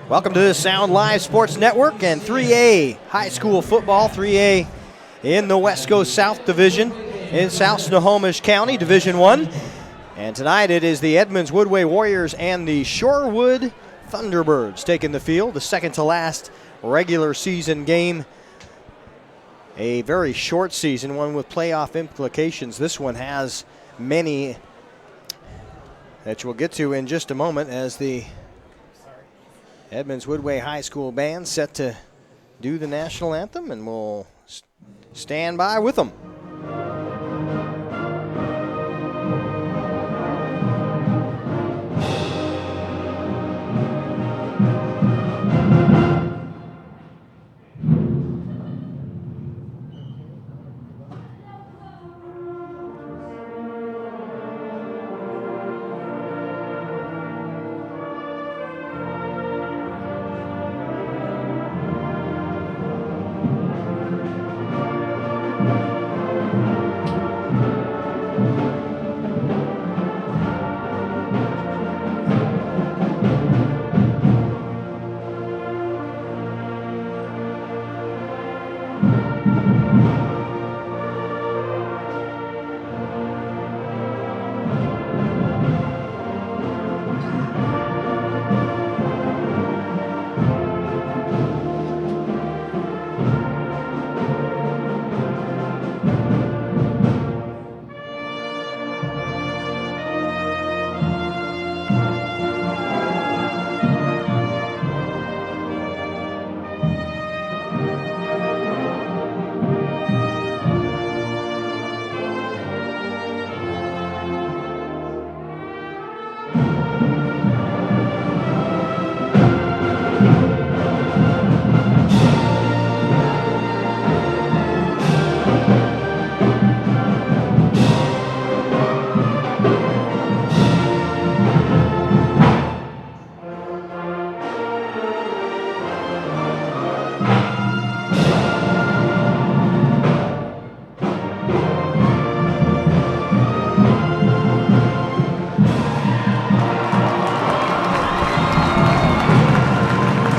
Welcome to the Sound Live Sports Network and 3A high school football, 3A in the Wesco South Division in South Snohomish County, Division 1. And tonight it is the Edmonds Woodway Warriors and the Shorewood Thunderbirds taking the field, the second to last regular season game. A very short season, one with playoff implications. This one has many that we'll get to in just a moment as the Edmonds Woodway High School band set to do the national anthem, and we'll stand by with them.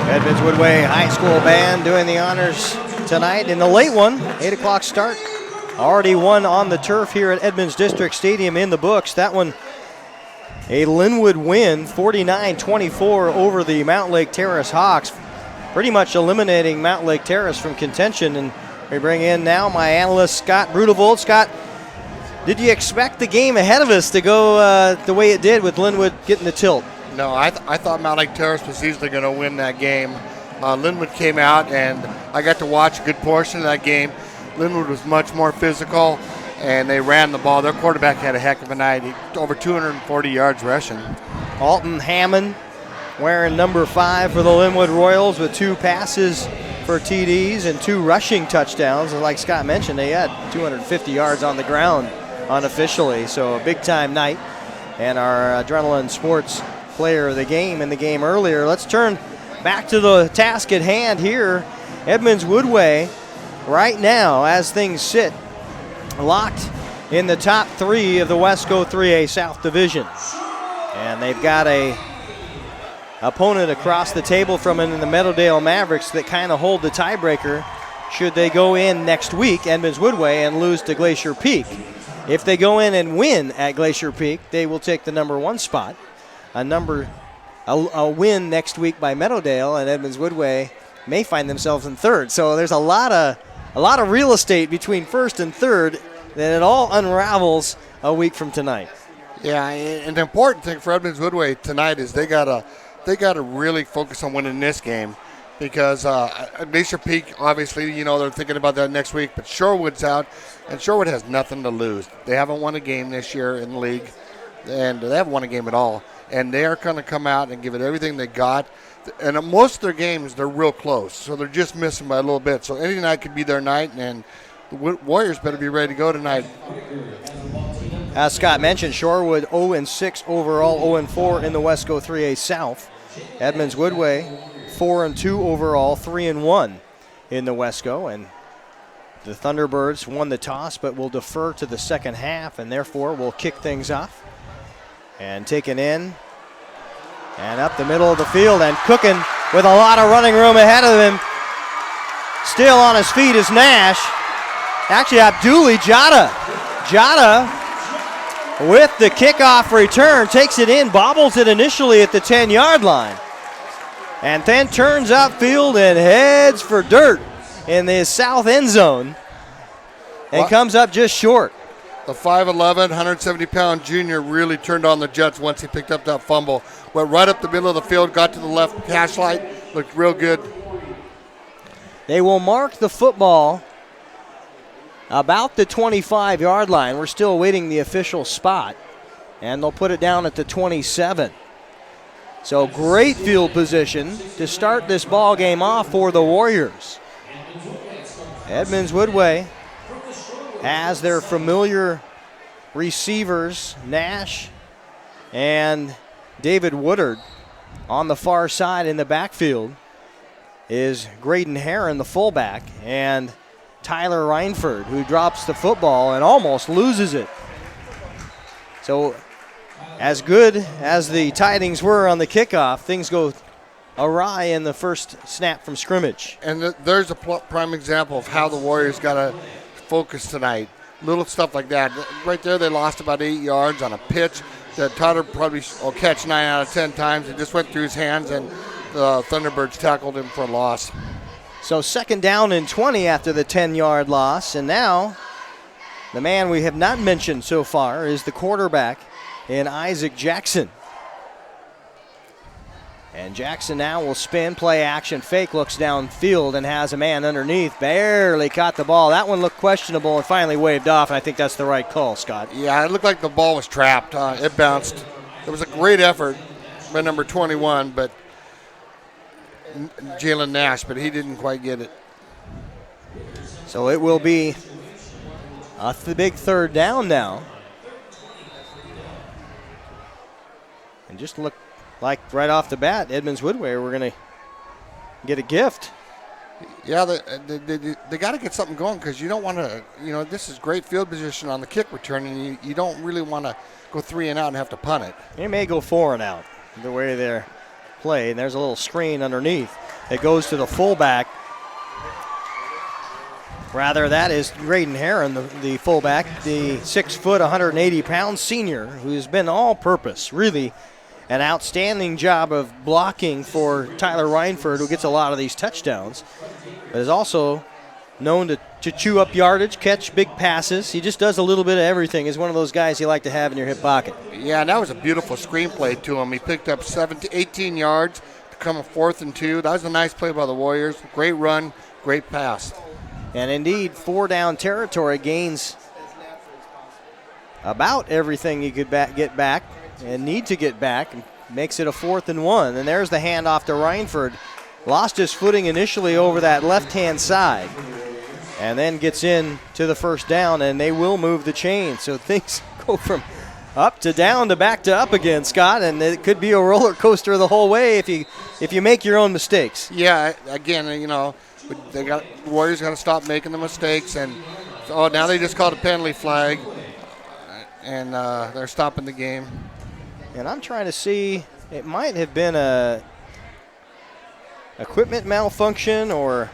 Edmonds Woodway High School band doing the honors tonight in the late one, 8 o'clock start. Already one on the turf here at Edmonds District Stadium in the books. That one, a Linwood win, 49-24 over the Mount Lake Terrace Hawks, pretty much eliminating Mount Lake Terrace from contention. And we bring in now my analyst, Scott Brudevold. Scott, did you expect the game ahead of us to go the way it did with Linwood getting the tilt? No, I thought Mount Lake Terrace was easily going to win that game. Linwood came out, and I got to watch a good portion of that game. Linwood was much more physical, and they ran the ball. Their quarterback had a heck of a night, over 240 yards rushing. Alton Hammond wearing number 5 for the Linwood Royals with 2 passes for TDs and 2 rushing touchdowns. And like Scott mentioned, they had 250 yards on the ground unofficially, so a big-time night. And our Adrenaline Sports player of the game in the game earlier. Let's turn back to the task at hand here. Edmonds Woodway right now, as things sit, locked in the top 3 of the Wesco 3A South Division. And they've got a opponent across the table from them in the Meadowdale Mavericks that kind of hold the tiebreaker should they go in next week, Edmonds Woodway, and lose to Glacier Peak. If they go in and win at Glacier Peak, they will take the number 1 spot. A win next week by Meadowdale, and Edmonds Woodway may find themselves in 3rd. So there's a lot of real estate between 1st and 3rd that it all unravels a week from tonight. Yeah, and the important thing for Edmonds Woodway tonight is they gotta really focus on winning this game, because Glacier Peak, obviously, they're thinking about that next week, but Shorewood's out, and Shorewood has nothing to lose. They haven't won a game this year in the league, and they haven't won a game at all. And they are going to come out and give it everything they got. And most of their games, they're real close, so they're just missing by a little bit. So any night could be their night, and the Warriors better be ready to go tonight. As Scott mentioned, Shorewood 0-6 overall, 0-4 in the Wesco 3A South. Edmonds Woodway 4-2 overall, 3-1 in the Wesco. And the Thunderbirds won the toss, but will defer to the second half, and therefore will kick things off. And taken in and up the middle of the field and cooking with a lot of running room ahead of him. Still on his feet is Nash. Actually, Abduli Jada. Jada with the kickoff return, takes it in, bobbles it initially at the 10-yard line, and then turns upfield and heads for dirt in the south end zone and comes up just short. The 5'11", 170-pound junior really turned on the Jets once he picked up that fumble. Went right up the middle of the field, got to the left hash light, looked real good. They will mark the football about the 25-yard line. We're still awaiting the official spot, and they'll put it down at the 27. So great field position to start this ball game off for the Warriors. Edmonds Woodway has their familiar receivers, Nash and David Woodard. On the far side in the backfield is Graydon Herron, the fullback, and Tyler Reinford, who drops the football and almost loses it. So as good as the tidings were on the kickoff, things go awry in the first snap from scrimmage. And there's a prime example of how the Warriors got to focus tonight. Little stuff like that. Right there, they lost about 8 yards on a pitch that Tyler probably will catch 9 out of 10 times. It just went through his hands, and the Thunderbirds tackled him for a loss. So 2nd down and 20 after the 10-yard loss. And now the man we have not mentioned so far is the quarterback in Isaac Jackson. And Jackson now will spin, play action, fake, looks downfield and has a man underneath. Barely caught the ball. That one looked questionable and finally waved off, and I think that's the right call, Scott. Yeah, it looked like the ball was trapped. It bounced. It was a great effort by number 21, but Jalen Nash, but he didn't quite get it. So it will be a big 3rd down now. And just look like right off the bat, Edmonds Woodway, we're going to get a gift. Yeah, they got to get something going because you don't want to, this is great field position on the kick return, and you don't really want to go 3 and out and have to punt it. They may go 4 and out the way they're played. And there's a little screen underneath. It goes to the fullback. Rather, that is Graydon Herron, the fullback, the 6 foot, 180-pound senior who's been all-purpose, really an outstanding job of blocking for Tyler Reinford, who gets a lot of these touchdowns, but is also known to chew up yardage, catch big passes. He just does a little bit of everything. He's one of those guys you like to have in your hip pocket. Yeah, and that was a beautiful screenplay to him. He picked up 18 yards to come a 4th and 2. That was a nice play by the Warriors. Great run, great pass. And indeed, 4-down territory gains about everything you could get back and need to get back, and makes it a 4th and 1. And there's the handoff to Reinford. Lost his footing initially over that left-hand side and then gets in to the 1st down, and they will move the chain. So things go from up to down to back to up again, Scott, and it could be a roller coaster the whole way if you make your own mistakes. Yeah, again, the Warriors got to stop making the mistakes, and now they just called a penalty flag, and they're stopping the game. And I'm trying to see, it might have been a equipment malfunction, or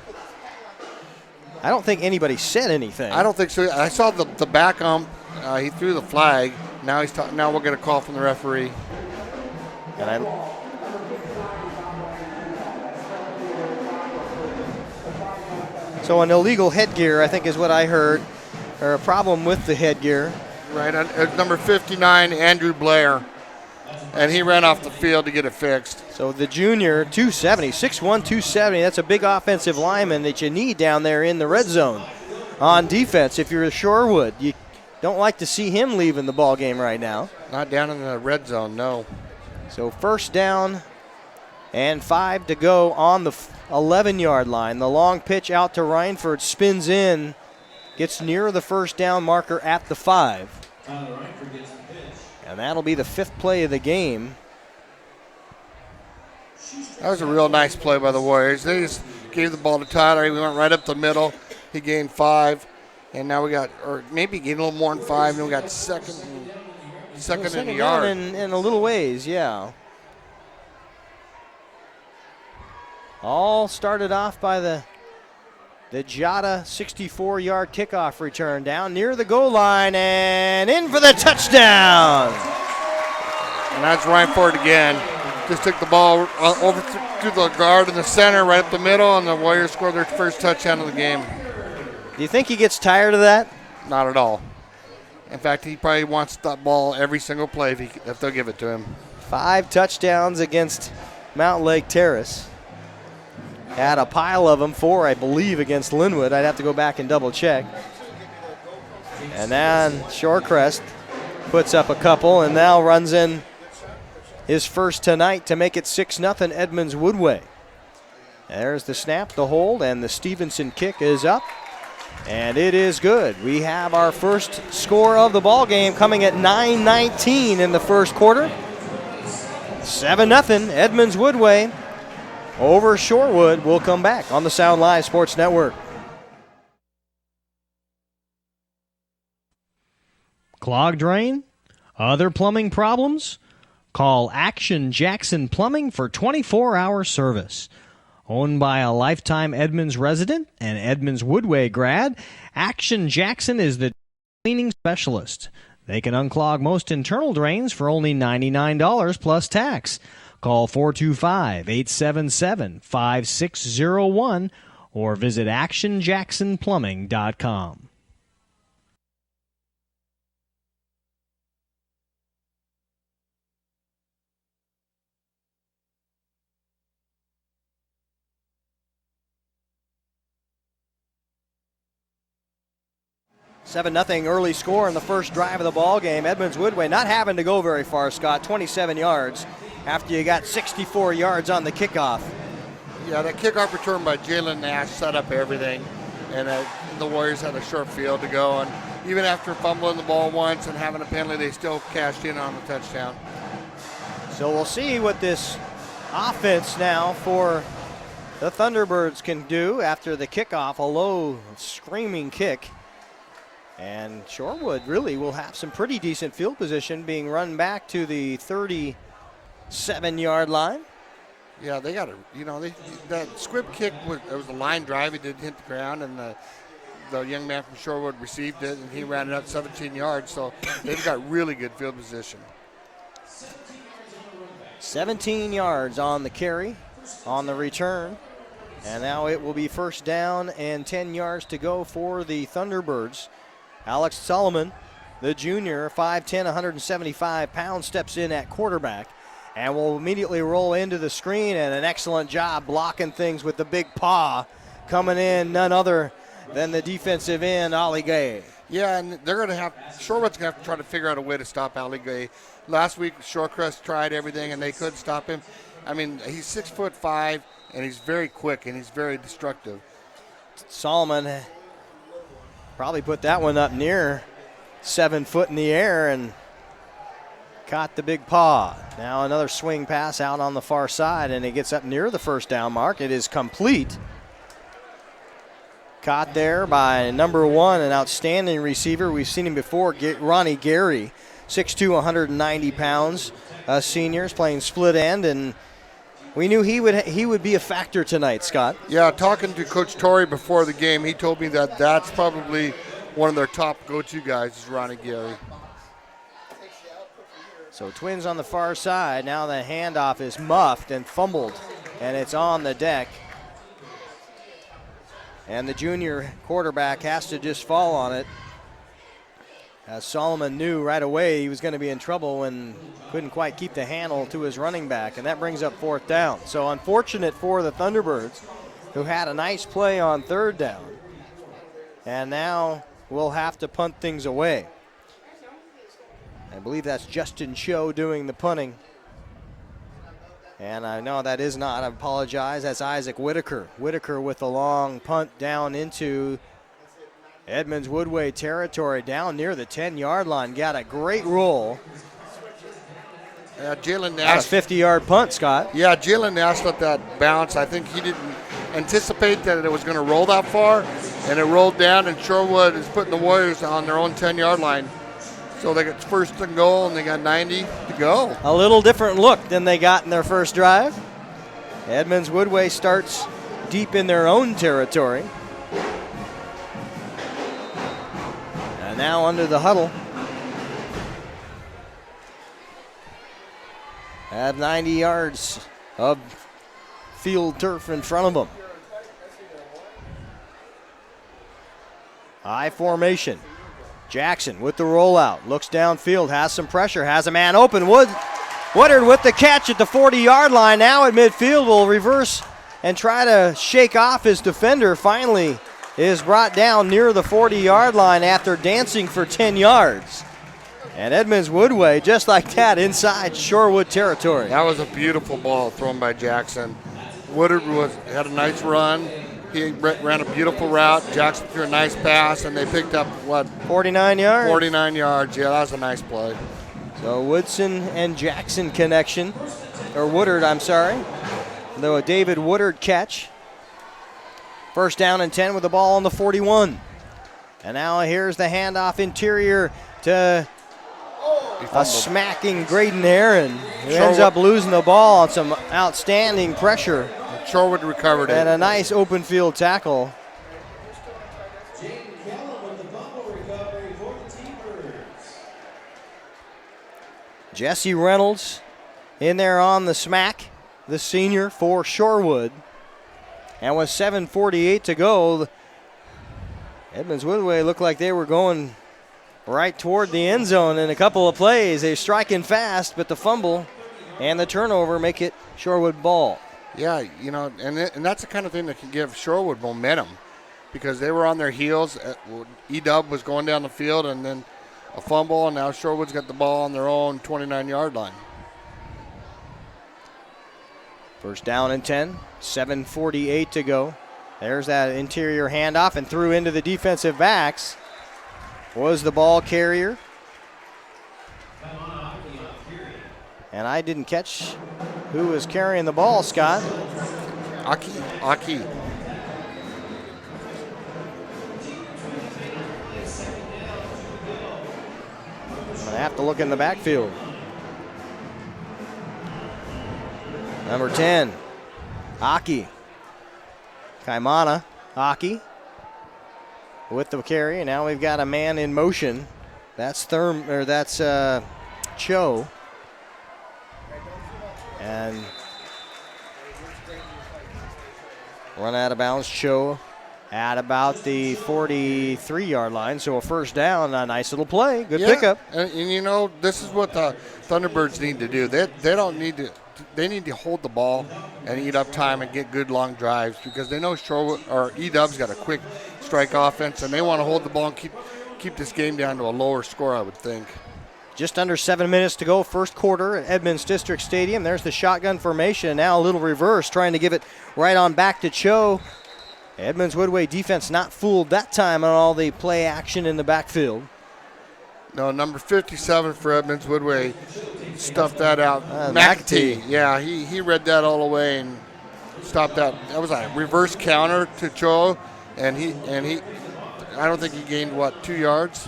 I don't think anybody said anything. I don't think so. I saw the back ump. He threw the flag. Now now we'll get a call from the referee. And so an illegal headgear, I think, is what I heard, or a problem with the headgear. Right, number 59, Andrew Blair. And he ran off the field to get it fixed. So the junior, 270, 6'1", 270. That's a big offensive lineman that you need down there in the red zone on defense. If you're a Shorewood, you don't like to see him leaving the ball game right now. Not down in the red zone, no. So 1st down and 5 to go on the 11-yard line. The long pitch out to Reinford, spins in, gets near the 1st down marker at the 5. And that'll be the 5th play of the game. That was a real nice play by the Warriors. They just gave the ball to Tyler. He went right up the middle. He gained 5. And now we got, or maybe gained a little more than 5. And we got second in the yard. In a little ways, yeah. All started off by the Jada 64-yard kickoff return down near the goal line and in for the touchdown. And that's Ryan Ford again. Just took the ball over to the guard in the center, right up the middle, and the Warriors scored their first touchdown of the game. Do you think he gets tired of that? Not at all. In fact, he probably wants that ball every single play if they'll give it to him. 5 touchdowns against Mount Lake Terrace. Had a pile of them, 4, I believe, against Linwood. I'd have to go back and double check. And then Shorecrest puts up a couple and now runs in his first tonight to make it 6-0 Edmonds Woodway. There's the snap, the hold, and the Stevenson kick is up. And it is good. We have our first score of the ball game coming at 9:19 in the first quarter. 7-0 Edmonds Woodway over Shorewood. We'll come back on the Sound Live Sports Network. Clogged drain? Other plumbing problems? Call Action Jackson Plumbing for 24-hour service. Owned by a lifetime Edmonds resident and Edmonds Woodway grad, Action Jackson is the cleaning specialist. They can unclog most internal drains for only $99 plus tax. Call 425-877-5601 or visit actionjacksonplumbing.com. Seven-0 early score in the first drive of the ball game. Edmonds Woodway not having to go very far, Scott. 27 yards after you got 64 yards on the kickoff. Yeah, that kickoff return by Jalen Nash set up everything, and the Warriors had a short field to go. And even after fumbling the ball once and having a penalty, they still cashed in on the touchdown. So we'll see what this offense now for the Thunderbirds can do after the kickoff, a low screaming kick. And Shorewood really will have some pretty decent field position, being run back to the 37-yard line. Yeah, they got it. You know, that squib kick was a line drive. It didn't hit the ground, and the young man from Shorewood received it, and he ran it up 17 yards. So they've got really good field position. 17 yards on the carry, on the return. And now it will be first down and 10 yards to go for the Thunderbirds. Alex Solomon, the junior, 5'10", 175 pounds, steps in at quarterback and will immediately roll into the screen, and an excellent job blocking things with the big paw. Coming in, none other than the defensive end, Ali Gay. Yeah, and they're going to Shorewood's going to have to try to figure out a way to stop Ali Gay. Last week, Shorecrest tried everything, and they couldn't stop him. I mean, he's 6'5", and he's very quick, and he's very destructive. Solomon probably put that one up near 7 foot in the air and caught the big paw. Now another swing pass out on the far side, and it gets up near the first down mark. It is complete. Caught there by number 1, an outstanding receiver. We've seen him before, Ronnie Gary, 6'2", 190 pounds, seniors playing split end, and we knew he would be a factor tonight, Scott. Yeah, talking to Coach Torrey before the game, he told me that that's probably one of their top go-to guys is Ronnie Gary. So Twins on the far side. Now the handoff is muffed and fumbled, and it's on the deck. And the junior quarterback has to just fall on it, as Solomon knew right away he was going to be in trouble and couldn't quite keep the handle to his running back, and that brings up fourth down. So unfortunate for the Thunderbirds, who had a nice play on third down, and now we'll have to punt things away. I believe that's Justin Cho doing the punting. And I know that is not, I apologize, that's Isaac Whitaker. Whitaker with a long punt down into Edmonds Woodway territory, down near the 10-yard line. Got a great roll. Jalen Nash. That's 50-yard punt, Scott. Yeah, Jalen Nash let that bounce. I think he didn't anticipate that it was going to roll that far, and it rolled down, and Shorewood is putting the Warriors on their own 10-yard line. So they got first and goal, and they got 90 to go. A little different look than they got in their first drive. Edmonds Woodway starts deep in their own territory. And now under the huddle. Have 90 yards of field turf in front of them. High formation. Jackson with the rollout. Looks downfield, has some pressure, has a man open. Woodard with the catch at the 40-yard line. Now at midfield will reverse and try to shake off his defender. Finally is brought down near the 40-yard line after dancing for 10 yards. And Edmonds Woodway, just like that, inside Shorewood territory. That was a beautiful ball thrown by Jackson. Woodard had a nice run. He ran a beautiful route. Jackson threw a nice pass, and they picked up, 49 yards? 49 yards. Yeah, that was a nice play. So Woodson and Jackson connection, or Woodard, I'm sorry. Though a David Woodard catch. First down and 10 with the ball on the 41. And now here's the handoff interior to a smacking Graydon Aaron, who ends up losing the ball on some outstanding pressure. Shorewood recovered it. And a nice open field tackle. Jesse Reynolds in there on the smack, the senior for Shorewood. And with 7:48 to go, Edmonds Woodway looked like they were going right toward the end zone in a couple of plays. They're striking fast, but the fumble and the turnover make it Shorewood ball. Yeah, and that's the kind of thing that can give Shorewood momentum, because they were on their heels. E-Dub was going down the field, and then a fumble, and now Shorewood's got the ball on their own 29-yard line. First down and 10, 7:48 to go. There's that interior handoff and threw into the defensive backs. Was the ball carrier. And I didn't catch who was carrying the ball, Scott. Aki. I'm going to have to look in the backfield. Number 10, Aki. Kaimana, Aki with the carry. And now we've got a man in motion. That's Cho. And run out of bounds, Cho at about the 43-yard line. So a first down, a nice little play, good pickup. And this is what the Thunderbirds need to do. They need to hold the ball and eat up time and get good long drives, because they know E-Dub's got a quick strike offense, and they want to hold the ball and keep this game down to a lower score, I would think. Just under 7 minutes to go, first quarter at Edmonds District Stadium. There's the shotgun formation. Now a little reverse, trying to give it right on back to Cho. Edmonds Woodway defense not fooled that time on all the play action in the backfield. No, number 57 for Edmonds Woodway stuffed that out. McAtee. Yeah, he read that all the way and stopped that. That was a reverse counter to Cho, and he I don't think he gained 2 yards.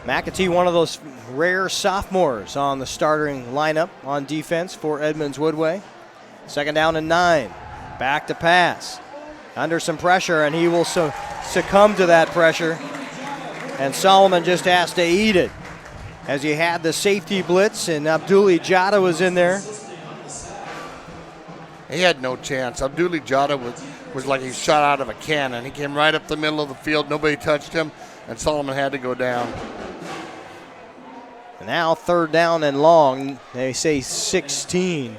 McAtee, one of those rare sophomores on the starting lineup on defense for Edmonds Woodway. Second down and 9. Back to pass. Under some pressure, and he will succumb to that pressure. And Solomon just has to eat it, as he had the safety blitz, and Abdulli Jada was in there. He had no chance. Abdulli Jada was like he shot out of a cannon. He came right up the middle of the field. Nobody touched him, and Solomon had to go down. And now third down and long. They say 16.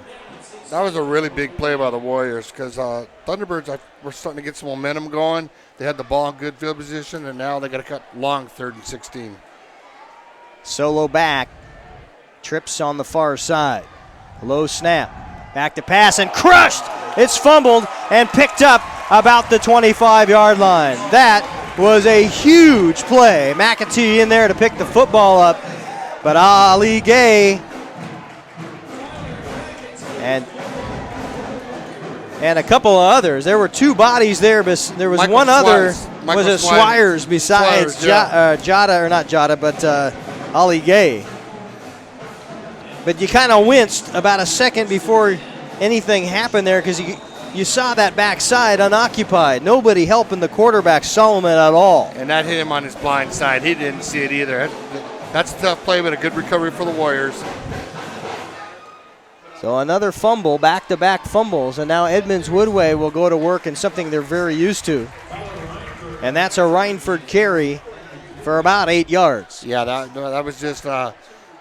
That was a really big play by the Warriors, because Thunderbirds were starting to get some momentum going. They had the ball in good field position, and now they got to cut long, 3rd and 16. Solo back. Trips on the far side. Low snap. Back to pass and crushed. It's fumbled and picked up about the 25-yard line. That was a huge play. McAtee in there to pick the football up. But Ali Gay and a couple of others. There were 2 bodies there, but there was one other. Was it Swires besides Jada, or not Jada, but Ali Gay. But you kind of winced about a second before anything happen there because you saw that backside unoccupied. Nobody helping the quarterback, Solomon, at all. And that hit him on his blind side. He didn't see it either. That's a tough play, but a good recovery for the Warriors. So another fumble, back-to-back fumbles, and now Edmonds Woodway will go to work in something they're very used to. And that's a Rhineford carry for about 8 yards. Yeah, that was just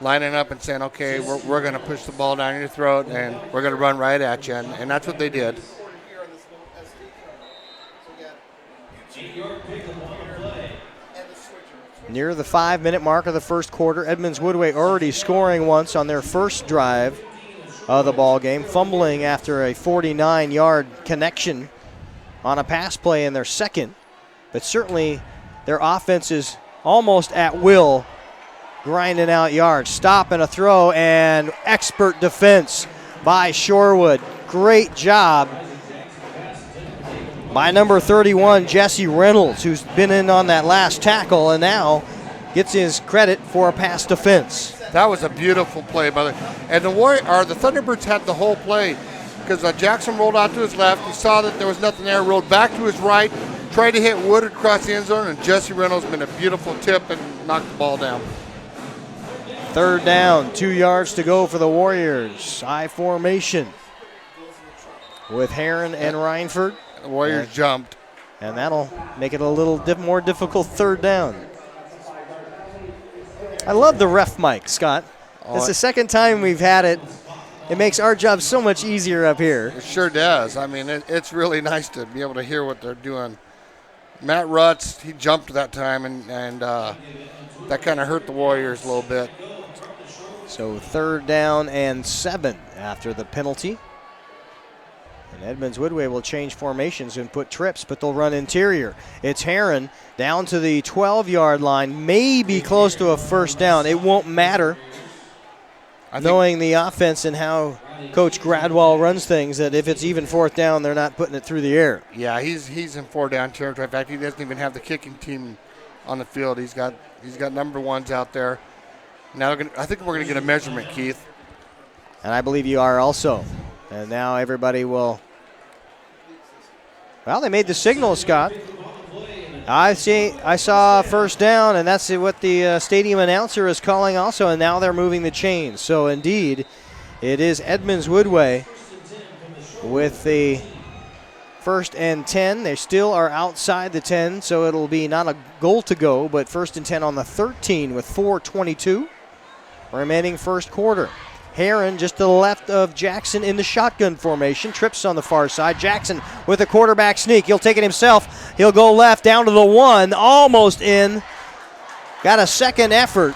lining up and saying, okay, we're going to push the ball down your throat, and we're going to run right at you, and that's what they did. Near the 5-minute mark of the first quarter, Edmonds Woodway already scoring once on their first drive of the ball game, fumbling after a 49-yard connection on a pass play in their second. But certainly their offense is almost at will, grinding out yards. Stop and a throw, and expert defense by Shorewood. Great job by number 31, Jesse Reynolds, who's been in on that last tackle and now gets his credit for a pass defense. That was a beautiful play, brother. And the Thunderbirds had the whole play because Jackson rolled out to his left. He saw that there was nothing there, rolled back to his right, tried to hit Woodard across the end zone, and Jesse Reynolds made a beautiful tip and knocked the ball down. Third down, 2 yards to go for the Warriors. I formation with Heron and Rhineford. The Warriors jumped. And that'll make it a little more difficult third down. I love the ref mic, Scott. It's the second time we've had it. It makes our job so much easier up here. It sure does. I mean, it's really nice to be able to hear what they're doing. Matt Rutz, he jumped that time, and that kind of hurt the Warriors a little bit. So 3rd down and 7 after the penalty. And Edmonds Woodway will change formations and put trips, but they'll run interior. It's Heron down to the 12-yard line, maybe close to a first down. It won't matter, knowing the offense and how Coach Gradwell runs things, that if it's even 4th down, they're not putting it through the air. Yeah, he's in 4-down territory. In fact, he doesn't even have the kicking team on the field. He's got number ones out there. Now I think we're going to get a measurement, Keith. And I believe you are also. And now everybody will. Well, they made the signal, Scott. I saw first down, and that's what the stadium announcer is calling also, and now they're moving the chains. So, indeed, it is Edmonds Woodway with the 1st and 10. They still are outside the 10, so it'll be not a goal to go, but 1st and 10 on the 13 with 4:22 remaining first quarter. Heron just to the left of Jackson in the shotgun formation. Trips on the far side. Jackson with a quarterback sneak. He'll take it himself. He'll go left down to the 1. Almost in. Got a second effort.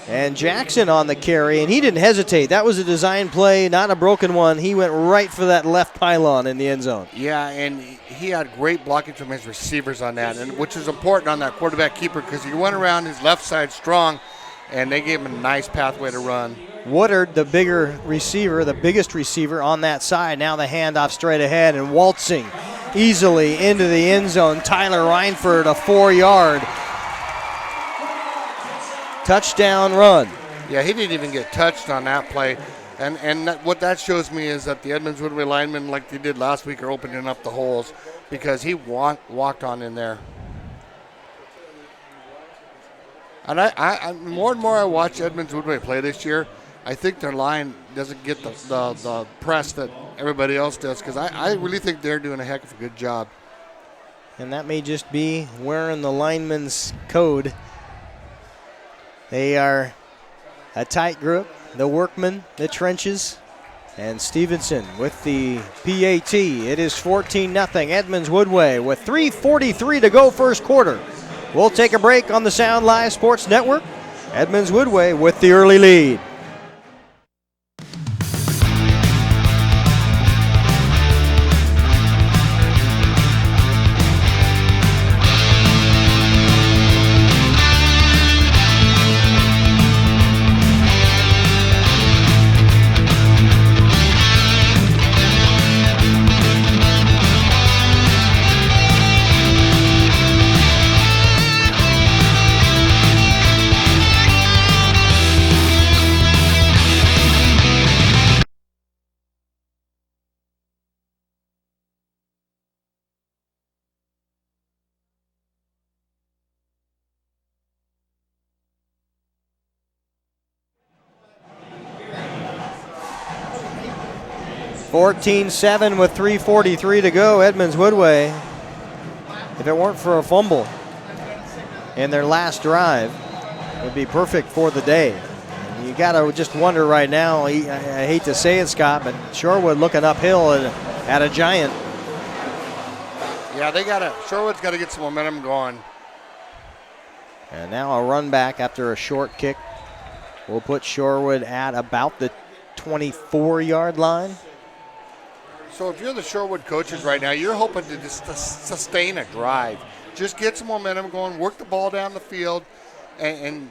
And Jackson on the carry, and he didn't hesitate. That was a design play, not a broken one. He went right for that left pylon in the end zone. Yeah, and he had great blocking from his receivers on that, and which is important on that quarterback keeper because he went around his left side strong, and they gave him a nice pathway to run. Woodard, the bigger receiver, the biggest receiver on that side. Now the handoff straight ahead and waltzing easily into the end zone. Tyler Rhineford, a 4-yard touchdown run. Yeah, he didn't even get touched on that play. And what that shows me is that the Edmonds Woodway linemen, like they did last week, are opening up the holes because he walked on in there. And I more and more I watch Edmonds Woodway play this year, I think their line doesn't get the press that everybody else does because I really think they're doing a heck of a good job. And that may just be wearing the lineman's code. They are a tight group, the workmen, the trenches, and Stevenson with the PAT. It is 14-0 Edmonds Woodway with 3:43 to go first quarter. We'll take a break on the Sound Live Sports Network. Edmonds Woodway with the early lead. 14-7 with 3:43 to go. Edmonds Woodway, if it weren't for a fumble in their last drive, would be perfect for the day. And you got to just wonder right now, I hate to say it, Scott, but Shorewood looking uphill at a giant. Yeah, Shorewood's got to get some momentum going. And now a run back after a short kick will put Shorewood at about the 24-yard line. So if you're the Shorewood coaches right now, you're hoping to just sustain a drive. Just get some momentum going, work the ball down the field, and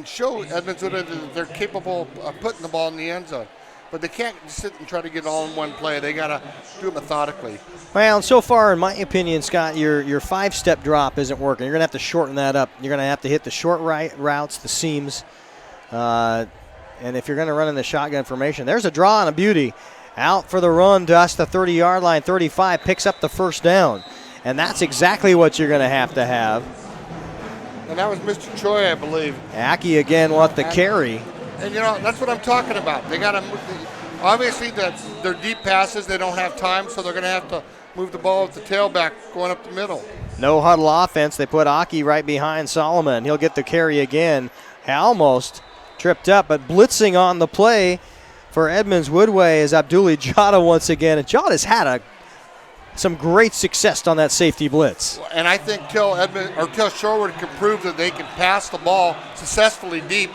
show Edmonds Woodway that they're capable of putting the ball in the end zone. But they can't sit and try to get it all in one play. They got to do it methodically. Well, so far, in my opinion, Scott, your five-step drop isn't working. You're going to have to shorten that up. You're going to have to hit the short routes, the seams. And if you're going to run in the shotgun formation, there's a draw and a beauty. Out for the run to us, the 30-yard line, 35, picks up the first down. And that's exactly what you're going to have. And that was Mr. Choi, I believe. Aki again with the carry. And, that's what I'm talking about. They got to move. Obviously, they're deep passes. They don't have time, so they're going to have to move the ball with the tailback going up the middle. No huddle offense. They put Aki right behind Solomon. He'll get the carry again. Almost tripped up, but blitzing on the play for Edmonds Woodway is Abdulli Jada once again. And Jada's had some great success on that safety blitz. And I think till Shorewood can prove that they can pass the ball successfully deep,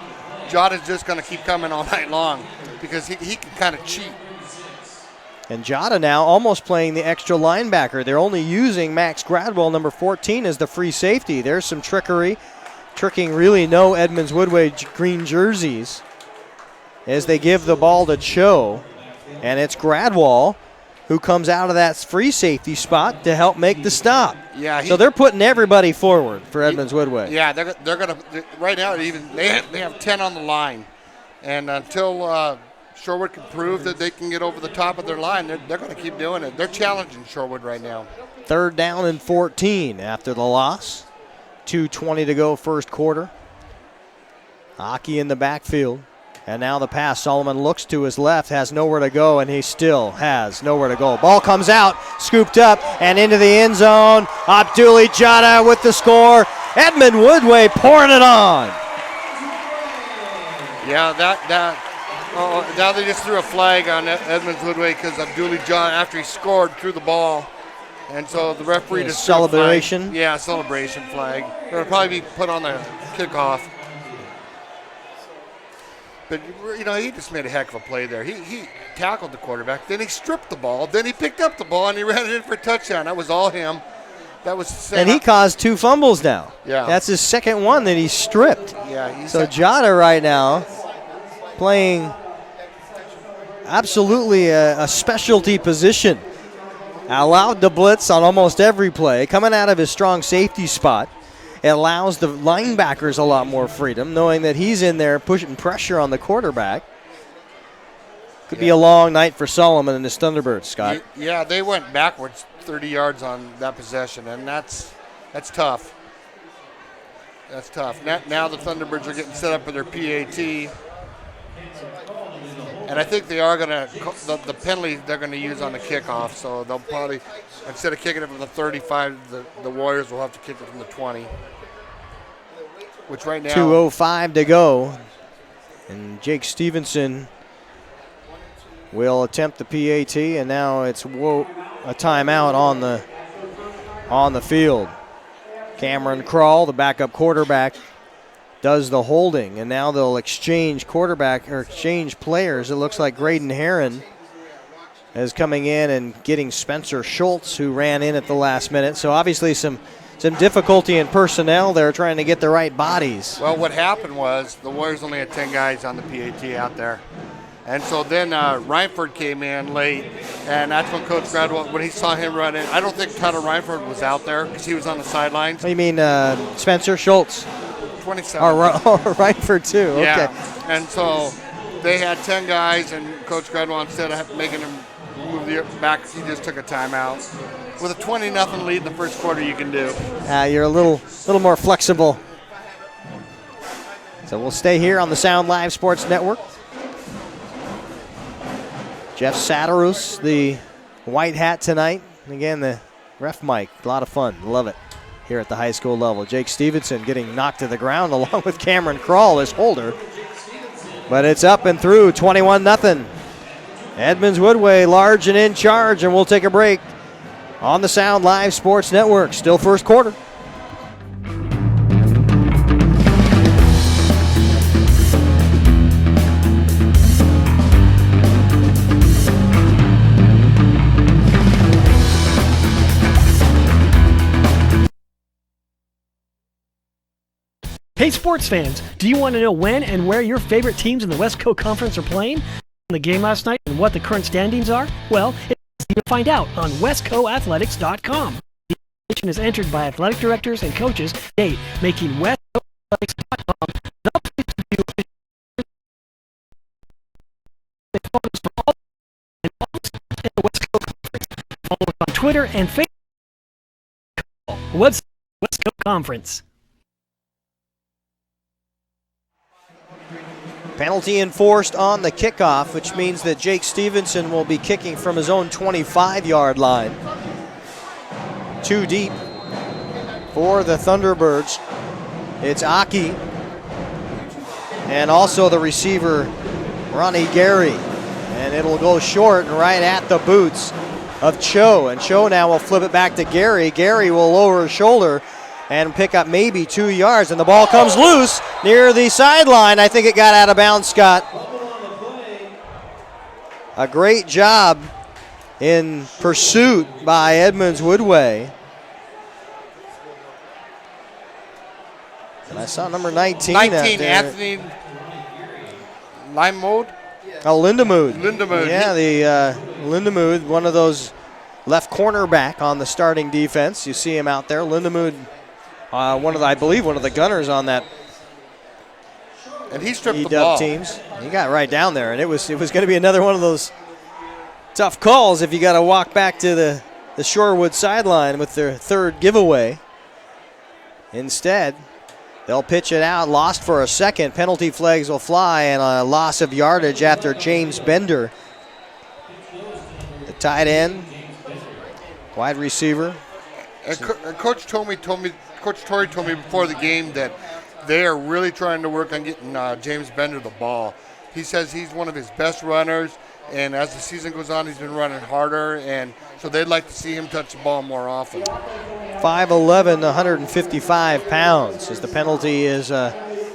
Jada's just going to keep coming all night long because he can kind of cheat. And Jada now almost playing the extra linebacker. They're only using Max Gradwell, number 14, as the free safety. There's some tricking really no Edmonds Woodway green jerseys as they give the ball to Cho. And it's Gradwell who comes out of that free safety spot to help make the stop. Yeah. So they're putting everybody forward for Edmonds Woodway. Yeah, they're going to right now. They have 10 on the line, and until Shorewood can prove that they can get over the top of their line, they're going to keep doing it. They're challenging Shorewood right now. 3rd down and 14 after the loss. 2:20 to go first quarter. Aki in the backfield. And now the pass. Solomon looks to his left, has nowhere to go, and he still has nowhere to go. Ball comes out, scooped up, and into the end zone. Abdulli Jada with the score. Edmond Woodway pouring it on. Yeah, now they just threw a flag on Edmonds Woodway because Abdulli Jada, after he scored, threw the ball. And so the referee just celebration. Yeah, celebration flag. It'll probably be put on the kickoff. But, he just made a heck of a play there. He tackled the quarterback, then he stripped the ball, then he picked up the ball, and he ran it in for a touchdown. That was all him. And he caused 2 fumbles now. Yeah. That's his second one that he stripped. Yeah. So Jada right now playing absolutely a specialty position. Allowed to blitz on almost every play, coming out of his strong safety spot. It allows the linebackers a lot more freedom, knowing that he's in there pushing pressure on the quarterback. Could be a long night for Solomon and his Thunderbirds, Scott. Yeah, they went backwards 30 yards on that possession, and that's tough. That's tough. Now the Thunderbirds are getting set up for their PAT. And I think they are going to, the penalty they're going to use on the kickoff. So they'll probably, instead of kicking it from the 35, the Warriors will have to kick it from the 20. Which right now. 2:05 to go. And Jake Stevenson will attempt the PAT. And now it's a timeout on the field. Cameron Krall, the backup quarterback, does the holding, and now they'll exchange players. It looks like Graydon Heron is coming in and getting Spencer Schultz, who ran in at the last minute. So obviously some difficulty in personnel there, trying to get the right bodies. Well, what happened was the Warriors only had 10 guys on the PAT out there. And so then Reinford came in late, and that's when Coach Gradwell, when he saw him run in, I don't think Tyler Reinford was out there because he was on the sidelines. Oh, you mean Spencer Schultz? 27. Or Reinford too, okay. Yeah, and so they had 10 guys, and Coach Gradwell, instead of making them move the back, he just took a timeout. With a 20-0 lead in the first quarter, you can do. You're a little more flexible. So we'll stay here on the Sound Live Sports Network. Jeff Satarus, the white hat tonight. And again, the ref mic, a lot of fun. Love it here at the high school level. Jake Stevenson getting knocked to the ground along with Cameron Krall, his holder. But it's up and through, 21-0. Edmonds Woodway large and in charge, and we'll take a break on the Sound Live Sports Network. Still first quarter. Hey sports fans, do you want to know when and where your favorite teams in the West Coast Conference are playing? The game last night and what the current standings are? Well, it's easy to find out on westcoathletics.com. The information is entered by athletic directors and coaches, making westcoathletics.com the place to view photos for all and all the sports in the West Coast Conference. Follow us on Twitter and Facebook. West Coast Conference. Penalty enforced on the kickoff, which means that Jake Stevenson will be kicking from his own 25-yard line. 2 deep for the Thunderbirds. It's Aki and also the receiver, Ronnie Gary. And it'll go short and right at the boots of Cho. And Cho now will flip it back to Gary. Gary will lower his shoulder and pick up maybe 2 yards, and the ball comes loose near the sideline. I think it got out of bounds, Scott. A great job in pursuit by Edmonds Woodway. And I saw number 19 out there. Anthony Limode? Oh, Lindemood. Lindemood. Yeah, the Lindemood, one of those left cornerback on the starting defense. You see him out there. Lindemood, I believe one of the gunners on that and he stripped the ball. teams. He got right down there, and it was going to be another one of those tough calls if you got to walk back to the Shorewood sideline with their third giveaway. Instead, they'll pitch it out, lost for a second. Penalty flags will fly, and a loss of yardage after James Bender, the tight end, wide receiver. And Coach Torrey told me before the game that they are really trying to work on getting James Bender the ball. He says he's one of his best runners, and as the season goes on, he's been running harder, and so they'd like to see him touch the ball more often. 5'11", 155 pounds, as the penalty is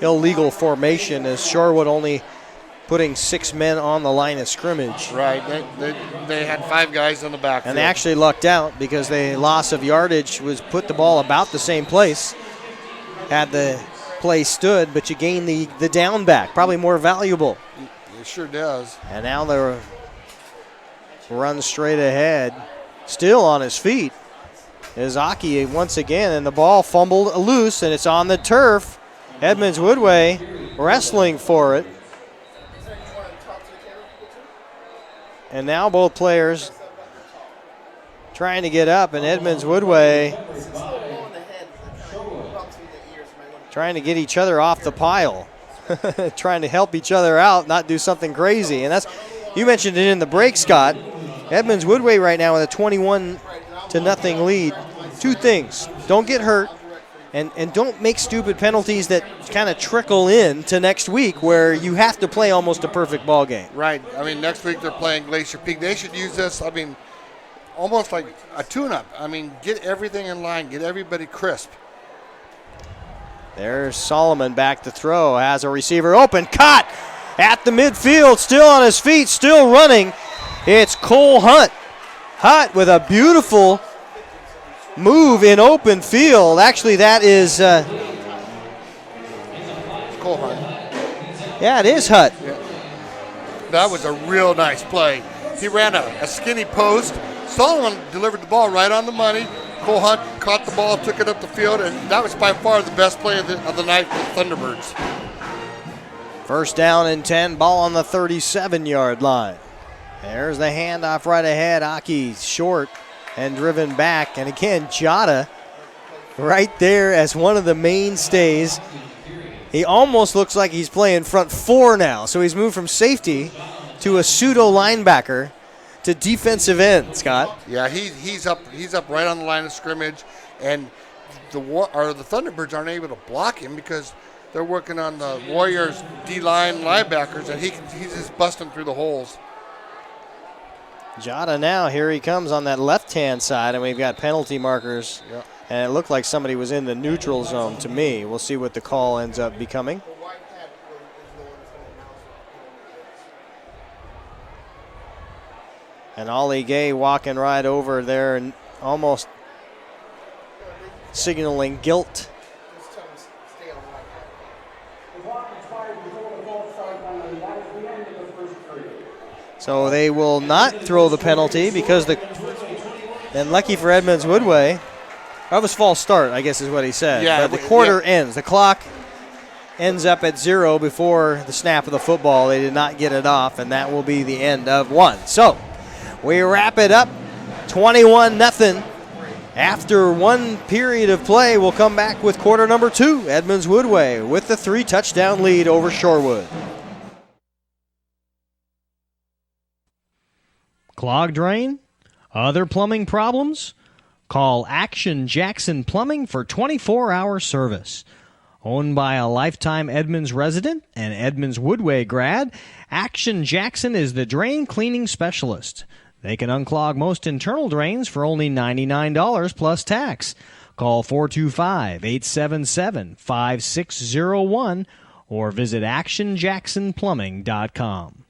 illegal formation, as Shorewood only putting 6 men on the line of scrimmage. Right, they had 5 guys on the back. And they actually lucked out because the loss of yardage was put the ball about the same place had the play stood, but you gain the down back, probably more valuable. It sure does. And now they're run straight ahead, still on his feet, is Aki once again, and the ball fumbled loose, and it's on the turf. Edmonds Woodway wrestling for it. And now both players trying to get up, and Edmonds Woodway trying to get each other off the pile, trying to help each other out, not do something crazy. And that's, you mentioned it in the break, Scott. Edmonds Woodway right now with a 21-0 lead. 2 things: don't get hurt, and don't make stupid penalties that kind of trickle in to next week where you have to play almost a perfect ball game. Right. I mean, next week they're playing Glacier Peak. They should use this, I mean, almost like a tune-up. I mean, get everything in line, get everybody crisp. There's Solomon back to throw, has a receiver open, caught at the midfield, still on his feet, still running. It's Cole Hunt. Hunt with a beautiful move in open field. Actually, that is Cole Hunt. Yeah, it is Hunt. Yeah. That was a real nice play. He ran a skinny post. Solomon delivered the ball right on the money. Cole Hunt caught the ball, took it up the field, and that was by far the best play of the night for the Thunderbirds. First down and 10, ball on the 37-yard line. There's the handoff right ahead. Aki short and driven back. And again, Jota right there as one of the mainstays. He almost looks like he's playing front 4 now. So he's moved from safety to a pseudo linebacker to defensive end, Scott. Yeah, he's up right on the line of scrimmage, and the Thunderbirds aren't able to block him because they're working on the Warriors D-line linebackers, and he's just busting through the holes. Jada now, here he comes on that left-hand side, and we've got penalty markers. Yep. And it looked like somebody was in the neutral zone to me. We'll see what the call ends up becoming. And Ollie Gay walking right over there and almost signaling guilt. So they will not throw the penalty because and lucky for Edmonds Woodway, that was false start, I guess is what he said. Yeah, but the quarter ends. The clock ends up at 0 before the snap of the football. They did not get it off, and that will be the end of one. So we wrap it up 21-0. After one period of play, we'll come back with quarter number 2. Edmonds Woodway with the 3-touchdown lead over Shorewood. Clogged drain? Other plumbing problems? Call Action Jackson Plumbing for 24-hour service. Owned by a lifetime Edmonds resident and Edmonds Woodway grad, Action Jackson is the drain cleaning specialist. They can unclog most internal drains for only $99 plus tax. Call 425-877-5601 or visit actionjacksonplumbing.com.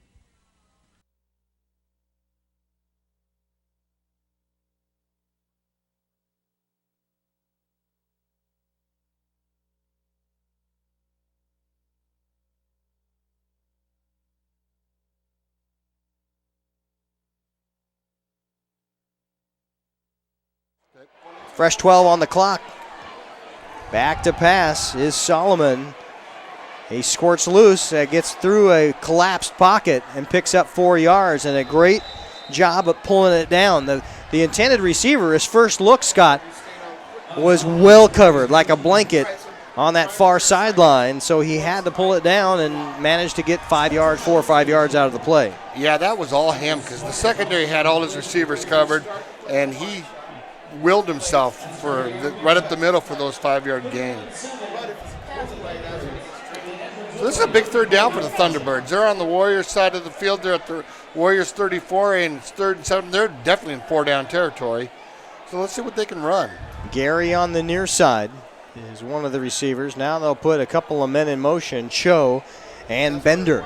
Fresh 12 on the clock. Back to pass is Solomon. He squirts loose, gets through a collapsed pocket and picks up 4 yards, and a great job of pulling it down. The intended receiver, his first look, Scott, was well covered like a blanket on that far sideline, so he had to pull it down and managed to get 4 or 5 yards out of the play. Yeah, that was all him because the secondary had all his receivers covered, and he willed himself right up the middle for those 5-yard gains. So this is a big third down for the Thunderbirds. They're on the Warriors side of the field. They're at the Warriors 34, and it's 3rd and 7. They're definitely in 4-down territory. So let's see what they can run. Gary on the near side is one of the receivers. Now they'll put a couple of men in motion, Cho and Bender.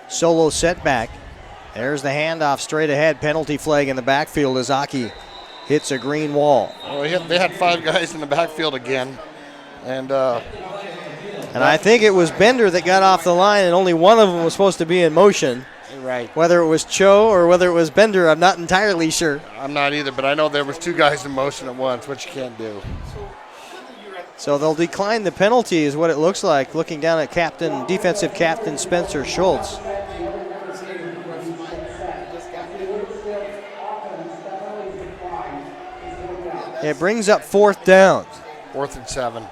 Solo setback. There's the handoff straight ahead. Penalty flag in the backfield as Aki hits a green wall. Well, they had 5 guys in the backfield again. And I think it was Bender that got off the line, and only one of them was supposed to be in motion. Right. Whether it was Cho or whether it was Bender, I'm not entirely sure. I'm not either, but I know there was 2 guys in motion at once, which you can't do. So they'll decline the penalty is what it looks like, looking down at defensive captain Spencer Schultz. It brings up 4th down. 4th and 7.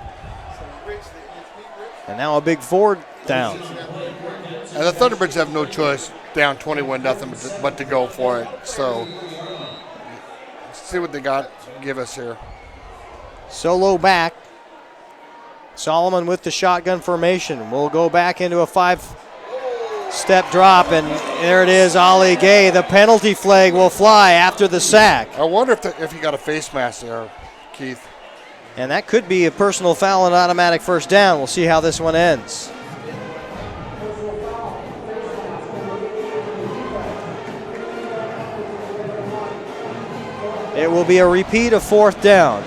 And now a big 4th down. And the Thunderbirds have no choice down 21-0 but to go for it. So let's see what they got to give us here. Solo back. Solomon with the shotgun formation. We'll go back into a 5-step drop, and there it is, Ollie Gay. The penalty flag will fly after the sack. I wonder if he got a face mask there, Keith. And that could be a personal foul and automatic first down. We'll see how this one ends. It will be a repeat of 4th down.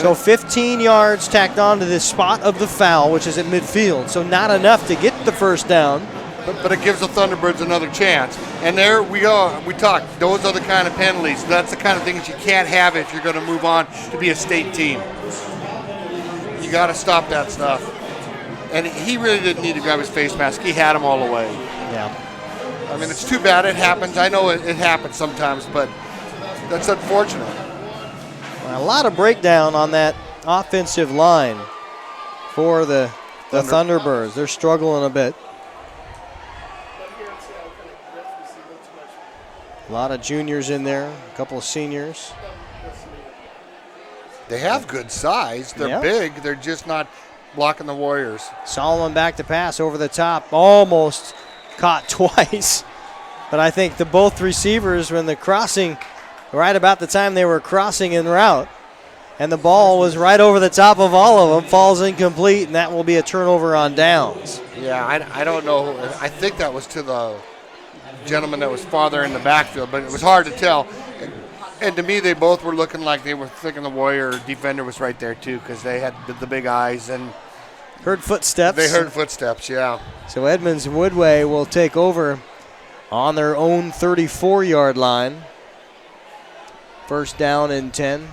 So 15 yards tacked on to the spot of the foul, which is at midfield. So not enough to get the first down. But it gives the Thunderbirds another chance. And there we go. We talked. Those are the kind of penalties. That's the kind of things you can't have if you're going to move on to be a state team. You got to stop that stuff. And he really didn't need to grab his face mask. He had him all the way. Yeah. I mean, it's too bad it happens. I know it happens sometimes, but that's unfortunate. A lot of breakdown on that offensive line for the Thunderbirds. They're struggling a bit. A lot of juniors in there, a couple of seniors. They have good size. They're big. They're just not blocking the Warriors. Solomon back to pass over the top. Almost caught twice. But I think both receivers, when the crossing, right about the time they were crossing en route, and the ball was right over the top of all of them, falls incomplete, and that will be a turnover on downs. Yeah, I don't know. I think that was to the gentleman that was farther in the backfield, but it was hard to tell. And to me, they both were looking like they were thinking the Warrior defender was right there, too, because they had the big eyes. And heard footsteps. They heard footsteps, yeah. So Edmonds Woodway will take over on their own 34-yard line. First down and 10.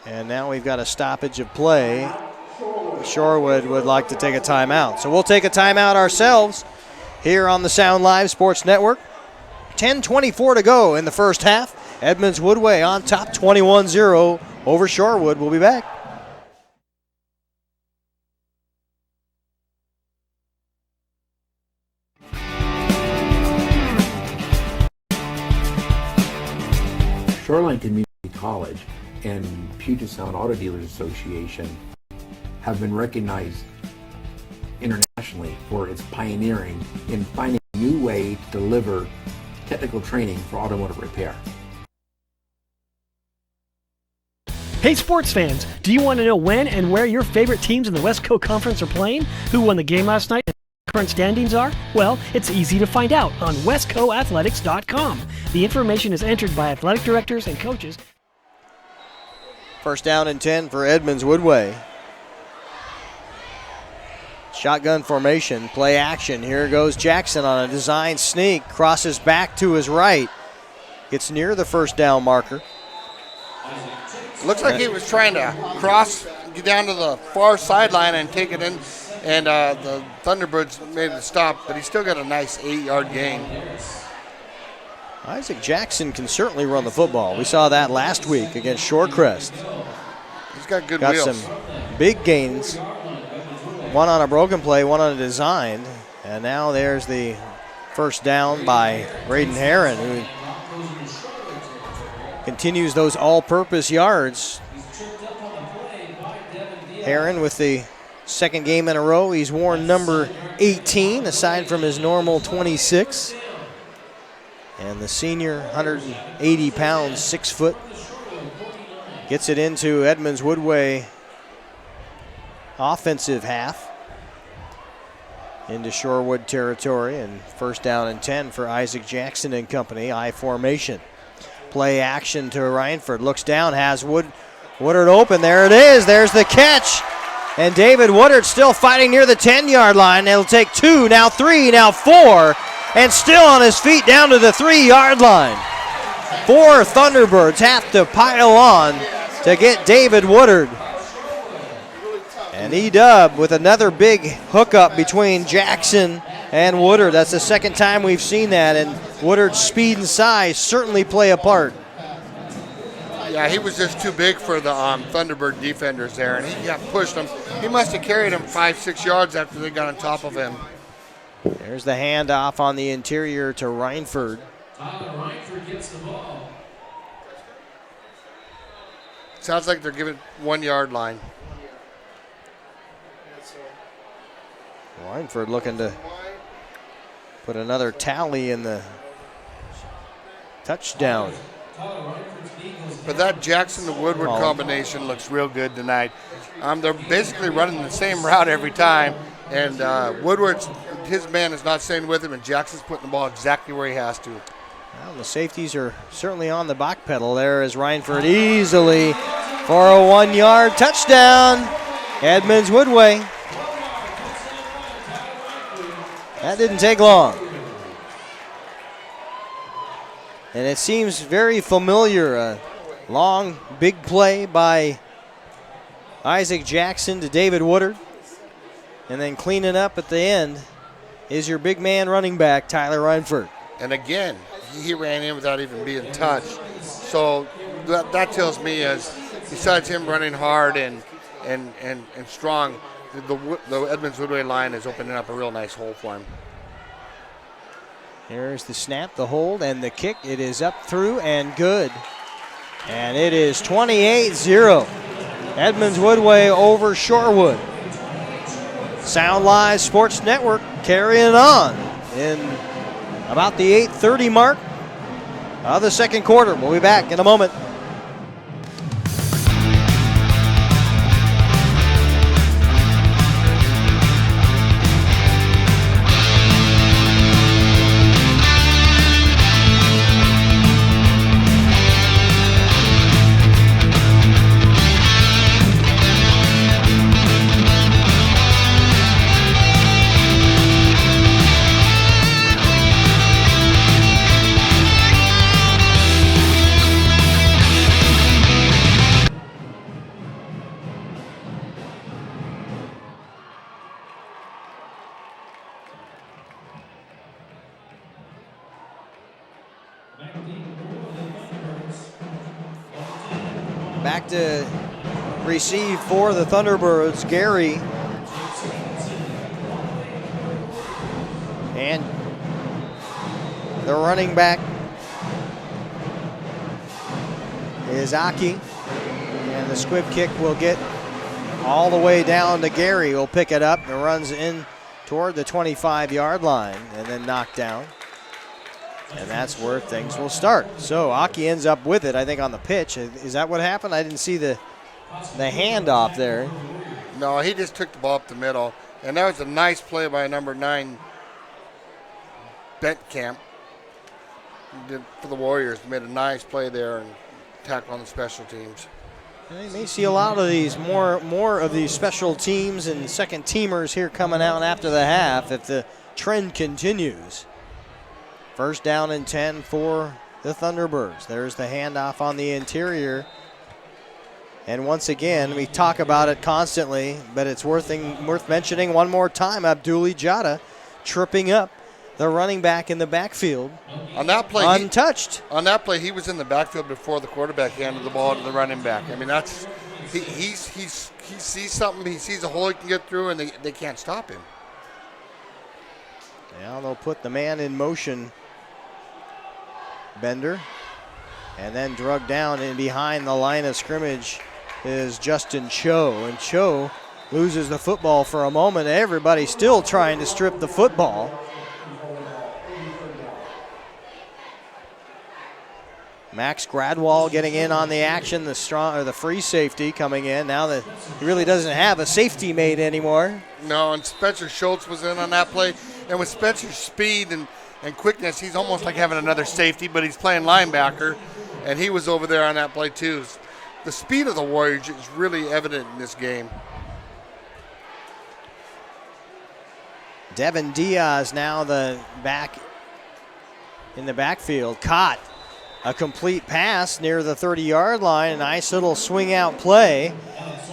And now we've got a stoppage of play. Shorewood would like to take a timeout. So we'll take a timeout ourselves here on the Sound Live Sports Network. 10:24 to go in the first half. Edmonds Woodway on top 21-0 over Shorewood. We'll be back. Shoreline Community College and Puget Sound Auto Dealers Association have been recognized internationally for its pioneering in finding a new way to deliver technical training for automotive repair. Hey sports fans, do you want to know when and where your favorite teams in the West Coast Conference are playing? Who won the game last night and what current standings are? Well, it's easy to find out on westcoathletics.com. The information is entered by athletic directors and coaches. First down and 10 for Edmonds Woodway. Shotgun formation, play action. Here goes Jackson on a design sneak. Crosses back to his right. Gets near the first down marker. Looks like he was trying to cross, get down to the far sideline and take it in. And the Thunderbirds made it stop, but he still got a nice 8-yard gain. Isaac Jackson can certainly run the football. We saw that last week against Shorecrest. He's got good got wheels. Some big gains. One on a broken play, one on a design. And now there's the first down by Braden Herron, who continues those all-purpose yards. Herron with the second game in a row. He's worn number 18, aside from his normal 26. And the senior, 180 pounds, 6 foot, gets it into Edmonds Woodway offensive half into Shorewood territory, and first down and 10 for Isaac Jackson and company. I formation. Play action to Rhineford. Looks down, has Woodard open. There it is. There's the catch. And David Woodard still fighting near the 10-yard line. It'll take 2, now 3, now 4, and still on his feet down to the 3-yard line. 4 Thunderbirds have to pile on to get David Woodard. And E-Dub with another big hookup between Jackson and Woodard. That's the second time we've seen that, and Woodard's speed and size certainly play a part. Yeah, he was just too big for the Thunderbird defenders there, and he got pushed him. He must have carried him 5-6 yards after they got on top of him. There's the handoff on the interior to Rhineford. Rhineford gets the ball. Sounds like they're giving 1-yard line. Rhineford looking to put another tally in the touchdown. But that Jackson to Woodward combination looks real good tonight. They're basically running the same route every time, and Woodward's, his man is not staying with him, and Jackson's putting the ball exactly where he has to. Well, the safeties are certainly on the back pedal there as Rhineford easily for a 1-yard touchdown. Edmonds Woodway. That didn't take long. And it seems very familiar. A long, big play by Isaac Jackson to David Woodard. And then cleaning up at the end is your big man running back, Tyler Rhineford. And again, he ran in without even being touched. So that tells me is, besides him running hard and strong, the Edmonds Woodway line is opening up a real nice hole for him. Here's the snap, the hold, and the kick. It is up through and good. And it is 28-0. Edmonds Woodway over Shorewood. Sound Live Sports Network carrying on in about the 8:30 mark of the second quarter. We'll be back in a moment. Back to receive for the Thunderbirds, Gary. And the running back is Aki. And the squib kick will get all the way down to Gary. Will pick it up and runs in toward the 25-yard line and then knocked down. And that's where things will start. So Aki ends up with it, I think, on the pitch. Is that what happened? I didn't see the handoff there. No, he just took the ball up the middle. And that was a nice play by number 9, Bentkamp. For the Warriors, made a nice play there and tackle on the special teams. And you may see a lot of these, more of these special teams and second teamers here coming out after the half if the trend continues. First down and 10 for the Thunderbirds. There's the handoff on the interior. And once again, we talk about it constantly, but it's worth mentioning one more time. Abduli Jada tripping up the running back in the backfield. On that play, untouched. He was in the backfield before the quarterback handed the ball to the running back. I mean, that's he sees something, he sees a hole he can get through, and they can't stop him. Now they'll put the man in motion. Bender, and then drug down in behind the line of scrimmage is Justin Cho, and Cho loses the football for a moment. Everybody's still trying to strip the football. Max Gradwall getting in on the action, the free safety coming in now that he really doesn't have a safety mate anymore. No, and Spencer Schultz was in on that play, and with Spencer's speed and quickness, he's almost like having another safety, but he's playing linebacker, and he was over there on that play too. The speed of the Warriors is really evident in this game. Devin Diaz now the back in the backfield, caught a complete pass near the 30-yard line. A nice little swing out play,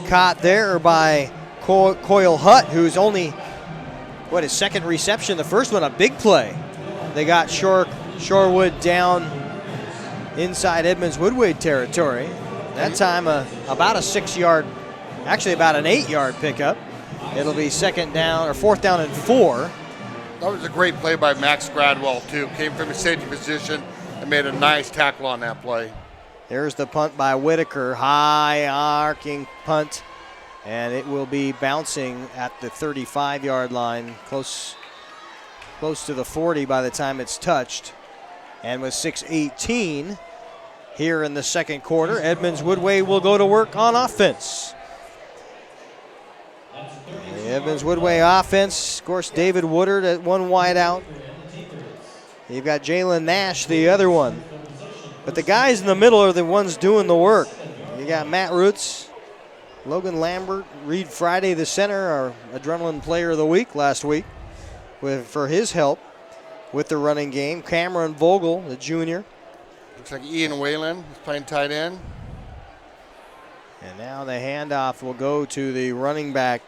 caught there by Coyle Hutt, who's only, his second reception. The first one, a big play. They got Shorewood down inside Edmonds Woodway territory. That time about a 6-yard, actually about an 8-yard pickup. It'll be fourth down and 4. That was a great play by Max Gradwell too. Came from a safety position and made a nice tackle on that play. There's the punt by Whitaker, high arcing punt, and it will be bouncing at the 35-yard line, close to the 40 by the time it's touched. And with 6:18 here in the second quarter, Edmonds Woodway will go to work on offense. The Edmonds Woodway offense, of course, David Woodard at one wide out. You've got Jalen Nash, the other one. But the guys in the middle are the ones doing the work. You got Matt Roots, Logan Lambert, Reed Friday, the center, our Adrenaline Player of the Week last week, for his help with the running game. Cameron Vogel, the junior. Looks like Ian Whalen is playing tight end. And now the handoff will go to the running back,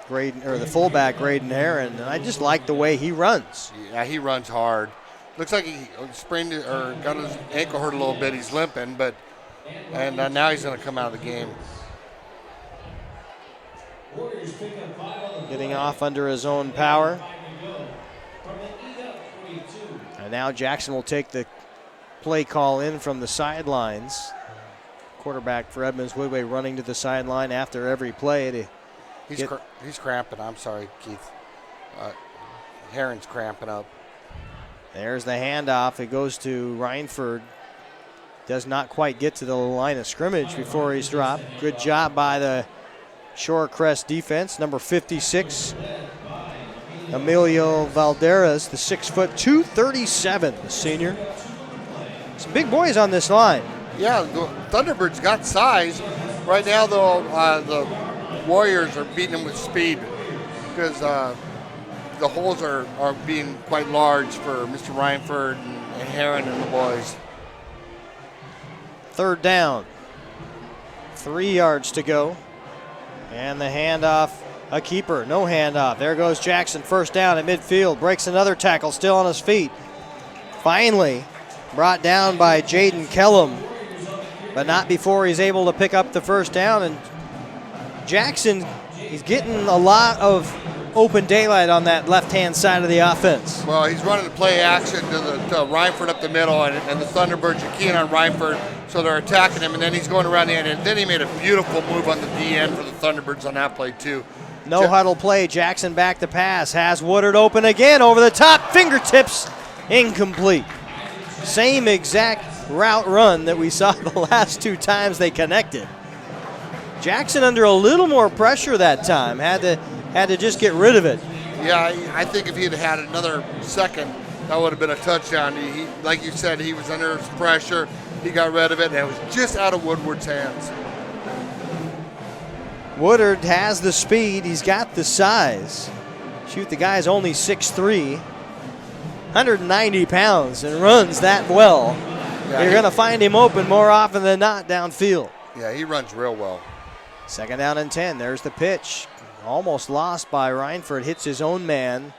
the fullback, Graydon Herron. And I just like the way he runs. Yeah, he runs hard. Looks like he sprained it or got his ankle hurt a little bit. He's limping, and now he's going to come out of the game. Getting off under his own power. And now Jackson will take the play call in from the sidelines. Quarterback for Edmonds Woodway running to the sideline after every play. He's cramping. I'm sorry, Keith. Heron's cramping up. There's the handoff. It goes to Rhineford. Does not quite get to the line of scrimmage before he's dropped. Good job by the Shorecrest defense. Number 56, Emilio Valderas, the 6'2", 237, the senior. Some big boys on this line. Yeah, the Thunderbirds got size. Right now, though, the Warriors are beating them with speed because the holes are being quite large for Mr. Rhineford and Heron and the boys. Third down. 3 yards to go. And the handoff, a keeper. No handoff. There goes Jackson. First down at midfield. Breaks another tackle. Still on his feet. Finally brought down by Jaden Kellum. But not before he's able to pick up the first down. And Jackson, he's getting a lot of open daylight on that left-hand side of the offense. Well, he's running the play action to Rhineford up the middle, and the Thunderbirds are keying on Rhineford, so they're attacking him, and then he's going around the end, and then he made a beautiful move on the DN for the Thunderbirds on that play, too. No huddle play. Jackson back to pass. Has Woodard open again over the top. Fingertips. Incomplete. Same exact route run that we saw the last 2 times they connected. Jackson under a little more pressure that time. Had to just get rid of it. Yeah, I think if he had another second, that would have been a touchdown. He, like you said, he was under pressure. He got rid of it, and it was just out of Woodward's hands. Woodard has the speed. He's got the size. Shoot, the guy's only 6'3", 190 pounds, and runs that well. Yeah, you're going to find him open more often than not downfield. Yeah, he runs real well. Second down and 10. There's the pitch. Almost lost by Rhineford. Hits his own man,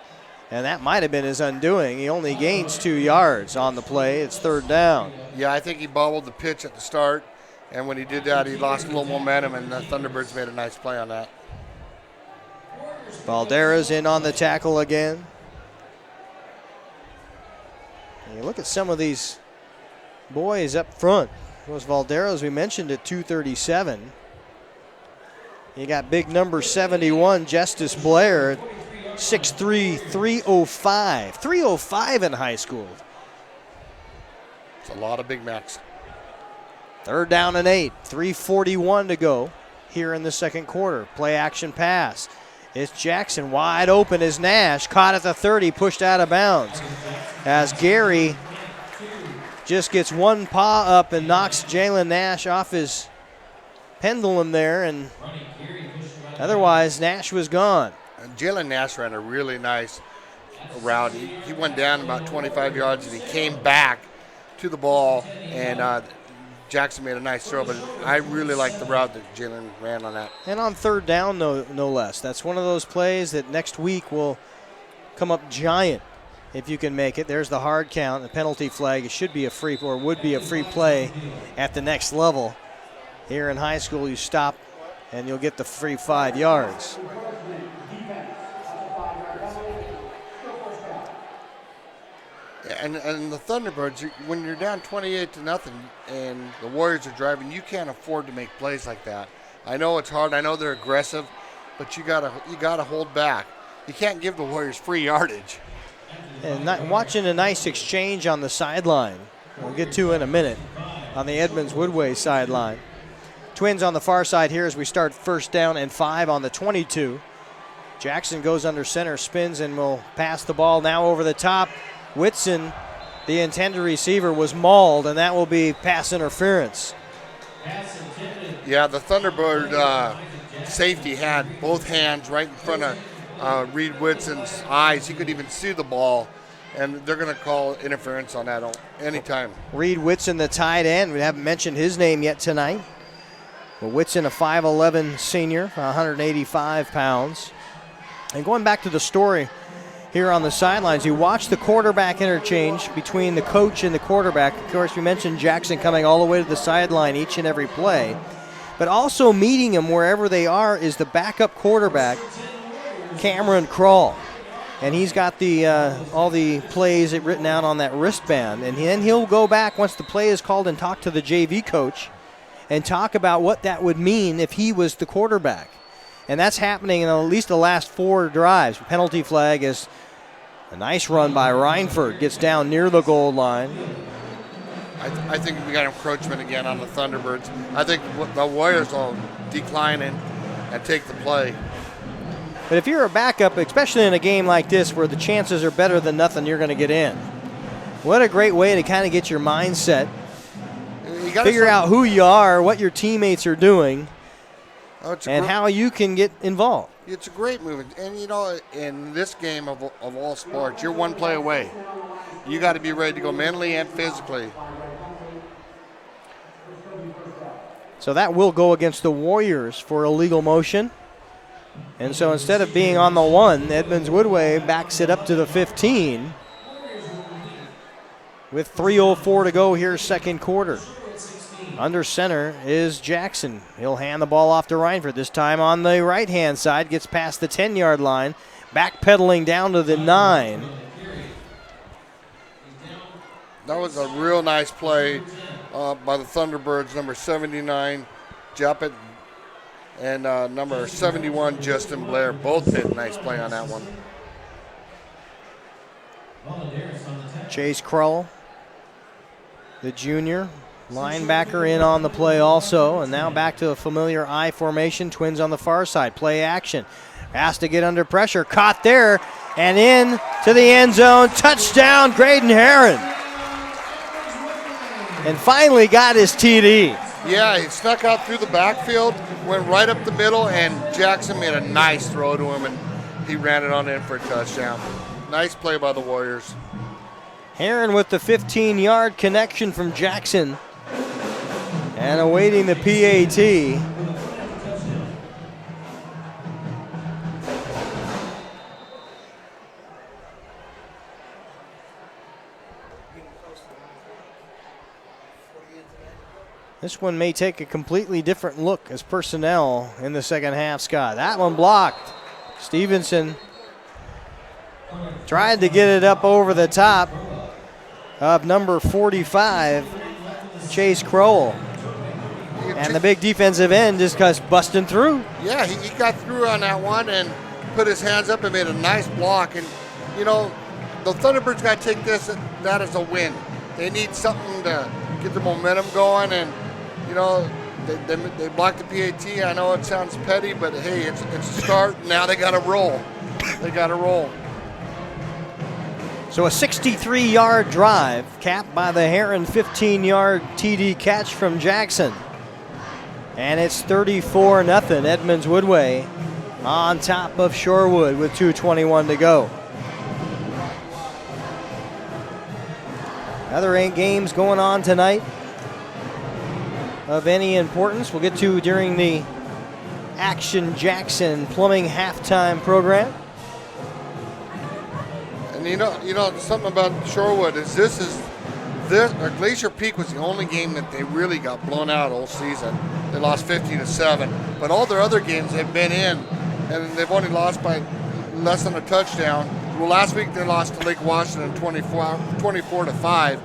and that might have been his undoing. He only gains 2 yards on the play. It's third down. Yeah, I think he bobbled the pitch at the start, and when he did that, he lost a little momentum, and the Thunderbirds made a nice play on that. Valderas in on the tackle again. And you look at some of these boys up front. Those Valderas we mentioned at 237. You got big number 71, Justice Blair, 6'3", 305. 305 in high school. It's a lot of Big Macs. Third down and 8, 3:41 to go here in the second quarter. Play action pass. It's Jackson wide open as Nash. Caught at the 30, pushed out of bounds. As Gary just gets one paw up and knocks Jalen Nash off his pendulum there, and otherwise Nash was gone. And Jalen Nash ran a really nice route. He went down about 25 yards and he came back to the ball, and Jackson made a nice throw, but I really like the route that Jalen ran on that. And on third down, no less. That's one of those plays that next week will come up giant if you can make it. There's the hard count, the penalty flag. It should be a free, or would be a free play at the next level. Here in high school, you stop and you'll get the free 5 yards. And the Thunderbirds, when you're down 28-0 and the Warriors are driving, you can't afford to make plays like that. I know it's hard. I know they're aggressive, but you gotta hold back. You can't give the Warriors free yardage. And watching a nice exchange on the sideline. We'll get to in a minute on the Edmonds Woodway sideline. Twins on the far side here as we start first down and 5 on the 22. Jackson goes under center, spins, and will pass the ball now over the top. Whitson, the intended receiver, was mauled, and that will be pass interference. Yeah, the Thunderbird safety had both hands right in front of Reed Whitson's eyes. He could even see the ball, and they're going to call interference on that anytime. Reed Whitson, the tight end. We haven't mentioned his name yet tonight. Well, Whitson, a 5'11 senior, 185 pounds. And going back to the story here on the sidelines, you watch the quarterback interchange between the coach and the quarterback. Of course, we mentioned Jackson coming all the way to the sideline each and every play. But also meeting them wherever they are is the backup quarterback, Cameron Krall. and he's got the all the plays written out on that wristband. And then he'll go back once the play is called and talk to the JV coach and talk about what that would mean if he was the quarterback. And that's happening in at least the last 4 drives. Penalty flag is a nice run by Reinford. Gets down near the goal line. I think we got encroachment again on the Thunderbirds. I think the Warriors will decline and take the play. But if you're a backup, especially in a game like this where the chances are better than nothing you're going to get in, what a great way to kind of get your mindset, figure out who you are, what your teammates are doing, and how you can get involved. It's a great move. And, you know, in this game of all sports, you're one play away. You got to be ready to go mentally and physically. So that will go against the Warriors for illegal motion. And so instead of being on the 1, Edmonds Woodway backs it up to the 15 with 3:04 to go here, second quarter. Under center is Jackson. He'll hand the ball off to Reinford. This time on the right-hand side, gets past the 10-yard line, backpedaling down to the 9. That was a real nice play by the Thunderbirds, number 79, Japet, and number 71, Justin Blair. Both did a nice play on that one. Chase Krull, the junior, linebacker, in on the play also. And now back to a familiar I formation. Twins on the far side. Play action. Has to get under pressure. Caught there and in to the end zone. Touchdown, Graydon Herron. And finally got his TD. Yeah, he snuck out through the backfield, went right up the middle, and Jackson made a nice throw to him, and he ran it on in for a touchdown. Nice play by the Warriors. Herron with the 15-yard connection from Jackson. And awaiting the PAT. This one may take a completely different look as personnel in the second half, Scott. That one blocked. Stevenson tried to get it up over the top of number 45, Chase Crowell. And the big defensive end just goes busting through. Yeah, he got through on that one and put his hands up and made a nice block. And, you know, the Thunderbirds got to take that as a win. They need something to get the momentum going. And, you know, they blocked the PAT. I know it sounds petty, but, hey, it's a start. Now they got to roll. They got to roll. So a 63-yard drive capped by the Herron 15-yard TD catch from Jackson. And it's 34-0. Edmonds Woodway on top of Shorewood with 2:21 to go. Other 8 games going on tonight of any importance we'll get to during the Action Jackson Plumbing halftime program. And you know something about Shorewood is this Glacier Peak was the only game that they really got blown out all season. They lost 50-7, but all their other games they've been in, and they've only lost by less than a touchdown. Well, last week they lost to Lake Washington 24-5,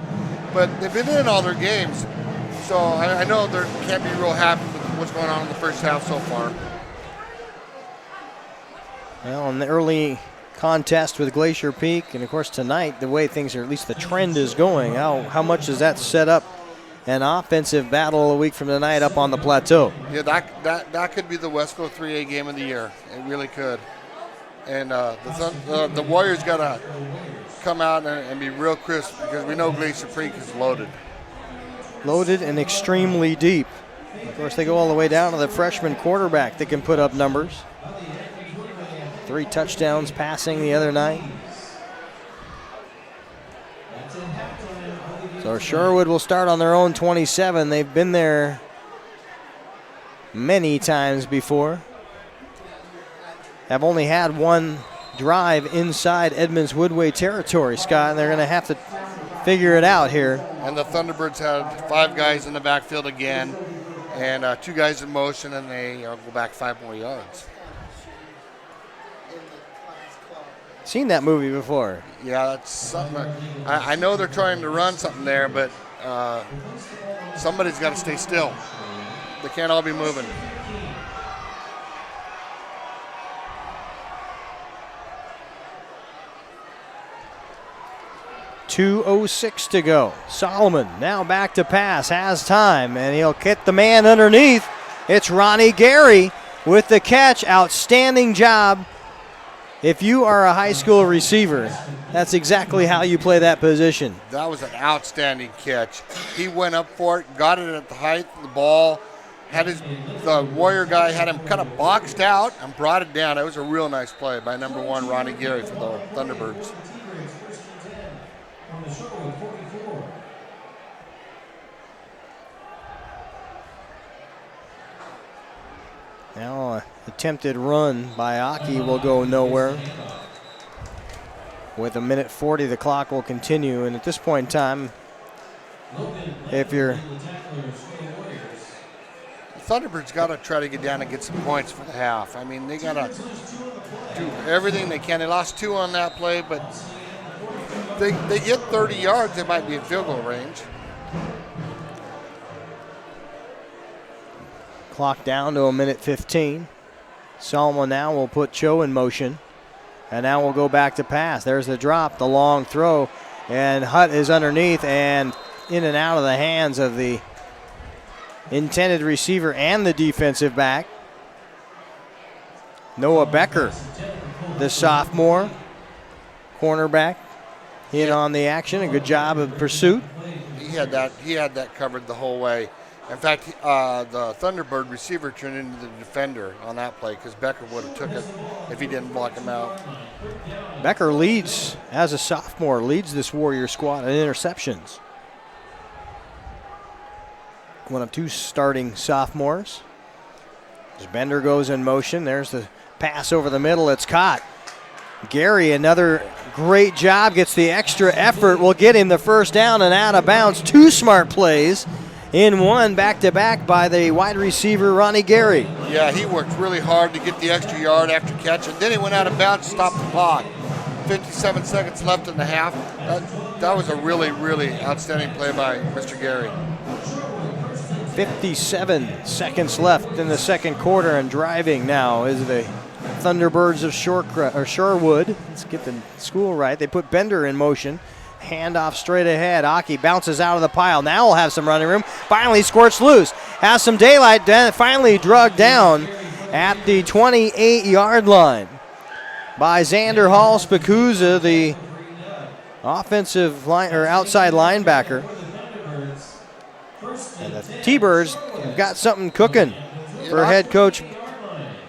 but they've been in all their games. So I know they can't be real happy with what's going on in the first half so far. Well, in the early contest with Glacier Peak, and of course tonight, the way things are, at least the trend is going, how much does that set up an offensive battle a week from tonight up on the plateau? Yeah, that could be the Wesco 3A game of the year. It really could. And the Warriors got to come out and be real crisp because we know Glacier Peak is loaded. Loaded and extremely deep. Of course, they go all the way down to the freshman quarterback that can put up numbers. 3 touchdowns passing the other night. So Shorewood will start on their own 27. They've been there many times before. Have only had one drive inside Edmonds Woodway territory, Scott, and they're going to have to figure it out here. And the Thunderbirds had 5 guys in the backfield again, and 2 guys in motion, and they go back 5 more yards. Seen that movie before. Yeah, that's something. I know they're trying to run something there, but somebody's got to stay still. They can't all be moving. .206 to go. Solomon now back to pass, has time, and he'll get the man underneath. It's Ronnie Gary with the catch. Outstanding job. If you are a high school receiver, that's exactly how you play that position. That was an outstanding catch. He went up for it, got it at the height of the ball, the Warrior guy had him kind of boxed out and brought it down. It was a real nice play by number 1, Ronnie Gary, for the Thunderbirds. Now an attempted run by Aki will go nowhere. With 1:40, the clock will continue, and at this point in time, if you're... The Thunderbirds got to try to get down and get some points for the half. I mean, they got to do everything they can. They lost 2 on that play, but they get 30 yards, they might be in field goal range. Clock down to 1:15. Solomon now will put Cho in motion. And now we'll go back to pass. There's the drop, the long throw. And Hutt is underneath and in and out of the hands of the intended receiver and the defensive back. Noah Becker, the sophomore cornerback, in on the action. A good job of pursuit. He had that covered the whole way. In fact, the Thunderbird receiver turned into the defender on that play because Becker would have took it if he didn't block him out. Becker leads, as a sophomore, leads this Warrior squad in interceptions. One of 2 starting sophomores. As Bender goes in motion, there's the pass over the middle. It's caught. Gary, another great job, gets the extra effort, will get him the first down and out of bounds. 2 smart plays in one, back-to-back by the wide receiver, Ronnie Gary. Yeah, he worked really hard to get the extra yard after catch, and then he went out of bounds to stop the clock. 57 seconds left in the half. That was a really, really outstanding play by Mr. Gary. 57 seconds left in the second quarter, and driving now is the Thunderbirds of Shorewood. Let's get the school right. They put Bender in motion. Handoff straight ahead. Aki bounces out of the pile. Now we'll have some running room. Finally squirts loose. Has some daylight. Finally drugged down at the 28-yard line by Xander Hall Spikuza, the offensive line or outside linebacker. And the T-Birds have got something cooking for head coach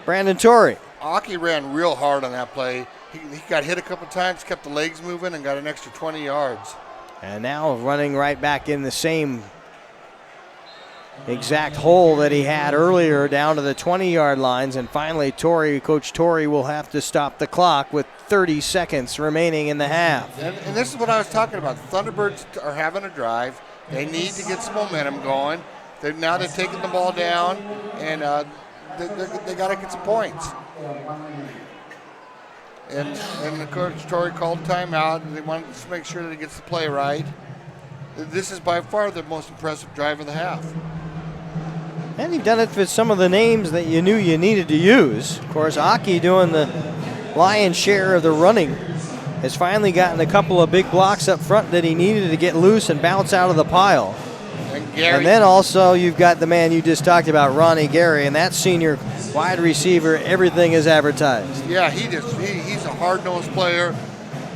Brandon Torrey. Aki ran real hard on that play. He got hit a couple times, kept the legs moving, and got an extra 20 yards. And now running right back in the same exact hole that he had earlier, down to the 20-yard lines. And finally, Coach Torrey will have to stop the clock with 30 seconds remaining in the half. And this is what I was talking about. The Thunderbirds are having a drive. They need to get some momentum going. They've taken the ball down, and they got to get some points. And the Coach Torrey called timeout, and they wanted to make sure that he gets the play right. This is by far the most impressive drive of the half. And you've done it for some of the names that you knew you needed to use. Of course, Aki doing the lion's share of the running. Has finally gotten a couple of big blocks up front that he needed to get loose and bounce out of the pile. And then also you've got the man you just talked about, Ronnie Gary, and that senior wide receiver, everything is advertised. Yeah, he's a hard-nosed player,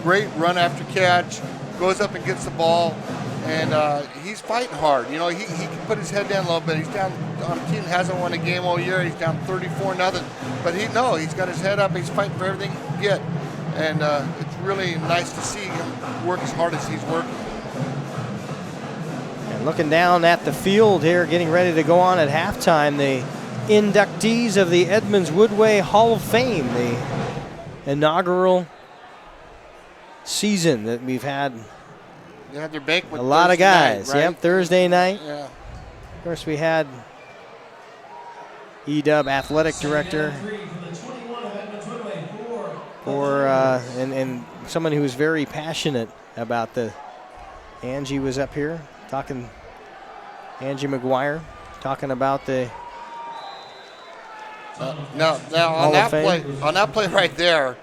great run after catch, goes up and gets the ball, and he's fighting hard. You know, he can put his head down a little bit. He's down on a team that hasn't won a game all year. He's down 34-0, but he's got his head up. He's fighting for everything he can get, and it's really nice to see him work as hard as he's working. And looking down at the field here, getting ready to go on at halftime, the inductees of the Edmonds Woodway Hall of Fame, the inaugural season that we've had. They had their banquet a lot of guys. Night, right? Yep, Thursday night. Yeah. Of course, we had EW athletic director for and someone who's very passionate about the. Angie was up here talking. Angie McGuire talking about the. Now on that play right there,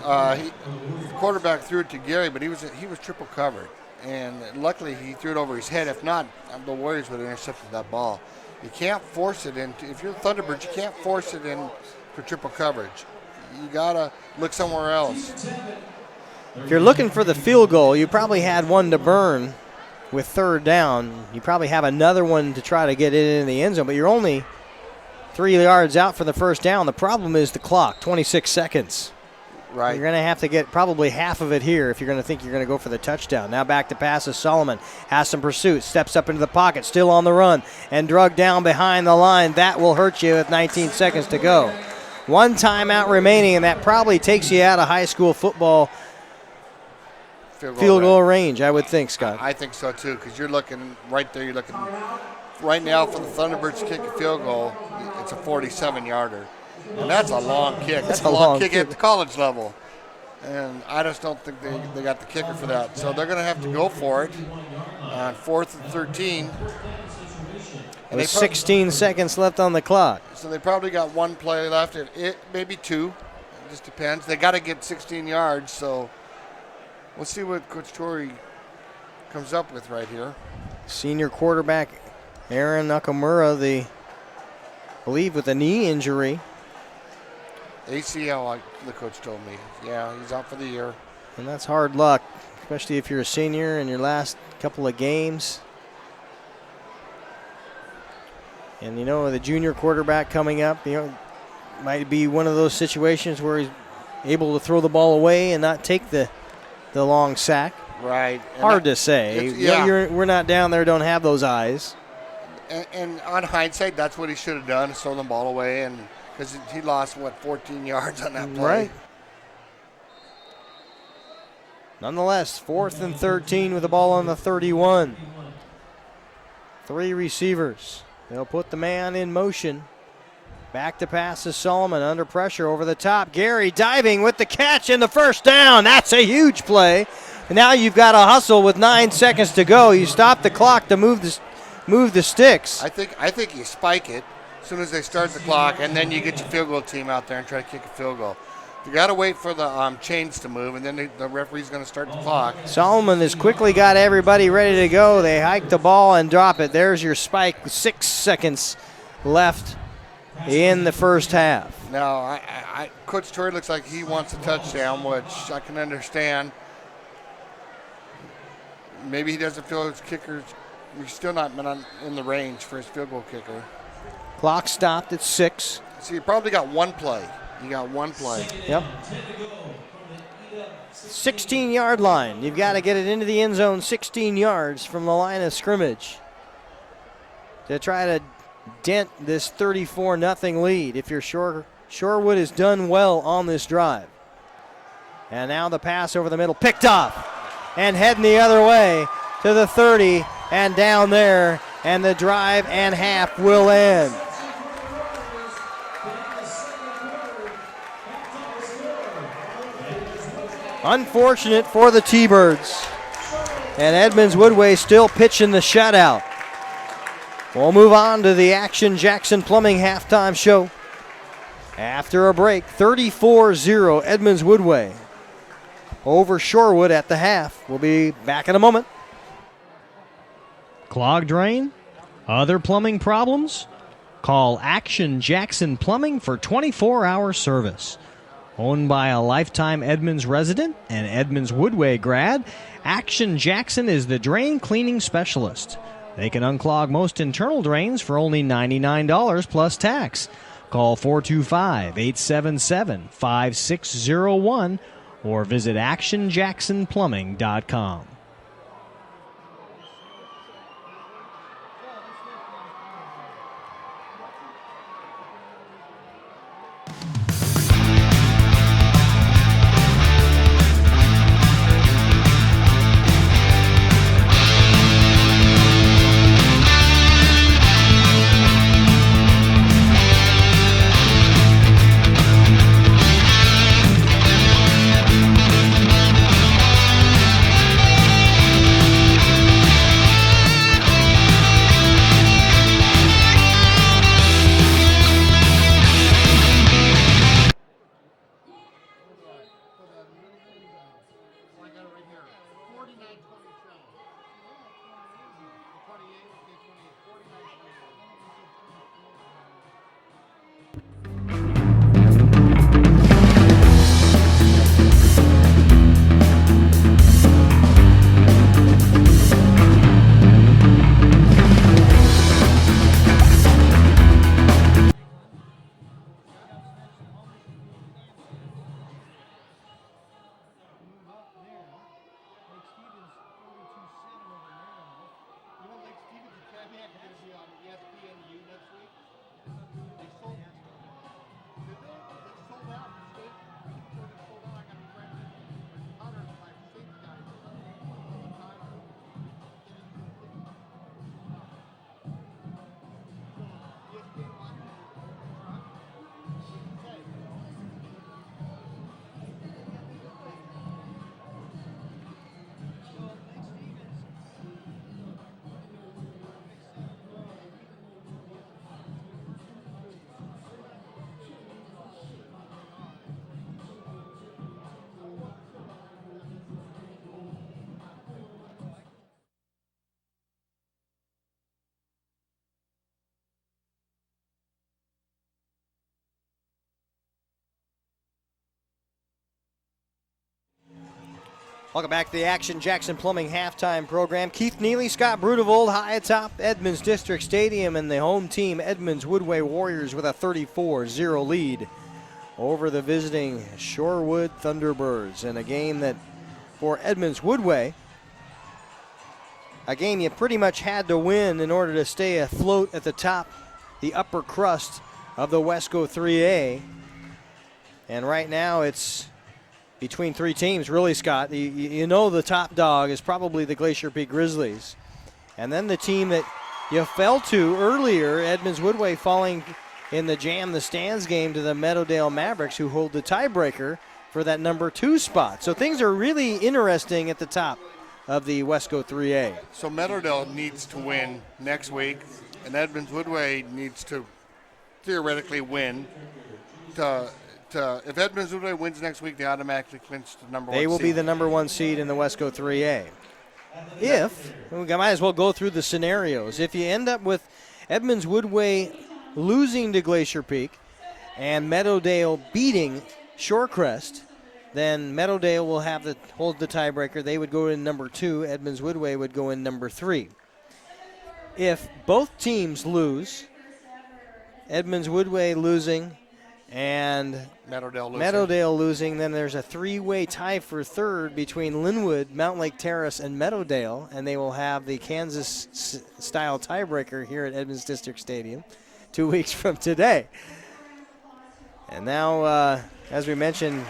the quarterback threw it to Gary, but he was triple covered, and luckily he threw it over his head. If not, the Warriors would have intercepted that ball. You can't force it into. If you're the Thunderbirds, you can't force it in for triple coverage. You gotta look somewhere else. If you're looking for the field goal, you probably had one to burn with third down. You probably have another one to try to get it in the end zone, but you're only 3 yards out for the first down. The problem is the clock, 26 seconds. Right. You're going to have to get probably half of it here if you're going to think you're going to go for the touchdown. Now back to pass as Solomon has some pursuit, steps up into the pocket, still on the run, and drug down behind the line. That will hurt you with 19 seconds to go. One timeout remaining, and that probably takes you out of high school football field goal range, I would think, Scott. I think so, too, because you're looking right there. You're looking right now for the Thunderbirds to kick a field goal. It's a 47-yarder. And that's a long kick. That's a long kick at the college level. And I just don't think they got the kicker for that. So they're going to have to go for it on 4th and 13. And with 16 seconds left on the clock. So they probably got one play left, maybe two. It just depends. They got to get 16 yards, so we'll see what Coach Torrey comes up with right here. Senior quarterback Aaron Nakamura, I believe with a knee injury. ACL, like the coach told me. Yeah, he's out for the year. And that's hard luck, especially if you're a senior in your last couple of games. And, the junior quarterback coming up, might be one of those situations where he's able to throw the ball away and not take the long sack. Right. Hard to say. We're not down there, don't have those eyes. And on hindsight, that's what he should have done, throw the ball away, and because he lost, 14 yards on that play. Right. Nonetheless, 4th and 13 with the ball on the 31. 3 receivers. They'll put the man in motion. Back to pass to Solomon under pressure over the top. Gary diving with the catch and the first down. That's a huge play. And now you've got to hustle with 9 seconds to go. You stop the clock to move the sticks. I think you spike it as soon as they start the clock, and then you get your field goal team out there and try to kick a field goal. You got to wait for the chains to move, and then the referee's going to start the clock. Solomon has quickly got everybody ready to go. They hike the ball and drop it. There's your spike with 6 seconds left in the first half. Now, Coach Torrey looks like he wants a touchdown, which I can understand. Maybe he doesn't feel his kicker's he's still not been in the range for his field goal kicker. Clock stopped at 6. So you probably got one play. You got one play. Yep. 16-yard line. You've got to get it into the end zone 16 yards from the line of scrimmage to try to dent this 34-0 lead if your Shorewood has done well on this drive. And now the pass over the middle, picked off and heading the other way to the 30 and down there, and the drive and half will end. Unfortunate for the T-Birds. And Edmonds Woodway still pitching the shutout. We'll move on to the Action Jackson Plumbing halftime show. After a break, 34-0 Edmonds Woodway over Shorewood at the half. We'll be back in a moment. Clogged drain? Other plumbing problems? Call Action Jackson Plumbing for 24-hour service. Owned by a lifetime Edmonds resident and Edmonds Woodway grad, Action Jackson is the drain cleaning specialist. They can unclog most internal drains for only $99 plus tax. Call 425-877-5601 or visit actionjacksonplumbing.com. Welcome back to the Action Jackson Plumbing halftime program. Keith Neely, Scott Brudevold, high atop Edmonds District Stadium, and the home team, Edmonds Woodway Warriors, with a 34-0 lead over the visiting Shorewood Thunderbirds. And a game that, for Edmonds Woodway, a game you pretty much had to win in order to stay afloat at the top, the upper crust of the Wesco 3A. And right now it's between three teams, really, Scott. You know the top dog is probably the Glacier Peak Grizzlies. And then the team that you fell to earlier, Edmonds Woodway, falling in the Jam the Stands game to the Meadowdale Mavericks, who hold the tiebreaker for that number 2 spot. So things are really interesting at the top of the Wesco 3A. So Meadowdale needs to win next week, and Edmonds Woodway needs to theoretically win if Edmonds Woodway wins next week, they automatically clinch the number 1 seed. They will be the number 1 seed in the Wesco 3A. We might as well go through the scenarios. If you end up with Edmonds Woodway losing to Glacier Peak and Meadowdale beating Shorecrest, then Meadowdale will hold the tiebreaker. They would go in number 2. Edmonds Woodway would go in number 3. If both teams lose, Edmonds Woodway losing and Meadowdale losing, then there's a 3-way tie for third between Linwood, Mountain Lake Terrace, and Meadowdale, and they will have the Kansas-style tiebreaker here at Edmonds District Stadium 2 weeks from today. And now, as we mentioned,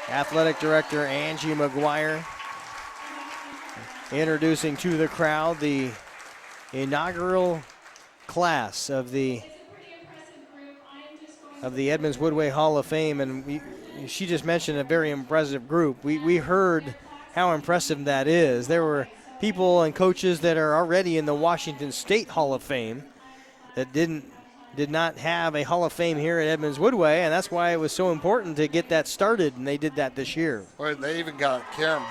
Athletic Director Angie McGuire introducing to the crowd the inaugural class of the Edmonds Woodway Hall of Fame, and she just mentioned a very impressive group. We heard how impressive that is. There were people and coaches that are already in the Washington State Hall of Fame that did not have a Hall of Fame here at Edmonds Woodway, and that's why it was so important to get that started, and they did that this year. Well, they even got Karen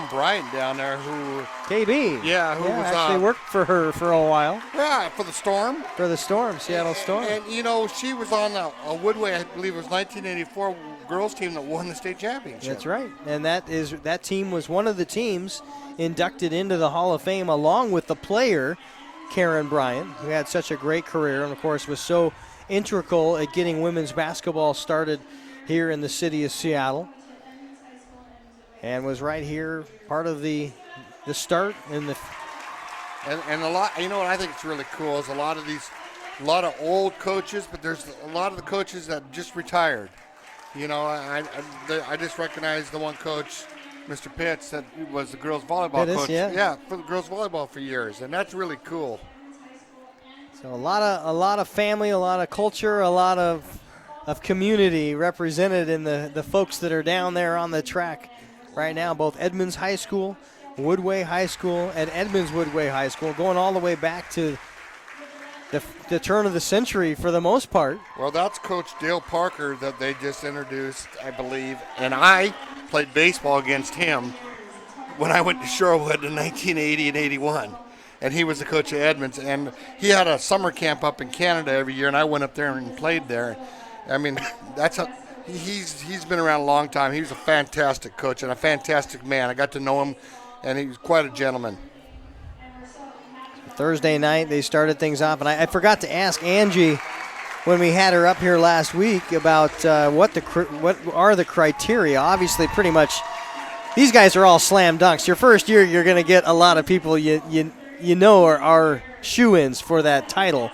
Bryant down there, who KB. Yeah, who was actually worked for her for a while. Yeah, for the Storm. For the Storm, Seattle Storm. And she was on a Woodway, I believe it was 1984 girls team that won the state championship. That's right, and that team was one of the teams inducted into the Hall of Fame, along with the player Karen Bryant, who had such a great career and, of course, was so integral at getting women's basketball started here in the city of Seattle, and was right here part of the start and a lot. You know what I think is really cool is a lot of old coaches, but there's a lot of the coaches that just retired. I just recognize the one coach, Mr. Pitts, that was the girls volleyball coach. Yeah, for the girls volleyball for years, and that's really cool. So a lot of family, a lot of culture, a lot of community represented in the folks that are down there on the track right now. Both Edmonds High School, Woodway High School, and Edmonds Woodway High School, going all the way back to the turn of the century for the most part. Well, that's Coach Dale Parker that they just introduced, I believe, and I played baseball against him when I went to Shorewood in 1980 and 81, and he was the coach of Edmonds, and he had a summer camp up in Canada every year, and I went up there and played there. I mean, he's been around a long time. He was a fantastic coach and a fantastic man. I got to know him, and he was quite a gentleman. Thursday night they started things off, and I forgot to ask Angie when we had her up here last week about what are the criteria. Obviously, pretty much these guys are all slam dunks. Your first year, you're going to get a lot of people you know are shoo-ins for that title,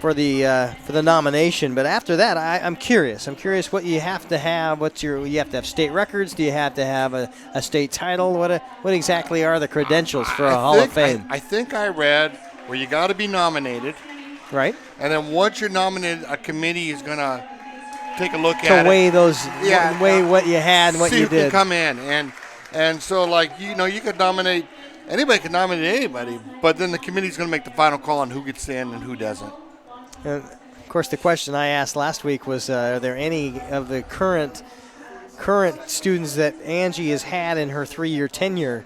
for the nomination. But after that, I'm curious. I'm curious what you have to have. You have to have state records? Do you have to have a state title? What exactly are the credentials for a Hall of Fame? I think I read where you got to be nominated. Right. And then once you're nominated, a committee is going to take a look at weigh it. Weigh what you had and what you did. See who can come in. And so, you could nominate, anybody can nominate anybody, but then the committee's going to make the final call on who gets in and who doesn't. And of course, the question I asked last week was, are there any of the current students that Angie has had in her 3-year tenure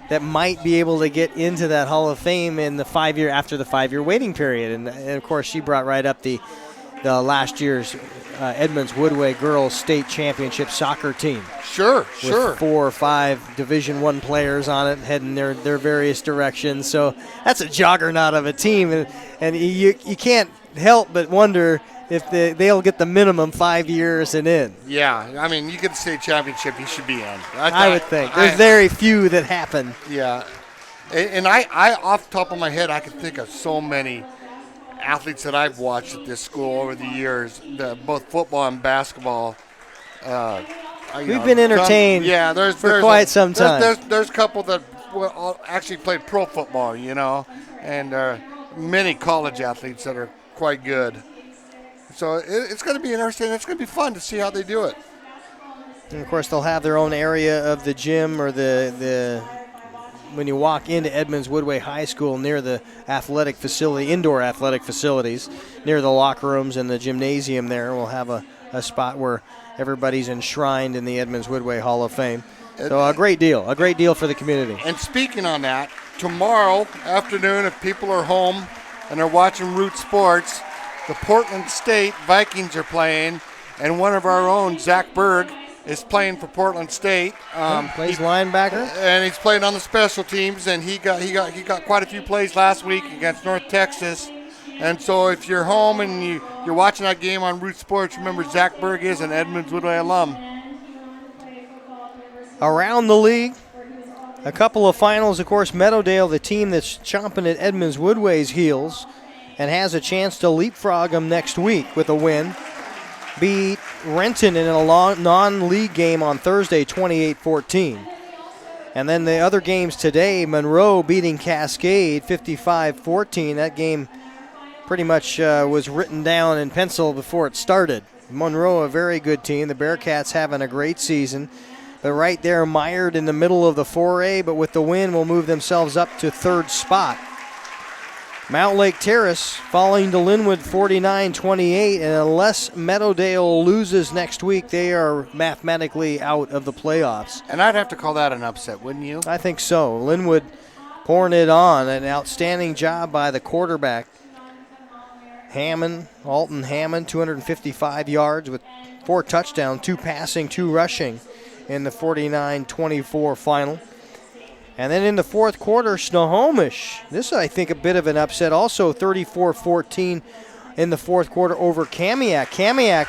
that might be able to get into that Hall of Fame in after the 5-year waiting period? And of course, she brought right up the last year's Edmonds Woodway girls state championship soccer team. Sure. With 4 or 5 Division I players on it, heading their various directions. So that's a juggernaut of a team, and you can't help but wonder if they'll get the minimum 5 years and in. Yeah, I mean, you get the state championship, you should be in. I would think. There's very few that happen. Yeah. And I, off the top of my head, I can think of so many athletes that I've watched at this school over the years, both football and basketball. We've been entertained for quite some time. There's a couple that actually played pro football, and many college athletes that are quite good. So it's going to be interesting. It's going to be fun to see how they do it. And, of course, they'll have their own area of the gym or the when you walk into Edmonds Woodway High School near the athletic facility, indoor athletic facilities, near the locker rooms and the gymnasium there, we'll have a spot where everybody's enshrined in the Edmonds Woodway Hall of Fame. So a great deal for the community. And speaking on that, tomorrow afternoon, if people are home and are watching Root Sports, the Portland State Vikings are playing, and one of our own, Zach Berg, is playing for Portland State. Plays linebacker, and he's playing on the special teams. And he got quite a few plays last week against North Texas. And so if you're home and you're watching that game on Root Sports, remember Zach Berg is an Edmonds Woodway alum. Around the league, a couple of finals. Of course, Meadowdale, the team that's chomping at Edmonds Woodway's heels, and has a chance to leapfrog them next week with a win. Beat Renton in a non-league game on Thursday, 28-14. And then the other games today, Monroe beating Cascade 55-14. That game pretty much was written down in pencil before it started. Monroe, a very good team. The Bearcats having a great season. But right there, mired in the middle of the 4A, but with the win will move themselves up to third spot. Mount Lake Terrace falling to Linwood 49-28, and unless Meadowdale loses next week, they are mathematically out of the playoffs. And I'd have to call that an upset, wouldn't you? I think so. Linwood pouring it on. An outstanding job by the quarterback. Alton Hammond, 255 yards with 4 touchdowns, 2 passing, 2 rushing in the 49-24 final. And then in the fourth quarter, Snohomish. This is, I think, a bit of an upset. Also 34-14 in the fourth quarter over Kamiak. Kamiak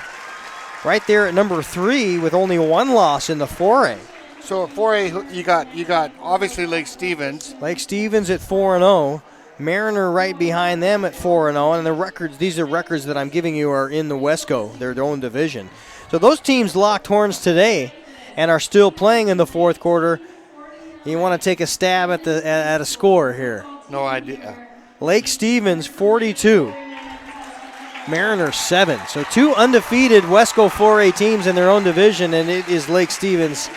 right there at number 3 with only 1 loss in the 4A. So at 4A, you got obviously Lake Stevens. Lake Stevens at 4-0. Mariner right behind them at 4-0. And the records, these are records that I'm giving you, are in the Wesco, their own division. So those teams locked horns today and are still playing in the fourth quarter. You want to take a stab at a score here? No idea. Lake Stevens 42, Mariner 7. So 2 undefeated Wesco 4A teams in their own division, and it is Lake Stevens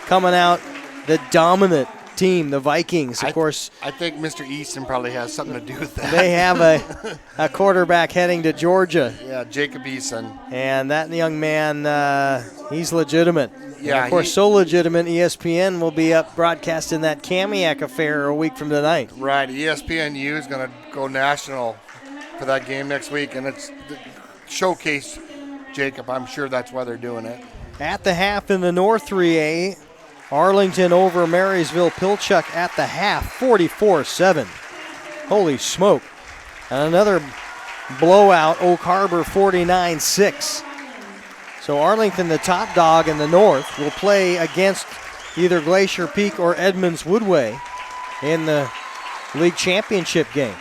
coming out the dominant team, the Vikings. Of course, I think Mr. Easton probably has something to do with that. They have a quarterback heading to Georgia. Yeah, Jacob Easton. And that young man, he's legitimate. Yeah, and of course, so legitimate, ESPN will be up broadcasting that Kamiak affair a week from tonight. Right, ESPNU is going to go national for that game next week, and it's showcase Jacob. I'm sure that's why they're doing it. At the half in the North 3A, Arlington over Marysville Pilchuck at the half, 44-7. Holy smoke. And another blowout, Oak Harbor 49-6. So Arlington, the top dog in the north, will play against either Glacier Peak or Edmonds Woodway in the league championship game,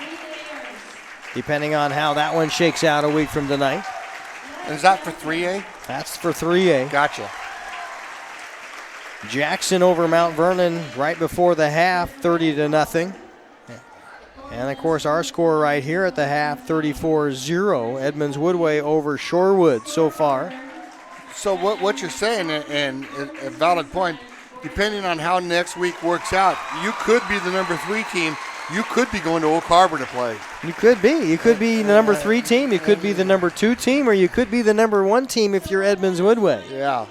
depending on how that one shakes out a week from tonight. And is that for 3A? That's for 3A. Gotcha. Jackson over Mount Vernon right before the half, 30-0. And, of course, our score right here at the half, 34-0. Edmonds Woodway over Shorewood so far. So what you're saying, and a valid point, depending on how next week works out, you could be the number 3 team. You could be going to Oak Harbor to play. You could be. You could be the number 3 team. You could be the number 2 team, or you could be the number 1 team if you're Edmonds Woodway. Yeah.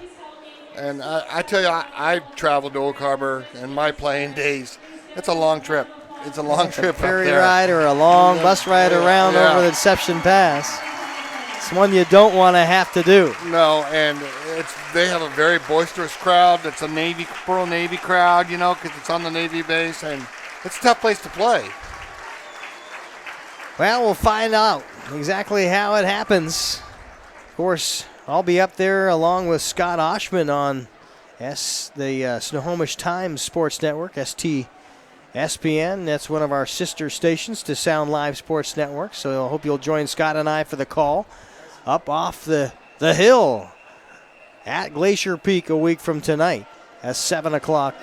And I tell you, I've traveled to Oak Harbor in my playing days. It's a long trip. It's a long trip up there. A ferry ride or a long bus ride around over the Deception Pass. It's one you don't want to have to do. No, and they have a very boisterous crowd. It's a Pearl Navy crowd, because it's on the Navy base, and it's a tough place to play. Well, we'll find out exactly how it happens. Of course, I'll be up there along with Scott Oshman on the Snohomish Times Sports Network, STSPN. That's one of our sister stations to Sound Live Sports Network. So I hope you'll join Scott and I for the call up off the hill at Glacier Peak a week from tonight at 7 o'clock.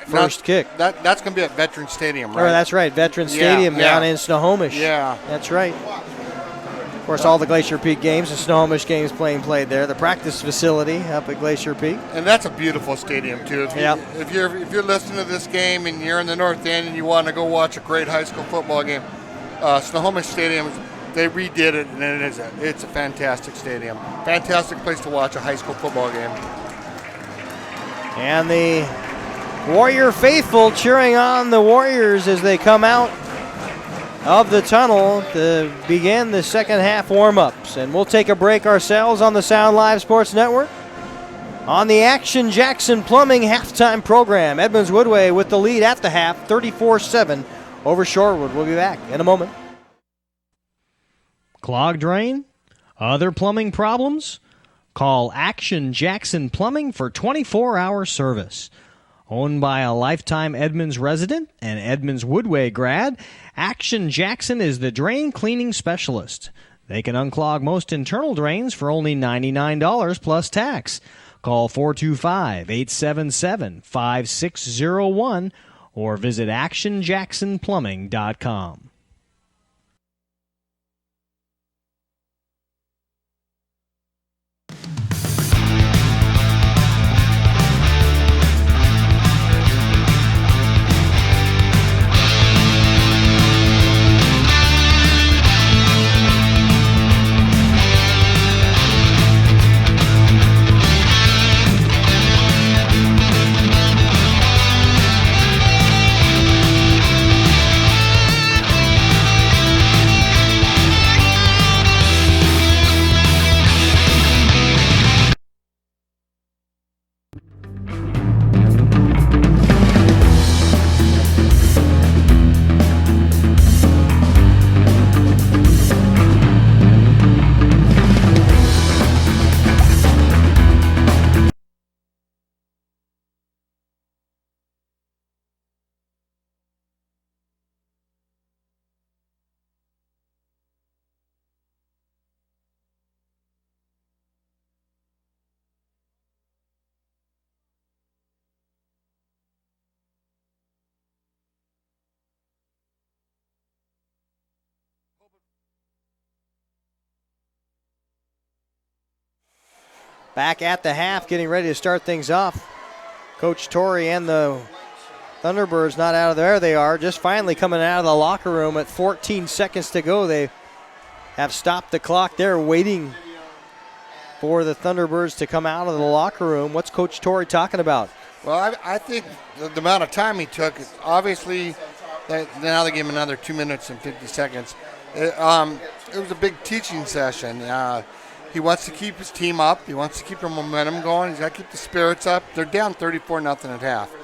First kick. That's going to be at Veterans Stadium, right? Oh, that's right, Veterans Stadium down in Snohomish. Yeah. That's right. Of course, all the Glacier Peak games, the Snohomish games played there. The practice facility up at Glacier Peak. And that's a beautiful stadium, too. If you're listening to this game and you're in the North End and you want to go watch a great high school football game, Snohomish Stadium, they redid it, and it's a fantastic stadium. Fantastic place to watch a high school football game. And the Warrior faithful cheering on the Warriors as they come out of the tunnel to begin the second half warm-ups. And we'll take a break ourselves on the Sound Live Sports Network. On the Action Jackson Plumbing halftime program, Edmonds Woodway with the lead at the half, 34-7 over Shorewood. We'll be back in a moment. Clogged drain? Other plumbing problems? Call Action Jackson Plumbing for 24-hour service. Owned by a lifetime Edmonds resident and Edmonds Woodway grad, Action Jackson is the drain cleaning specialist. They can unclog most internal drains for only $99 plus tax. Call 425-877-5601 or visit actionjacksonplumbing.com. Back at the half, getting ready to start things off. Coach Torrey and the Thunderbirds not out of there. They are just finally coming out of the locker room at 14 seconds to go. They have stopped the clock. They're waiting for the Thunderbirds to come out of the locker room. What's Coach Torrey talking about? Well, I think the amount of time he took, obviously, now they gave him another 2 minutes and 50 seconds. It was a big teaching session. He wants to keep his team up. He wants to keep the momentum going. He's got to keep the spirits up. They're down 34-0 at half.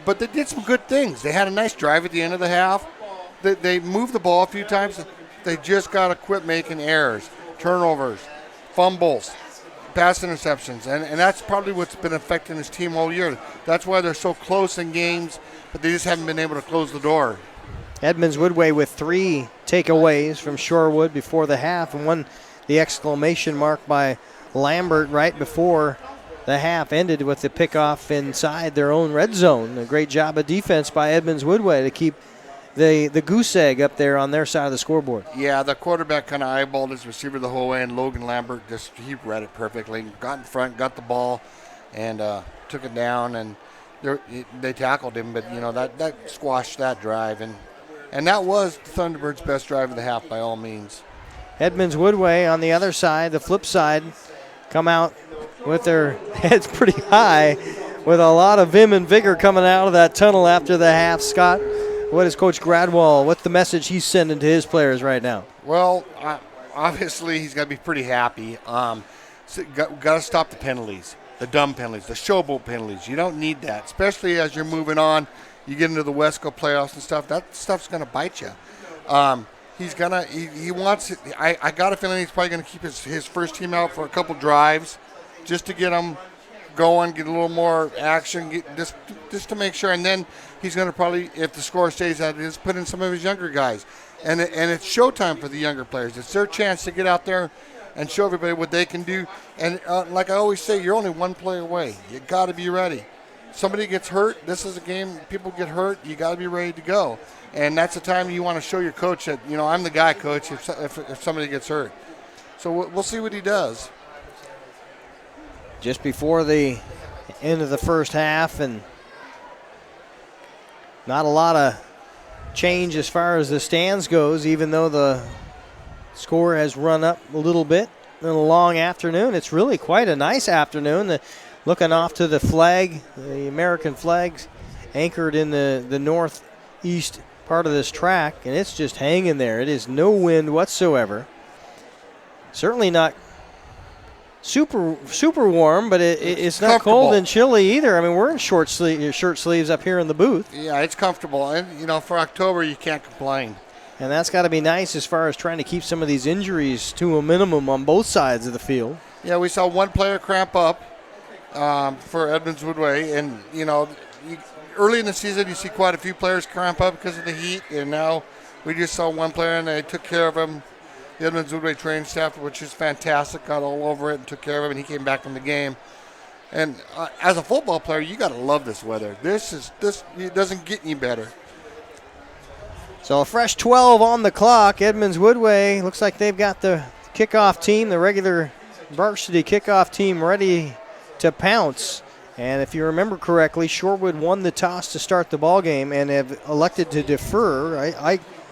But they did some good things. They had a nice drive at the end of the half. They moved the ball a few times. They just got to quit making errors, turnovers, fumbles, pass interceptions. And that's probably what's been affecting his team all year. That's why they're so close in games, but they just haven't been able to close the door. Edmonds Woodway with 3 takeaways from Shorewood before the half, and one the exclamation mark by Lambert right before the half ended with the pickoff inside their own red zone. A great job of defense by Edmonds Woodway to keep the goose egg up there on their side of the scoreboard. Yeah, the quarterback kind of eyeballed his receiver the whole way, and Logan Lambert he read it perfectly. Got in front, got the ball, and took it down, and they tackled him, but that squashed that drive, and that was the Thunderbirds' best drive of the half by all means. Edmonds Woodway on the other side, the flip side, come out with their heads pretty high with a lot of vim and vigor coming out of that tunnel after the half. Scott, what is Coach Gradwell, what's the message he's sending to his players right now? Well, obviously he's got to be pretty happy. So got to stop the penalties, the dumb penalties, the showboat penalties. You don't need that, especially as you're moving on. You get into the Wesco playoffs and stuff. That stuff's going to bite you. He wants. I got a feeling he's probably going to keep his first team out for a couple drives, just to get them going, get a little more action, just to make sure. And then he's going to probably, if the score stays as it is, put in some of his younger guys. And it's showtime for the younger players. It's their chance to get out there and show everybody what they can do. And like I always say, you're only one play away. You got to be ready. Somebody gets hurt. This is a game. People get hurt. You got to be ready to go. And that's the time you want to show your coach that, I'm the guy, coach, if somebody gets hurt. So we'll see what he does. Just before the end of the first half, and not a lot of change as far as the stands goes, even though the score has run up a little bit in a long afternoon. It's really quite a nice afternoon. Looking off to the flag, the American flags anchored in the northeast part of this track, and it's just hanging there. It is no wind whatsoever. Certainly not super warm, but it's not cold and chilly either. I mean, we're in shirt sleeves up here in the booth. Yeah, it's comfortable. And, for October, you can't complain. And that's got to be nice as far as trying to keep some of these injuries to a minimum on both sides of the field. Yeah, we saw one player cramp up for Edmonds Woodway. And, early in the season, you see quite a few players cramp up because of the heat. And now we just saw one player, and they took care of him. The Edmonds Woodway training staff, which is fantastic, got all over it and took care of him, and he came back from the game. And as a football player, you got to love this weather. It doesn't get any better. So a fresh 12 on the clock. Edmonds Woodway looks like they've got the kickoff team, the regular varsity kickoff team, ready to pounce. And if you remember correctly, Shorewood won the toss to start the ball game and have elected to defer.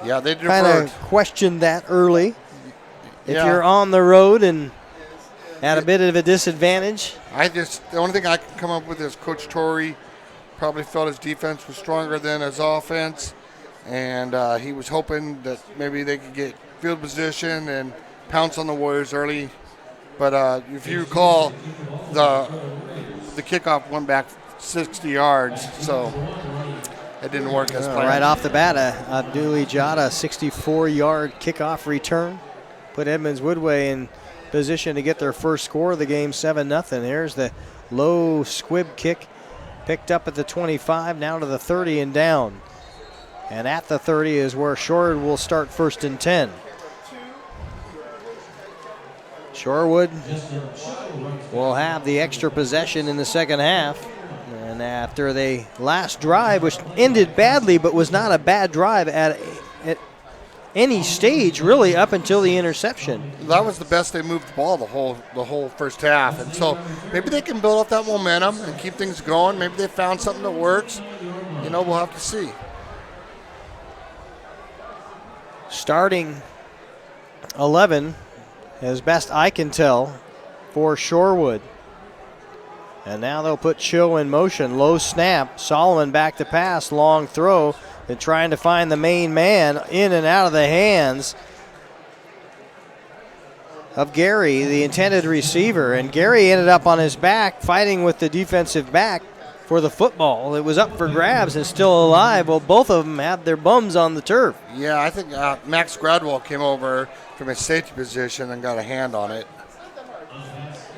Yeah, they kind deferred. of questioned that early. If Yeah. you're on the road and at a bit of a disadvantage. The only thing I can come up with is Coach Torrey probably felt his defense was stronger than his offense, and he was hoping that maybe they could get field position and pounce on the Warriors early. But if you recall, the kickoff went back 60 yards, so it didn't work as planned. Right off the bat, Abduli Jada, 64-yard kickoff return. Put Edmonds Woodway in position to get their first score of the game, 7-0. Here's the low squib kick, picked up at the 25, now to the 30 and down. And at the 30 is where Shorewood will start 1st and 10. Shorewood will have the extra possession in the second half. And after the last drive, which ended badly but was not a bad drive at any stage, really, up until the interception. That was the best they moved the ball the whole first half. And so maybe they can build up that momentum and keep things going. Maybe they found something that works. We'll have to see. Starting 11, as best I can tell, for Shorewood. And now they'll put Cho in motion. Low snap. Solomon back to pass. Long throw. They're trying to find the main man in and out of the hands of Gary, the intended receiver. And Gary ended up on his back fighting with the defensive back for the football. It was up for grabs and still alive. Well, both of them have their bums on the turf. Yeah, I think Max Gradwell came over from his safety position and got a hand on it.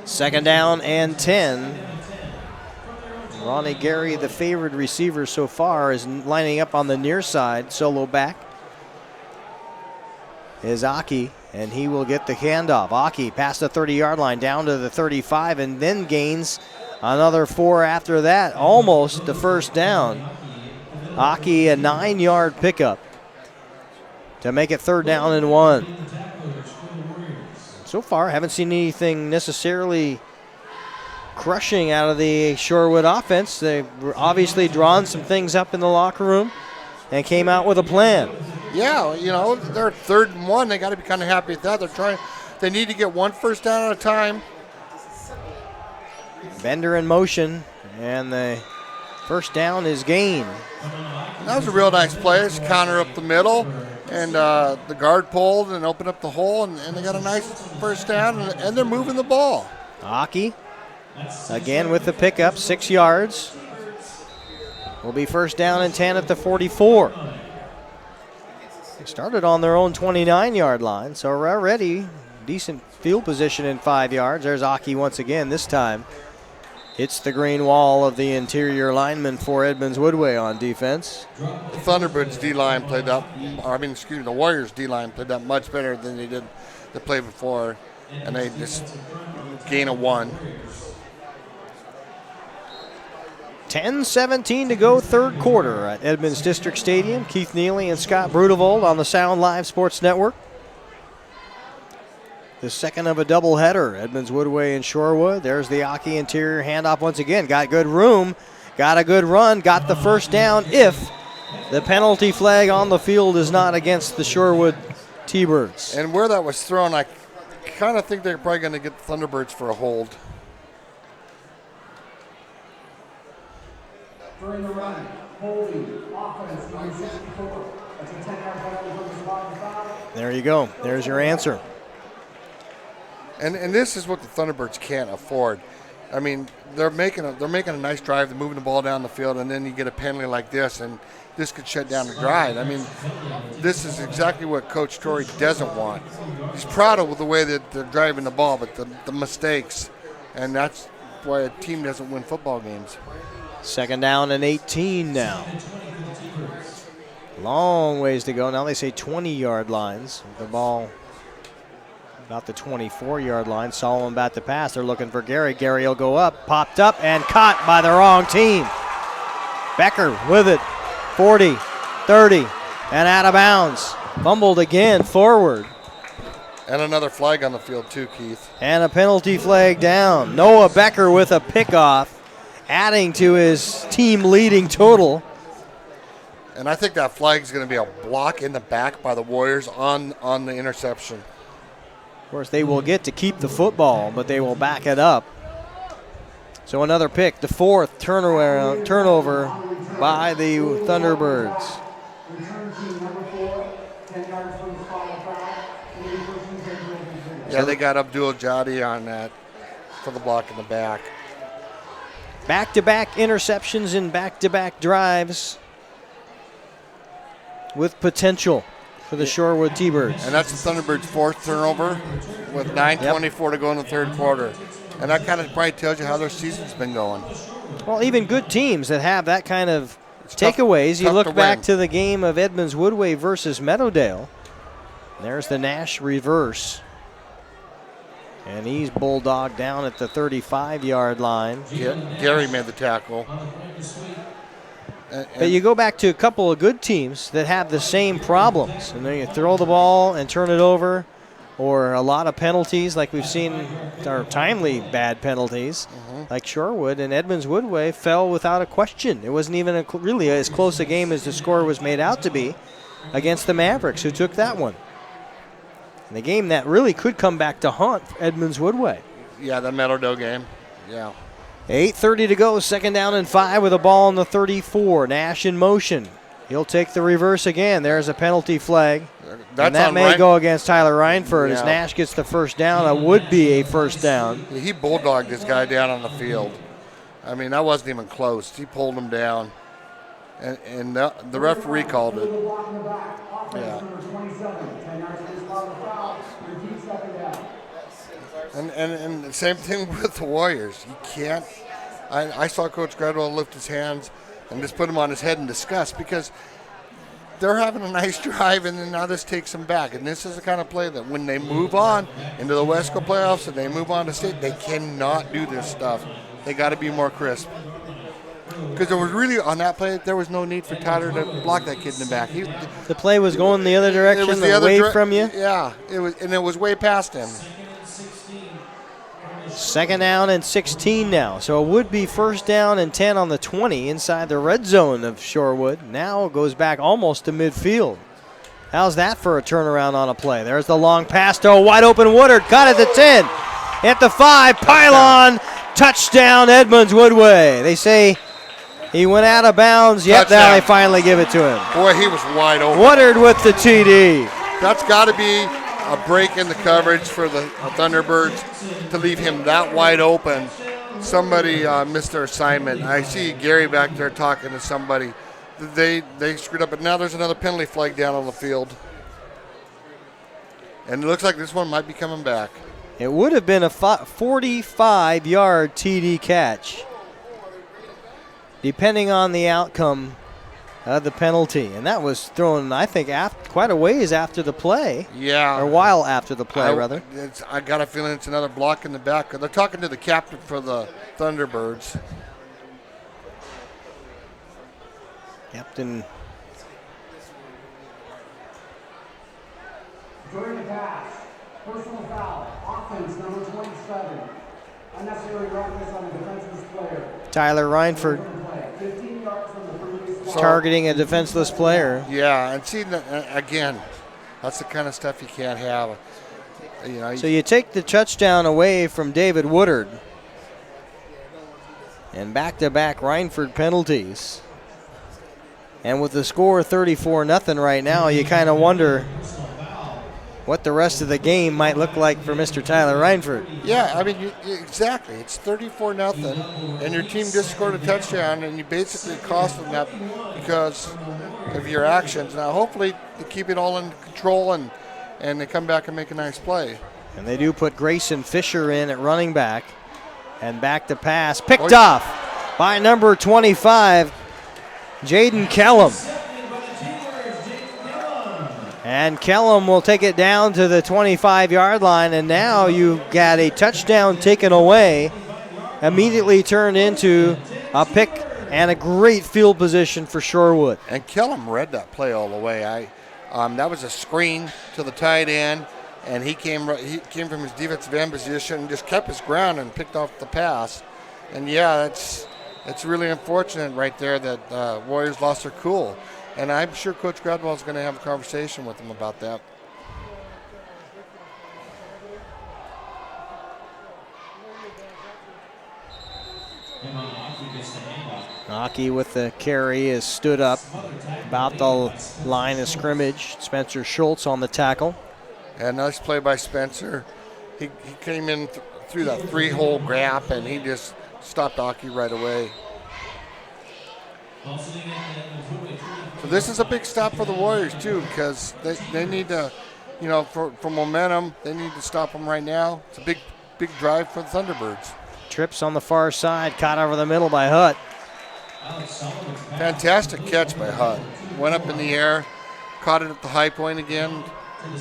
2nd down and 10. Ronnie Gary, the favored receiver so far, is lining up on the near side. Solo back is Aki, and he will get the handoff. Aki past the 30-yard line down to the 35 and then gains another 4 after that. Almost the first down. Aki, a 9-yard pickup to make it 3rd down and 1. So far, haven't seen anything necessarily crushing out of the Shorewood offense. They've obviously drawn some things up in the locker room and came out with a plan. Yeah, they're 3rd and 1. They got to be kind of happy with that. They need to get 1 first down at a time. Bender in motion, and the first down is gained. That was a real nice play. It's counter up the middle, And the guard pulled and opened up the hole, and they got a nice first down, and they're moving the ball. Aki again with the pickup, 6 yards. Will be first down and 10 at the 44. They started on their own 29-yard line, so we're already decent field position in 5 yards. There's Aki once again. This time hits the green wall of the interior lineman for Edmonds Woodway on defense. The Thunderbirds D-line played that, the Warriors D-line played that much better than they did the play before, and they just gain a 1. 10:17 to go, third quarter at Edmonds District Stadium. Keith Neely and Scott Brudevold on the Sound Live Sports Network. The second of a doubleheader, Edmonds Woodway and Shorewood. There's the Aki interior handoff once again. Got good room, got a good run, got the first down if the penalty flag on the field is not against the Shorewood T-Birds. And where that was thrown, I kind of think they're probably going to get the Thunderbirds for a hold. During the run, holding, offense, number 64. That's a 10-yard penalty from the spot and foul. There you go. There's your answer. And this is what the Thunderbirds can't afford. I mean, they're making a nice drive. They're moving the ball down the field, and then you get a penalty like this, and this could shut down the drive. I mean, this is exactly what Coach Torrey doesn't want. He's proud of the way that they're driving the ball, but the mistakes, and that's why a team doesn't win football games. Second down and 18 now. Long ways to go. Now they say 20-yard lines. The ball about the 24-yard line. Solomon bat to pass. They're looking for Gary. Gary will go up. Popped up and caught by the wrong team. Becker with it. 40, 30, and out of bounds. Fumbled again forward. And another flag on the field too, Keith. And a penalty flag down. Noah Becker with a pickoff, adding to his team-leading total. And I think that flag is going to be a block in the back by the Warriors on the interception. Of course, they will get to keep the football, but they will back it up. So another pick, the fourth turnover by the Thunderbirds. Yeah, they got Abdul Jadi on that for the block in the back. Back-to-back interceptions and back-to-back drives with potential for the Shorewood T-Birds. And that's the Thunderbirds' fourth turnover with 9:24 to go in the third quarter. And that kind of probably tells you how their season's been going. Well, even good teams that have that kind of takeaways. You look back to the game of Edmonds Woodway versus Meadowdale. There's the Nash reverse. And he's bulldogged down at the 35-yard line. Gary made the tackle. But you go back to a couple of good teams that have the same problems. And then you throw the ball and turn it over, or a lot of penalties like we've seen, or timely bad penalties, like Shorewood. And Edmonds Woodway fell without a question. It wasn't even really as close a game as the score was made out to be against the Mavericks, who took that one. And the game that really could come back to haunt Edmonds Woodway. Yeah, the Meadowdale game. Yeah. 8:30 to go, second down and 5 with a ball on the 34. Nash in motion. He'll take the reverse again. There's a penalty flag. And that may go against Tyler Reinford as Nash gets the first down. It would be a first down. He bulldogged this guy down on the field. I mean, that wasn't even close. He pulled him down. And the referee called it. Yeah. And the same thing with the Warriors. You can't. I saw Coach Gradwell lift his hands and just put him on his head in disgust because they're having a nice drive and then now this takes them back. And this is the kind of play that when they move on into the Wesco playoffs and they move on to state, they cannot do this stuff. They got to be more crisp. Because there was really, on that play, there was no need for Tyler to block that kid in the back. The play was going the other direction, away from you? Yeah, it was way past him. Second down and 16 now. So it would be first down and 10 on the 20 inside the red zone of Shorewood. Now it goes back almost to midfield. How's that for a turnaround on a play? There's the long pass to a wide open Woodard. Caught at the 10. At the 5, pylon, touchdown Edmonds Woodway. They say He went out of bounds. Yep, Touchdown. now they finally give it to him. Boy, he was wide open. Woodard with the TD. That's got to be a break in the coverage for the Thunderbirds to leave him that wide open. Somebody missed their assignment. I see Gary back there talking to somebody. They screwed up, but now there's another penalty flag down on the field. And it looks like this one might be coming back. It would have been a 45-yard TD catch, depending on the outcome of the penalty. And that was thrown, I think, quite a ways after the play. Yeah. Or a while after the play, rather. I got a feeling it's another block in the back. They're talking to the captain for the Thunderbirds. Captain. During the pass, personal foul, offense number 27. Unnecessary roughness on a defenseless player. Tyler Reinford 15 yards from the previous targeting a defenseless player. Yeah, and see, again, that's the kind of stuff you can't have. You know, So you take the touchdown away from David Woodard. And back-to-back Reinford penalties. And with the score 34-0 right now, you kind of wonder what the rest of the game might look like for Mr. Tyler Reinford. Yeah, I mean, exactly. It's 34-0, and your team just scored a touchdown, and you basically cost them that because of your actions. Now, hopefully, they keep it all in control, and they come back and make a nice play. And they do put Grayson Fisher in at running back. And back to pass. Picked off by number 25, Jaden Kellum. And Kellum will take it down to the 25-yard line, and now you got a touchdown taken away, immediately turned into a pick and a great field position for Shorewood. And Kellum read that play all the way. That was a screen to the tight end, and he came from his defensive end position and just kept his ground and picked off the pass. And yeah, it's really unfortunate right there that Warriors lost their cool. And I'm sure Coach Gradwell is going to have a conversation with them about that. Aki with the carry is stood up about the line of scrimmage. Spencer Schultz on the tackle. And nice play by Spencer. He came in through that three-hole gap, and he just stopped Aki right away. So this is a big stop for the Warriors, too, because they need to, for momentum, they need to stop them right now. It's a big drive for the Thunderbirds. Trips on the far side, caught over the middle by Hutt. Fantastic catch by Hutt. Went up in the air, caught it at the high point again.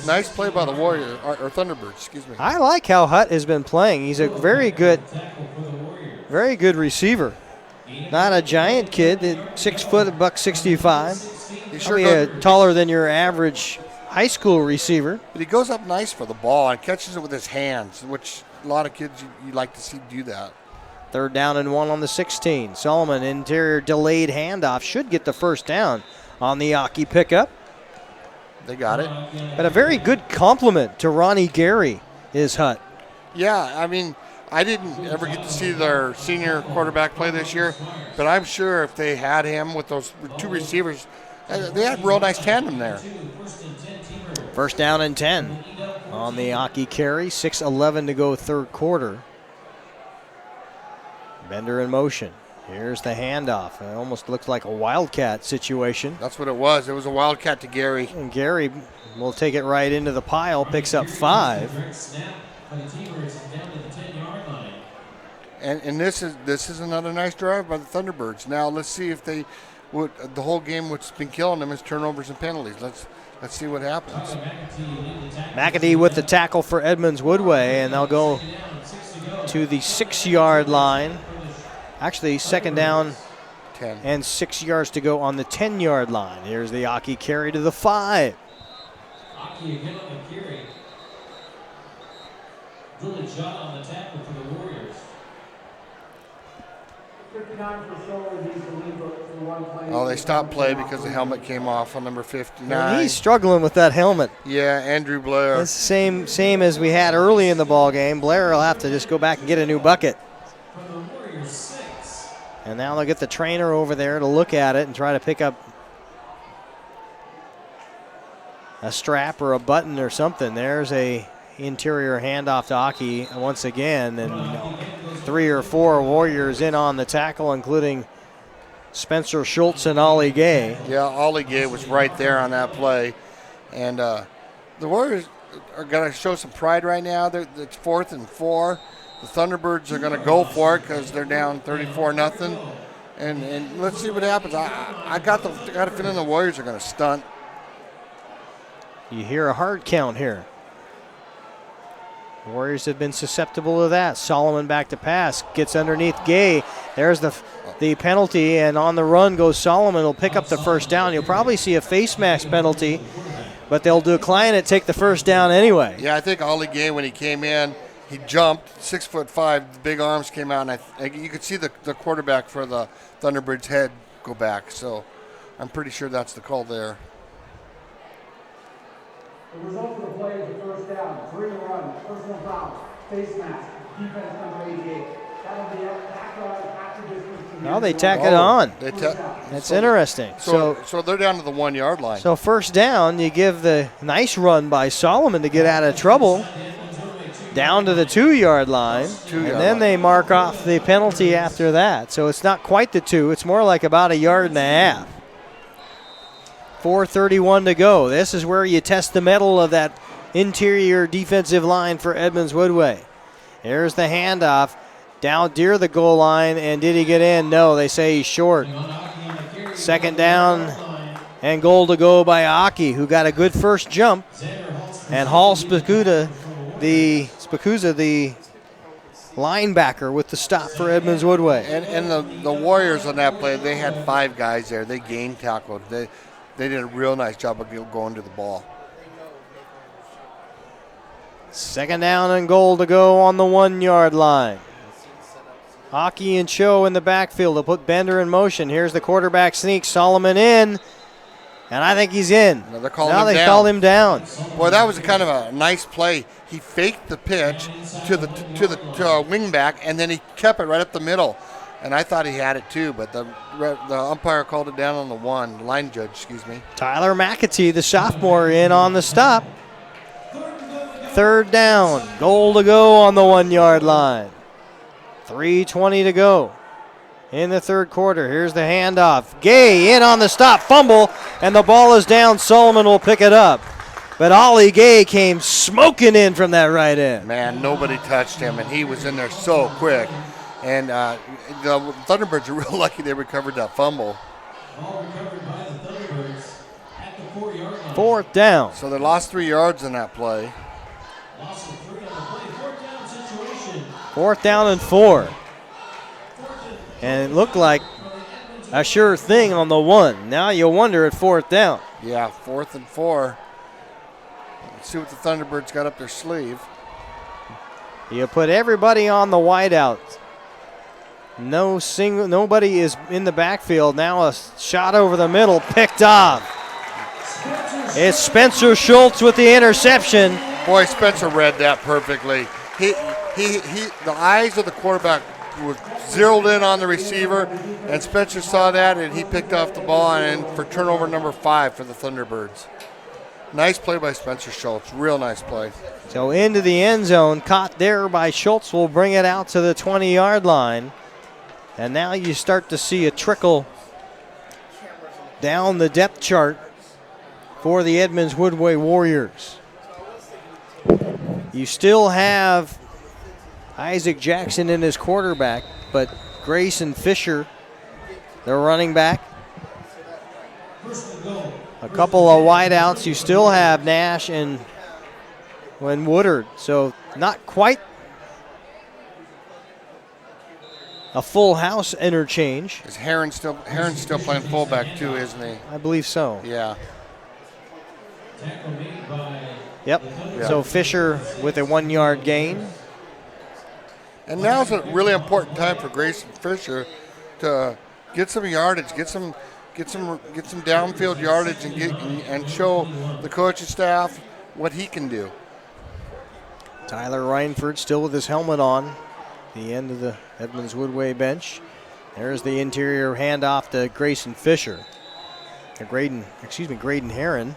Nice play by the Warrior, or Thunderbirds, excuse me. I like how Hutt has been playing. He's a very good receiver. Not a giant kid, 6 foot, $165. He's sure taller than your average high school receiver. But he goes up nice for the ball and catches it with his hands, which a lot of kids you like to see do that. 3rd down and 1 on the 16. Solomon, interior delayed handoff, should get the first down on the Aki pickup. They got it. But a very good compliment to Ronnie Gary is Hutt. Yeah, I mean, I didn't ever get to see their senior quarterback play this year, but I'm sure if they had him with those two receivers, they had a real nice tandem there. 1st down and 10 on the Aki carry. 6:11 to go, 3rd quarter. Bender in motion. Here's the handoff. It almost looks like a Wildcat situation. That's what it was. It was a Wildcat to Gary. And Gary will take it right into the pile, picks up 5. And this is another nice drive by the Thunderbirds. Now let's see if the whole game what's been killing them is turnovers and penalties. Let's see what happens. McAdee with the tackle for Edmonds Woodway, and they'll go to the 6-yard line. Actually, 2nd down 10. And 6 yards to go on the 10-yard line. Here's the Aki carry to the 5. Aki again on the carry. Good shot on the tackle for the Warriors. 59 for Shorewood needs to leave for one play. Oh, they stopped play because the helmet came off on number 59. And he's struggling with that helmet. Yeah, Andrew Blair. It's the same as we had early in the ball game. Blair will have to just go back and get a new bucket. From the Warriors 6. And now they'll get the trainer over there to look at it and try to pick up a strap or a button or something. There's a interior handoff to Aki once again, and 3 or 4 Warriors in on the tackle, including Spencer Schultz and Ollie Gay. Yeah, Ollie Gay was right there on that play. And the Warriors are going to show some pride right now. It's 4th and 4. The Thunderbirds are going to go for it because they're down 34-0. And let's see what happens. I got a feeling the Warriors are going to stunt. You hear a hard count here. Warriors have been susceptible to that. Solomon back to pass, gets underneath Gay. There's the penalty, and on the run goes Solomon. He'll pick up the first down. You'll probably see a face mask penalty, but they'll decline it, take the first down anyway. Yeah, I think Ollie Gay, when he came in, he jumped, 6'5", the big arms came out, and you could see the quarterback for the Thunderbirds' head go back. So I'm pretty sure that's the call there. The result of the play is a first down, 3-run, personal foul, face mask, defense number 88. That'll be after distance. Now they tack it on. That's interesting. So they're down to the 1 yard line. So first down, you give the nice run by Solomon to get out of trouble down to the 2 yard line, and then they mark off the penalty after that. So it's not quite the 2. It's more like about 1.5 yards. 4:31 to go. This is where you test the mettle of that interior defensive line for Edmonds Woodway. There's the handoff down near the goal line, and did he get in? No, they say he's short. Second down and goal to go by Aki, who got a good first jump. And Hall Spikuza, the linebacker, with the stop for Edmonds Woodway. And the Warriors on that play, they had 5 guys there. They game tackled. They did a real nice job of going to the ball. Second down and goal to go on the 1 yard line. Aki and Cho in the backfield to put Bender in motion. Here's the quarterback sneak. Solomon in, and I think he's in. Now they called him down. Boy, that was kind of a nice play. He faked the pitch to the wing back, and then he kept it right up the middle. And I thought he had it too, but the umpire called it down on the 1, the line judge, excuse me. Tyler McAtee, the sophomore, in on the stop. Third down, goal to go on the 1 yard line. 3:20 to go in the third quarter. Here's the handoff. Gay in on the stop, fumble, and the ball is down. Solomon will pick it up. But Ollie Gay came smoking in from that right end. Man, nobody touched him, and he was in there so quick. And the Thunderbirds are real lucky they recovered that fumble. Ball recovered by the Thunderbirds at the 4 yard line. Fourth down. So they lost 3 yards in that play. Loss of 3 on the play. 4th down situation. 4th down and 4. And it looked like a sure thing on the 1. Now you wonder at 4th down. Yeah, 4th and 4. Let's see what the Thunderbirds got up their sleeve. You put everybody on the wideout. Nobody is in the backfield. Now a shot over the middle, picked off. It's Spencer Schultz with the interception. Boy, Spencer read that perfectly. The eyes of the quarterback were zeroed in on the receiver, and Spencer saw that, and he picked off the ball and for turnover number 5 for the Thunderbirds. Nice play by Spencer Schultz. Real nice play. So into the end zone, caught there by Schultz, will bring it out to the 20 yard line. And now you start to see a trickle down the depth chart for the Edmonds Woodway Warriors. You still have Isaac Jackson in his quarterback, but Grayson Fisher, their running back. A couple of wideouts. You still have Nash and Woodard, so not quite a full house interchange. Is Heron's still playing fullback too, isn't he? I believe so. Yeah. Yep. Yeah. So Fisher with a 1 yard gain. And now's a really important time for Grayson Fisher to get some yardage, get some downfield yardage, and show the coaching staff what he can do. Tyler Reinford still with his helmet on, the end of the Edmonds Woodway bench. There's the interior handoff to Grayson Fisher. Graydon Herron.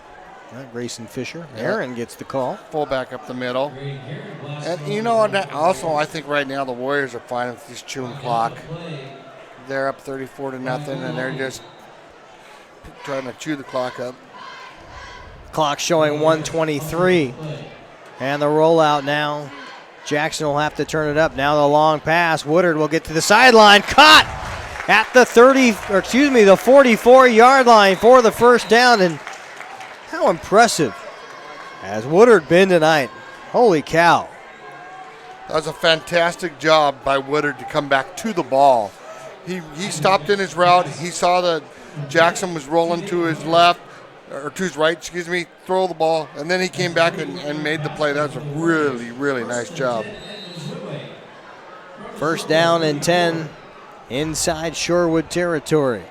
Not Grayson Fisher. Herron gets the call. Fullback up the middle. And you know, also I think right now the Warriors are fine with this chewing clock. They're up 34-0, and they're just trying to chew the clock up. Clock showing 1:23. And the rollout now. Jackson will have to turn it up. Now the long pass. Woodard will get to the sideline. Caught at the 44-yard line for the first down. And how impressive has Woodard been tonight? Holy cow. That was a fantastic job by Woodard to come back to the ball. He stopped in his route. He saw that Jackson was rolling to his left, or to his right, throw the ball, and then he came back and made the play. That was a really, really nice job. First down and 10 inside Shorewood territory.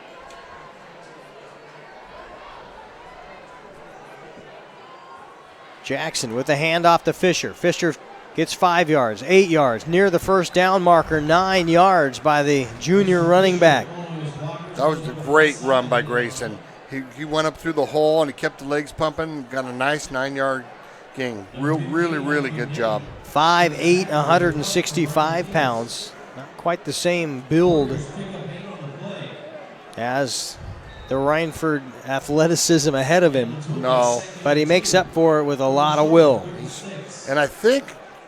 Jackson with the handoff to Fisher. Fisher gets 5 yards, 8 yards, near the first down marker, 9 yards by the junior running back. That was a great run by Grayson. He went up through the hole and he kept the legs pumping, got a nice 9-yard gain. Really, really good job. 5'8", 165 pounds. Not quite the same build as the Rhineford athleticism ahead of him. No. But he makes up for it with a lot of will. And I think,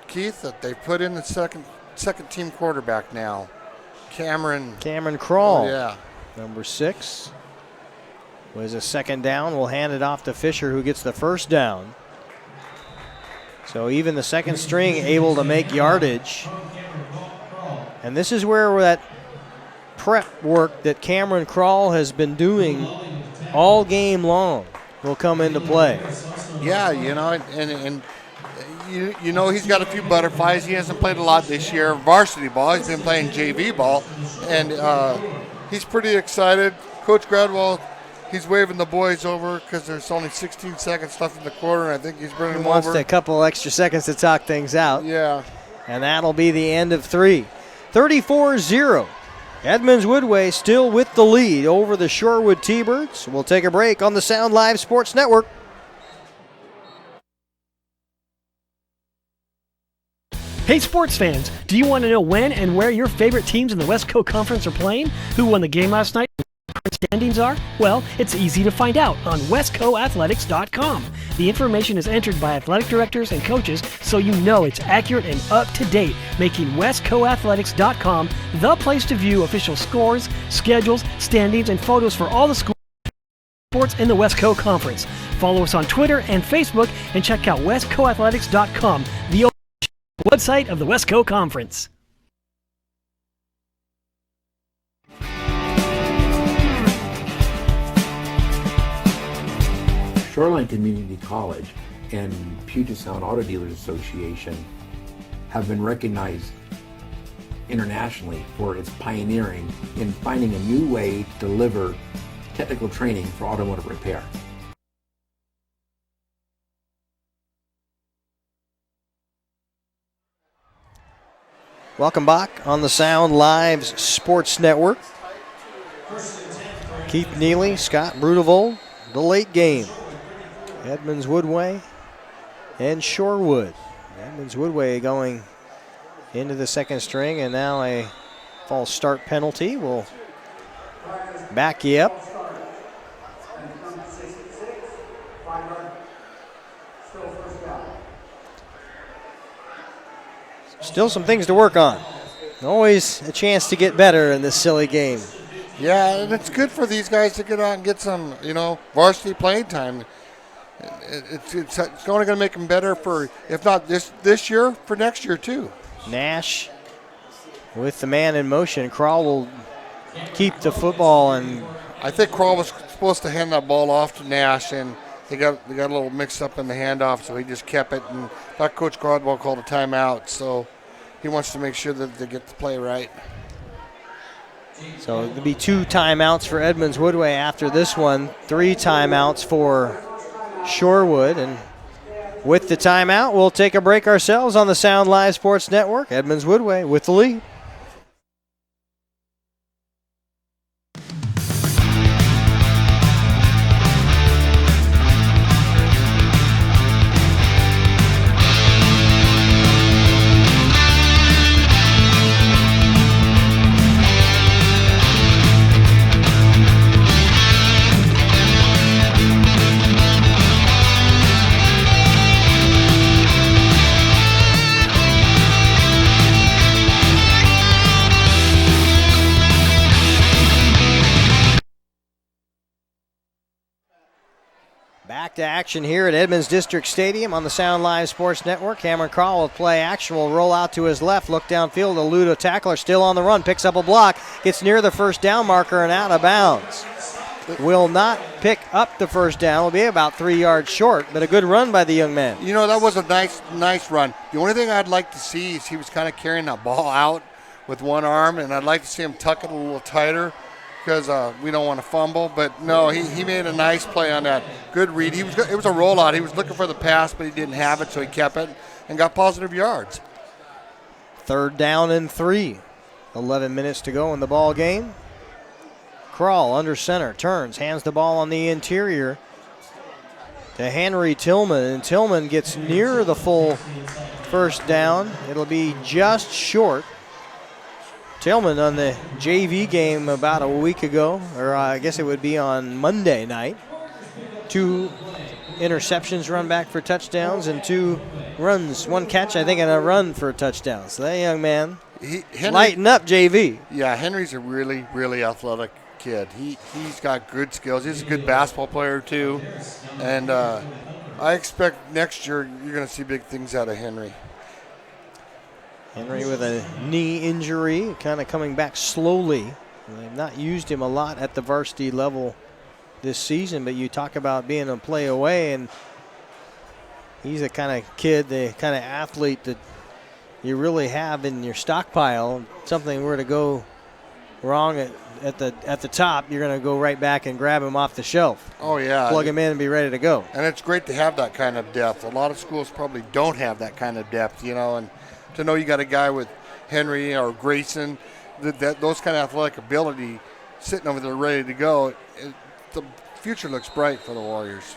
Keith, that they put in the second team quarterback now. Cameron Krall. Oh, yeah. Number 6. Was a second down. We'll hand it off to Fisher, who gets the first down. So even the second string able to make yardage. And this is where that prep work that Cameron Krall has been doing all game long will come into play. Yeah, and you know he's got a few butterflies. He hasn't played a lot this year, varsity ball. He's been playing JV ball, and he's pretty excited. Coach Gradwell, he's waving the boys over because there's only 16 seconds left in the quarter, and I think he's bringing them over. He wants a couple extra seconds to talk things out. Yeah. And that'll be the end of 3. 34-0. Edmonds Woodway still with the lead over the Shorewood T-Birds. We'll take a break on the Sound Live Sports Network. Hey sports fans, do you want to know when and where your favorite teams in the West Coast Conference are playing? Who won the game last night? Standings are? Well, it's easy to find out on westcoathletics.com. The information is entered by athletic directors and coaches, so you know it's accurate and up to date, making westcoathletics.com the place to view official scores, schedules, standings, and photos for all the schools sports in the West Coast Conference. Follow us on Twitter and Facebook, and check out westcoathletics.com, the website of the West Coast Conference. Shoreline Community College and Puget Sound Auto Dealers Association have been recognized internationally for its pioneering in finding a new way to deliver technical training for automotive repair. Welcome back on the Sound Live Sports Network. Keith Neely, Scott Brudevold, the late game. Edmonds Woodway and Shorewood. Edmonds Woodway going into the second string, and now a false start penalty will back you up. Still some things to work on. Always a chance to get better in this silly game. Yeah, and it's good for these guys to get out and get some, varsity playing time. It's only going to make them better for, if not this year, for next year too. Nash with the man in motion. Krall will keep the football, and I think Krall was supposed to hand that ball off to Nash, and they got a little mixed up in the handoff, so he just kept it. And thought Coach Gradwell called a timeout, so he wants to make sure that they get the play right. So there'll be 2 timeouts for Edmonds Woodway after this one, 3 timeouts for Shorewood. And with the timeout, we'll take a break ourselves on the Sound Live Sports Network. Edmonds Woodway with the lead. Back to action here at Edmonds District Stadium on the Sound Live Sports Network. Cameron Crawl will play action, will roll out to his left, look downfield, elude a tackler, still on the run, picks up a block, gets near the first down marker and out of bounds. Will not pick up the first down, will be about 3 yards short, but a good run by the young man. You know, that was a nice run. The only thing I'd like to see is he was kind of carrying that ball out with one arm, and I'd like to see him tuck it a little tighter, because we don't want to fumble. But no, he made a nice play on that. Good read. It was a rollout. He was looking for the pass, but he didn't have it, so he kept it and got positive yards. 3rd down and 3. 11 minutes to go in the ball game. Crawl under center, turns, hands the ball on the interior to Henry Tillman, and Tillman gets near the full first down. It'll be just short. Tillman on the JV game about a week ago, or I guess it would be on Monday night. 2 interceptions run back for touchdowns and 2 runs, 1 catch, I think, and a run for a touchdown. So that young man, lighten up JV. Yeah, Henry's a really, really athletic kid. He's got good skills. He's a good basketball player too. And I expect next year you're going to see big things out of Henry. Henry with a knee injury, kind of coming back slowly. They've not used him a lot at the varsity level this season, but you talk about being a play away, and he's the kind of kid, the kind of athlete that you really have in your stockpile. Something were to go wrong at the top, you're going to go right back and grab him off the shelf. Oh, yeah. Plug him in and be ready to go. And it's great to have that kind of depth. A lot of schools probably don't have that kind of depth, and to know you got a guy with Henry or Grayson, those kind of athletic ability sitting over there ready to go, the future looks bright for the Warriors.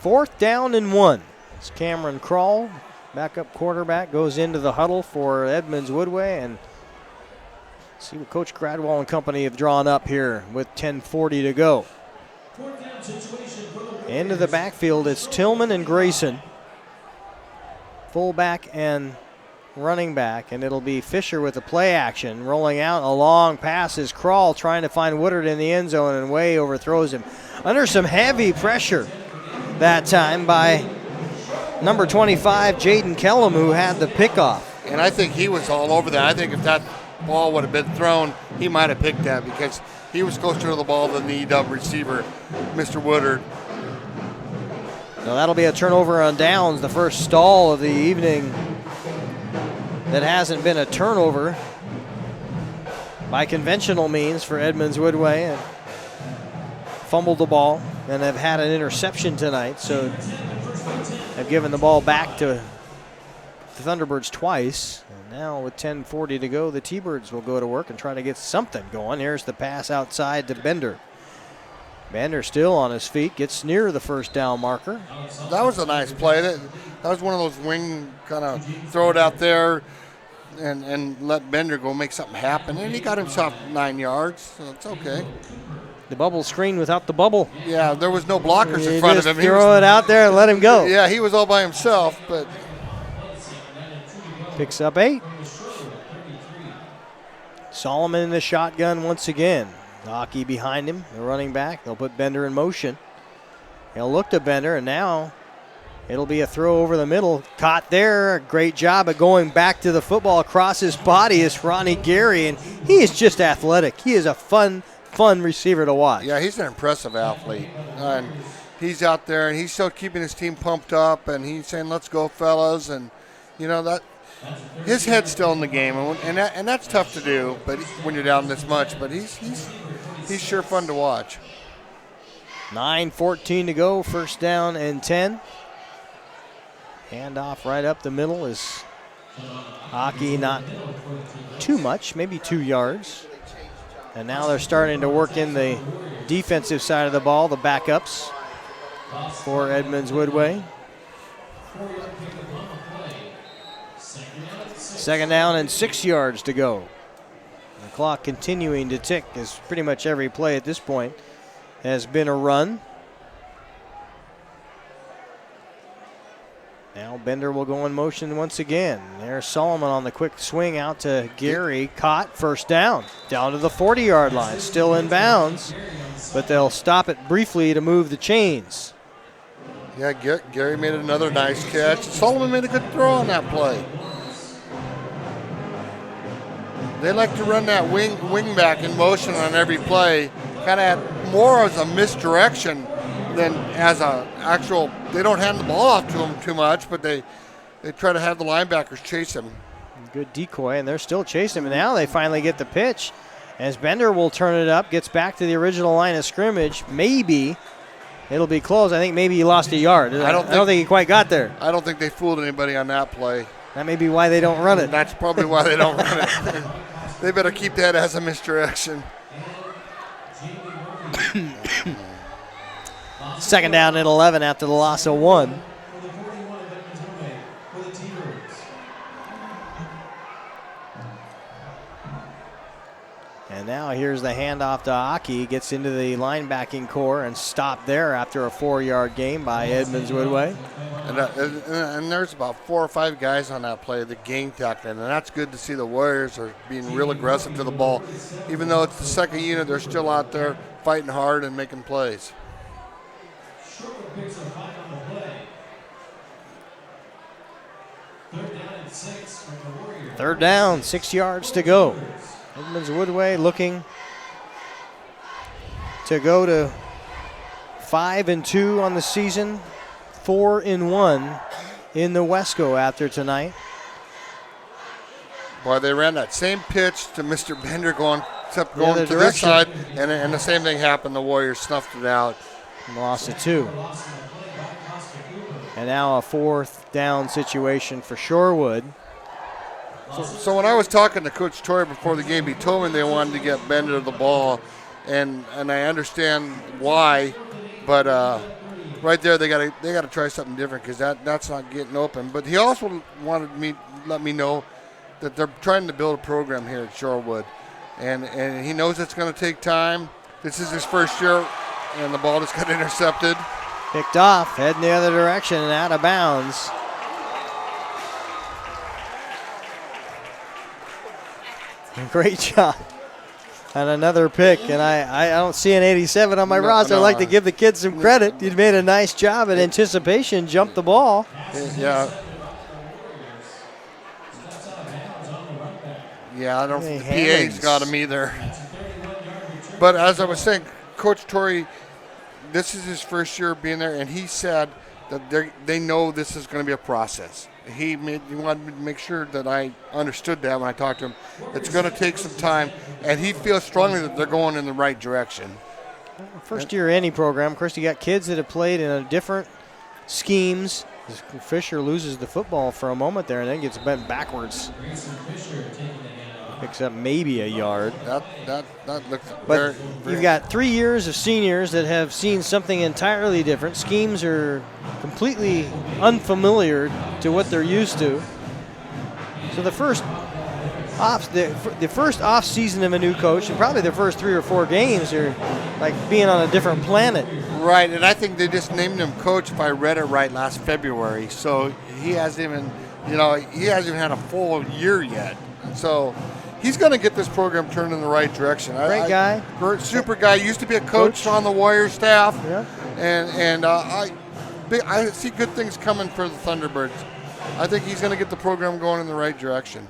4th down and 1. It's Cameron Crawl, backup quarterback, goes into the huddle for Edmonds Woodway, and see what Coach Gradwell and company have drawn up here with 10:40 to go. Into the backfield, it's Tillman and Grayson, fullback and running back, and it'll be Fisher with the play action. Rolling out a long pass is Crawl trying to find Woodard in the end zone, and way overthrows him. Under some heavy pressure that time by number 25, Jaden Kellum, who had the pickoff. And I think he was all over that. I think if that ball would have been thrown, he might have picked that, because he was closer to the ball than the receiver, Mr. Woodard. Now that'll be a turnover on downs, the first stall of the evening that hasn't been a turnover by conventional means for Edmonds Woodway, and fumbled the ball and have had an interception tonight, so have given the ball back to the Thunderbirds twice. And now with 10:40 to go, the T-Birds will go to work and try to get something going. Here's the pass outside to Bender. Bender still on his feet, gets near the first down marker. That was a nice play. That was one of those wing kind of throw it out there and let Bender go make something happen. And he got himself 9 yards, so it's okay. The bubble screen without the bubble. Yeah, there was no blockers in front of him. Throw it out there and let him go. Yeah, he was all by himself, but picks up 8. Solomon in the shotgun once again. Hockey behind him, the running back. They'll put Bender in motion. He'll look to Bender, and now it'll be a throw over the middle. Caught there. Great job of going back to the football across his body is Ronnie Gary, and he is just athletic. He is a fun receiver to watch. Yeah, he's an impressive athlete. And he's out there, and he's still keeping his team pumped up, and he's saying, let's go, fellas. And, that his head's still in the game, and that's tough to do but when you're down this much. But he's sure fun to watch. 9:14 to go, first down and 10. Handoff right up the middle is Hockey, not too much, maybe 2 yards. And now they're starting to work in the defensive side of the ball, the backups for Edmonds Woodway. 2nd down and 6 yards to go. The clock continuing to tick, as pretty much every play at this point has been a run. Now Bender will go in motion once again. There's Solomon on the quick swing out to Gary. Caught, first down to the 40-yard line. Still in bounds, but they'll stop it briefly to move the chains. Yeah, Gary made another nice catch. Sullivan made a good throw on that play. They like to run that wing back in motion on every play, kind of more as a misdirection than as a actual. They don't hand the ball off to him too much, but they try to have the linebackers chase him. Good decoy, and they're still chasing him. And now they finally get the pitch as Bender will turn it up, gets back to the original line of scrimmage. Maybe it'll be close. I think maybe he lost a yard. I don't think he quite got there. I don't think they fooled anybody on that play. That may be why they don't run it. That's probably why they don't run it. They better keep that as a misdirection. Second down at 11 after the loss of 1. And now here's the handoff to Aki. Gets into the linebacking core and stopped there after a 4-yard gain by Edmonds Woodway. And there's about 4 or 5 guys on that play that gang tackling, and that's good to see. The Warriors are being real aggressive to the ball. Even though it's the second unit, they're still out there fighting hard and making plays. Shorewood picks up 5 on the play. 3rd down and 6 from the Warriors. 3rd down, 6 yards to go. Edmonds Woodway looking to go to 5-2 on the season, 4-1 in the Wesco after tonight. Boy, they ran that same pitch to Mr. Bender going to direction. this side, and the same thing happened. The Warriors snuffed it out. Lost it 2. And now a 4th down situation for Shorewood. So when I was talking to Coach Torrey before the game, he told me they wanted to get Bender the ball, and I understand why, but right there they got to try something different because that's not getting open. But he also wanted let me know that they're trying to build a program here at Shorewood, and he knows it's going to take time. This is his first year, and the ball just got intercepted. Picked off, heading the other direction and out of bounds. Great job. And another pick, and I don't see an 87 on my roster. I'd like to give the kids some credit. You made a nice job at anticipation, jumped the ball. Yeah. Yeah, I don't think the PA's got him either. But as I was saying, Coach Torrey, this is his first year being there, and he said that they know this is going to be a process. He wanted me to make sure that I understood that when I talked to him. It's going to take some time, and he feels strongly that they're going in the right direction. First year any program. Of course, you got kids that have played in different schemes. Fisher loses the football for a moment there and then gets bent backwards. Picks up maybe a yard. That looks but you've got 3 years of seniors that have seen something entirely different. Schemes are completely unfamiliar to what they're used to. So the first off season of a new coach, and probably the first 3 or 4 games are like being on a different planet. Right, and I think they just named him coach if I read it right last February. So he hasn't even had a full year yet. So he's going to get this program turned in the right direction. Great guy. Super guy. Used to be a coach on the Warriors staff. Yeah. And I see good things coming for the Thunderbirds. I think he's going to get the program going in the right direction.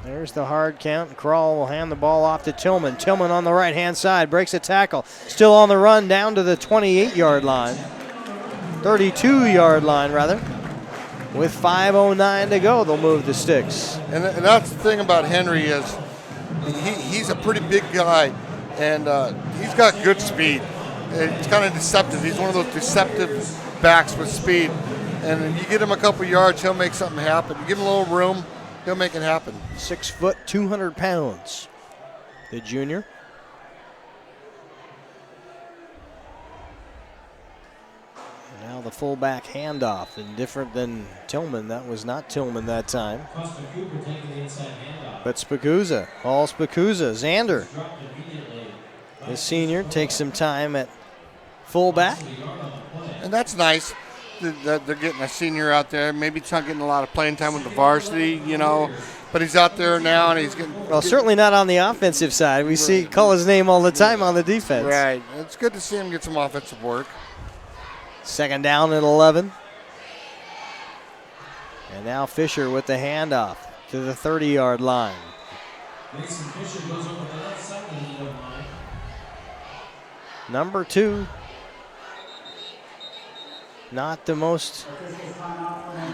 There's the hard count. Krall will hand the ball off to Tillman. Tillman on the right-hand side breaks a tackle. Still on the run down to the 28-yard line. 32-yard line, rather. With 5:09 to go, they'll move the sticks. And that's the thing about Henry is he's a pretty big guy, and he's got good speed. It's kind of deceptive. He's one of those deceptive backs with speed. And if you get him a couple yards, he'll make something happen. You give him a little room, he'll make it happen. 6 foot, 200 pounds. The junior. Now the fullback handoff, and different than Tillman. That was not Tillman that time. But Spaguzza, all Spaguzza. Xander, the senior, takes some time at fullback. And that's nice that they're getting a senior out there. Maybe he's not getting a lot of playing time with the varsity, but he's out there now and he's getting. Well, certainly not on the offensive side. We call his name all the time on the defense. Right. It's good to see him get some offensive work. Second down at 11. And now Fisher with the handoff to the 30-yard line. Grayson Fisher goes over the left side of the line. Number 2. Not the most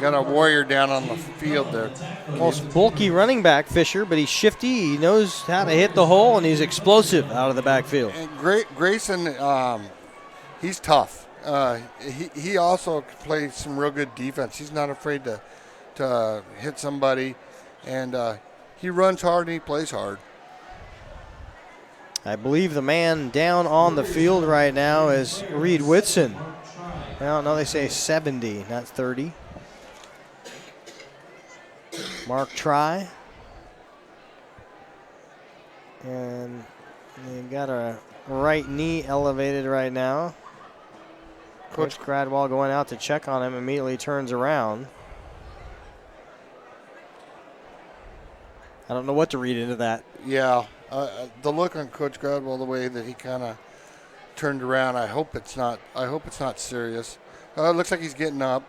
Got a warrior down on the field there. most bulky running back, Fisher, but he's shifty. He knows how to hit the hole, and he's explosive out of the backfield. And Grayson, he's tough. He also plays some real good defense. He's not afraid to hit somebody, and he runs hard and he plays hard. I believe the man down on the field right now is Reed Whitson. Well, no, they say 70, not 30. Mark Try. And they got a right knee elevated right now. Coach Gradwell going out to check on him, immediately turns around. I don't know what to read into that. Yeah, the look on Coach Gradwell, the way that he kind of turned around. I hope it's not serious. It looks like he's getting up.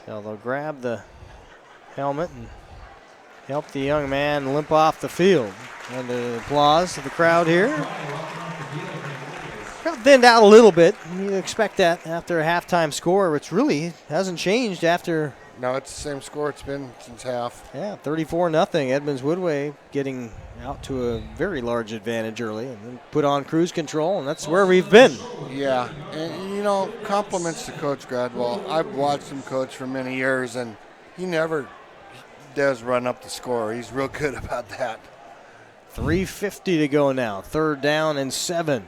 So they'll grab the helmet and help the young man limp off the field. And the applause of the crowd here. Crowd thinned out a little bit. You expect that after a halftime score, which really hasn't changed after. No, it's the same score it's been since half. Yeah, 34-0. Edmonds Woodway getting out to a very large advantage early and then put on cruise control, and that's where we've been. Yeah, and compliments to Coach Gradwell. I've watched him coach for many years, and he never does run up the score. He's real good about that. 3:50 to go now. 3rd down and 7.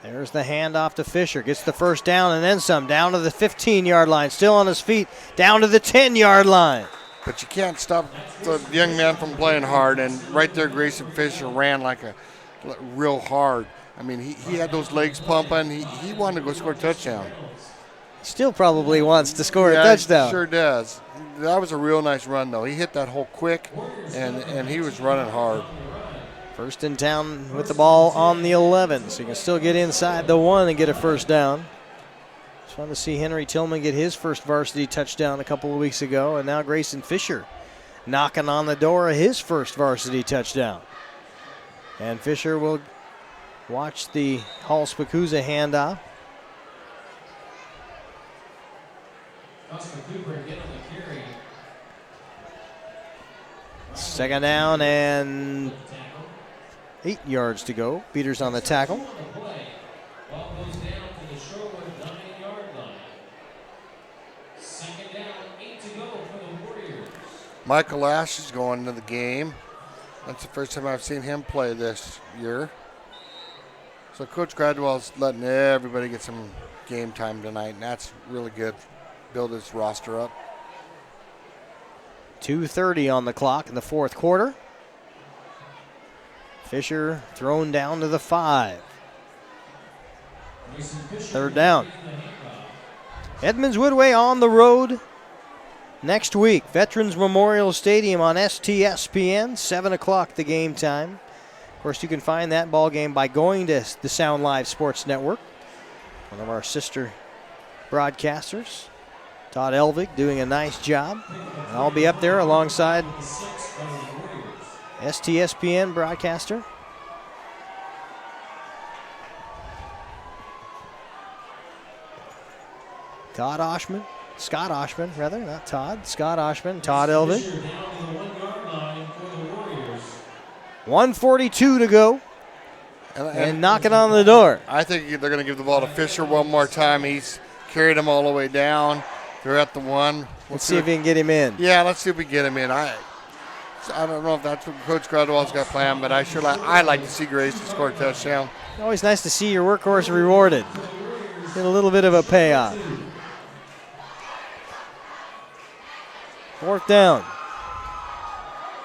There's the handoff to Fisher. Gets the first down and then some. Down to the 15-yard line. Still on his feet. Down to the 10-yard line. But you can't stop the young man from playing hard. And right there, Grayson Fisher ran like real hard. I mean, he had those legs pumping. He wanted to go score a touchdown. Still probably wants to score a touchdown. He sure does. That was a real nice run, though. He hit that hole quick, and he was running hard. First in town with the ball on the 11, so you can still get inside the 1 and get a first down. Just wanted to see Henry Tillman get his first varsity touchdown a couple of weeks ago, and now Grayson Fisher knocking on the door of his first varsity touchdown. And Fisher will watch the Hall-Spikuza handoff. Second down and 8 yards to go. Peters on the tackle. Ball goes down to the Shorewood 9-yard line. Second down, 8 to go for the Warriors. Michael Ash is going into the game. That's the first time I've seen him play this year. So Coach Gradwell's letting everybody get some game time tonight, and that's really good. Build his roster up. 2:30 on the clock in the 4th quarter. Fisher thrown down to the 5. 3rd down. Edmonds Woodway on the road next week. Veterans Memorial Stadium on STSPN, 7 o'clock the game time. Of course, you can find that ball game by going to the Sound Live Sports Network. One of our sister broadcasters, Todd Elvig, doing a nice job. And I'll be up there alongside STSPN broadcaster. Scott Oshman, not Todd. Scott Oshman, Todd Elvig. 1:42 to go. And knocking on the door. I think they're going to give the ball to Fisher one more time. He's carried him all the way down. They're at the 1. Let's see if we can get him in. Yeah, let's see if we can get him in. I don't know if that's what Coach Gradwell's got planned, but I like to see Grayson score a touchdown. Always nice to see your workhorse rewarded. Get a little bit of a payoff. 4th down.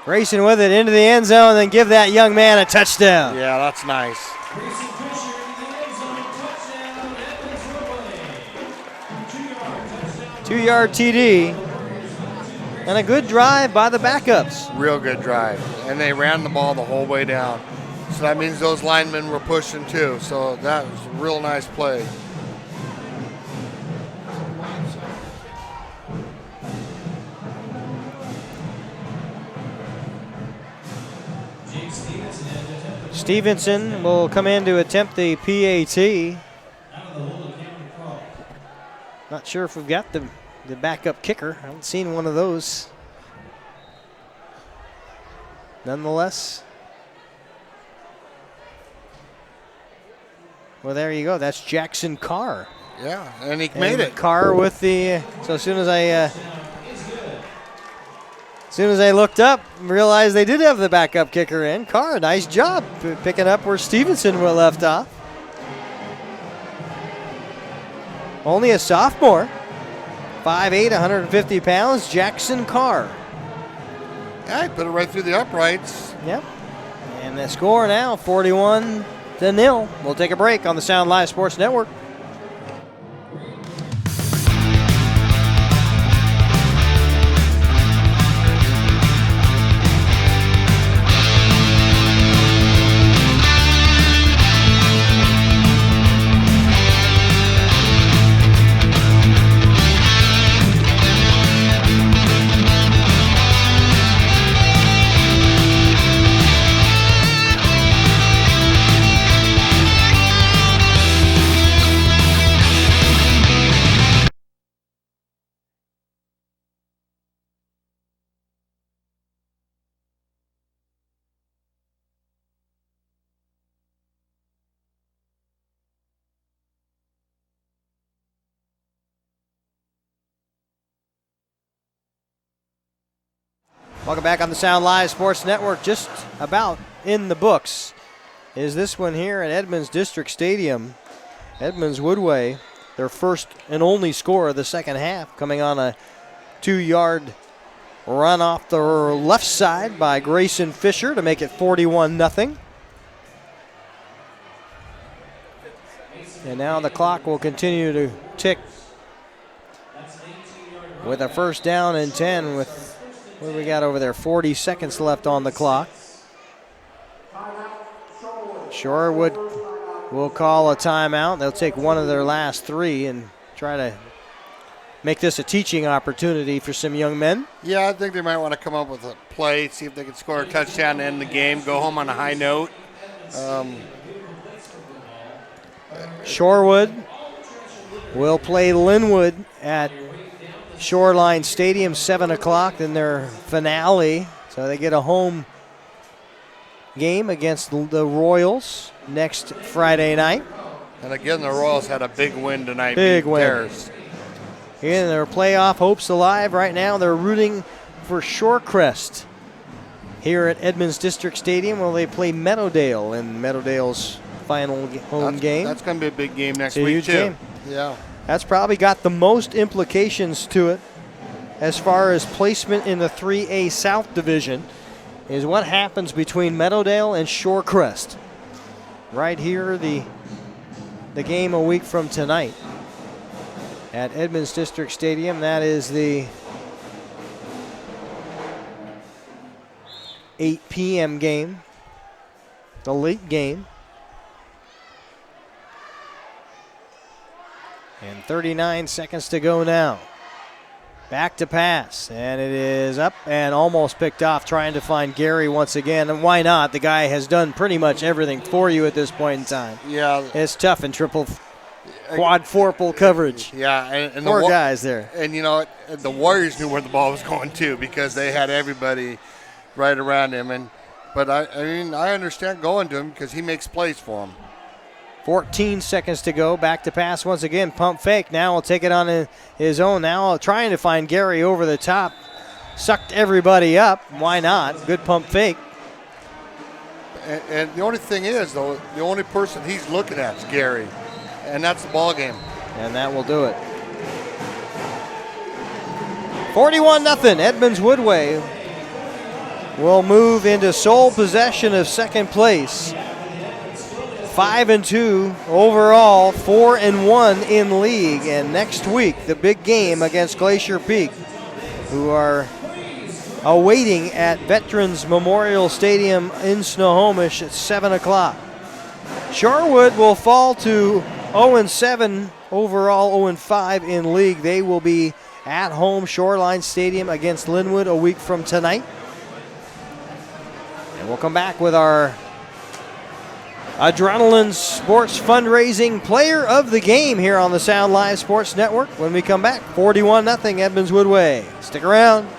Grayson with it into the end zone, and then give that young man a touchdown. Yeah, that's nice. Grayson Fisher in the end zone, touchdown, Edmonds Woodway. 2-yard touchdown. 2-yard TD. And a good drive by the backups. Real good drive. And they ran the ball the whole way down. So that means those linemen were pushing too. So that was a real nice play. Stevenson will come in to attempt the PAT. Not sure if we've got the backup kicker. I haven't seen one of those. Nonetheless. Well, there you go. That's Jackson Carr. Yeah, and he made it. Carr with the. So as soon as I looked up, realized they did have the backup kicker in. Carr, nice job picking up where Stevenson were left off. Only a sophomore. 5'8", 150 pounds, Jackson Carr. Yeah, he put it right through the uprights. Yep. And the score now, 41-0. We'll take a break on the Sound Live Sports Network. Welcome back on the Sound Live Sports Network. Just about in the books is this one here at Edmonds District Stadium. Edmonds Woodway, their first and only score of the second half, coming on a 2-yard run off the left side by Grayson Fisher to make it 41-0. And now the clock will continue to tick with a first down and 10 with, what do we got over there, 40 seconds left on the clock. Shorewood will call a timeout. They'll take one of their last 3 and try to make this a teaching opportunity for some young men. Yeah, I think they might want to come up with a play, see if they can score a touchdown to end the game, go home on a high note. Shorewood will play Linwood at Shoreline Stadium, 7 o'clock, then their finale. So they get a home game against the Royals next Friday night. And again, the Royals had a big win tonight. Big win. Bears. And their playoff hopes alive right now. They're rooting for Shorecrest here at Edmonds District Stadium while they play Meadowdale in Meadowdale's final home game. That's going to be a big game next It's a week, huge too. game. Yeah. That's probably got the most implications to it as far as placement in the 3A South Division is what happens between Meadowdale and Shorecrest. Right here, the game a week from tonight at Edmonds District Stadium. That is the 8 p.m. game, the late game. And 39 seconds to go now. Back to pass, and it is up and almost picked off, trying to find Gary once again. And why not? The guy has done pretty much everything for you at this point in time. Yeah. It's tough in quadruple coverage. Yeah. And Four guys there. And, you know, the Warriors knew where the ball was going, too, because they had everybody right around him. But, I mean, I understand going to him because he makes plays for him. 14 seconds to go. Back to pass once again. Pump fake. Now he'll take it on his own. Now trying to find Gary over the top. Sucked everybody up. Why not? Good pump fake. And the only thing is, though, the only person he's looking at is Gary. And that's the ball game. And that will do it. 41-0. Edmonds Woodway will move into sole possession of second place. 5-2 overall, 4-1 in league. And next week, the big game against Glacier Peak, who are awaiting at Veterans Memorial Stadium in Snohomish at 7 o'clock. Shorewood will fall to 0-7 overall, 0-5 in league. They will be at home Shoreline Stadium against Linwood a week from tonight. And we'll come back with our Adrenaline Sports Fundraising Player of the Game here on the Sound Live Sports Network. When we come back, 41-0 Edmonds Woodway. Stick around.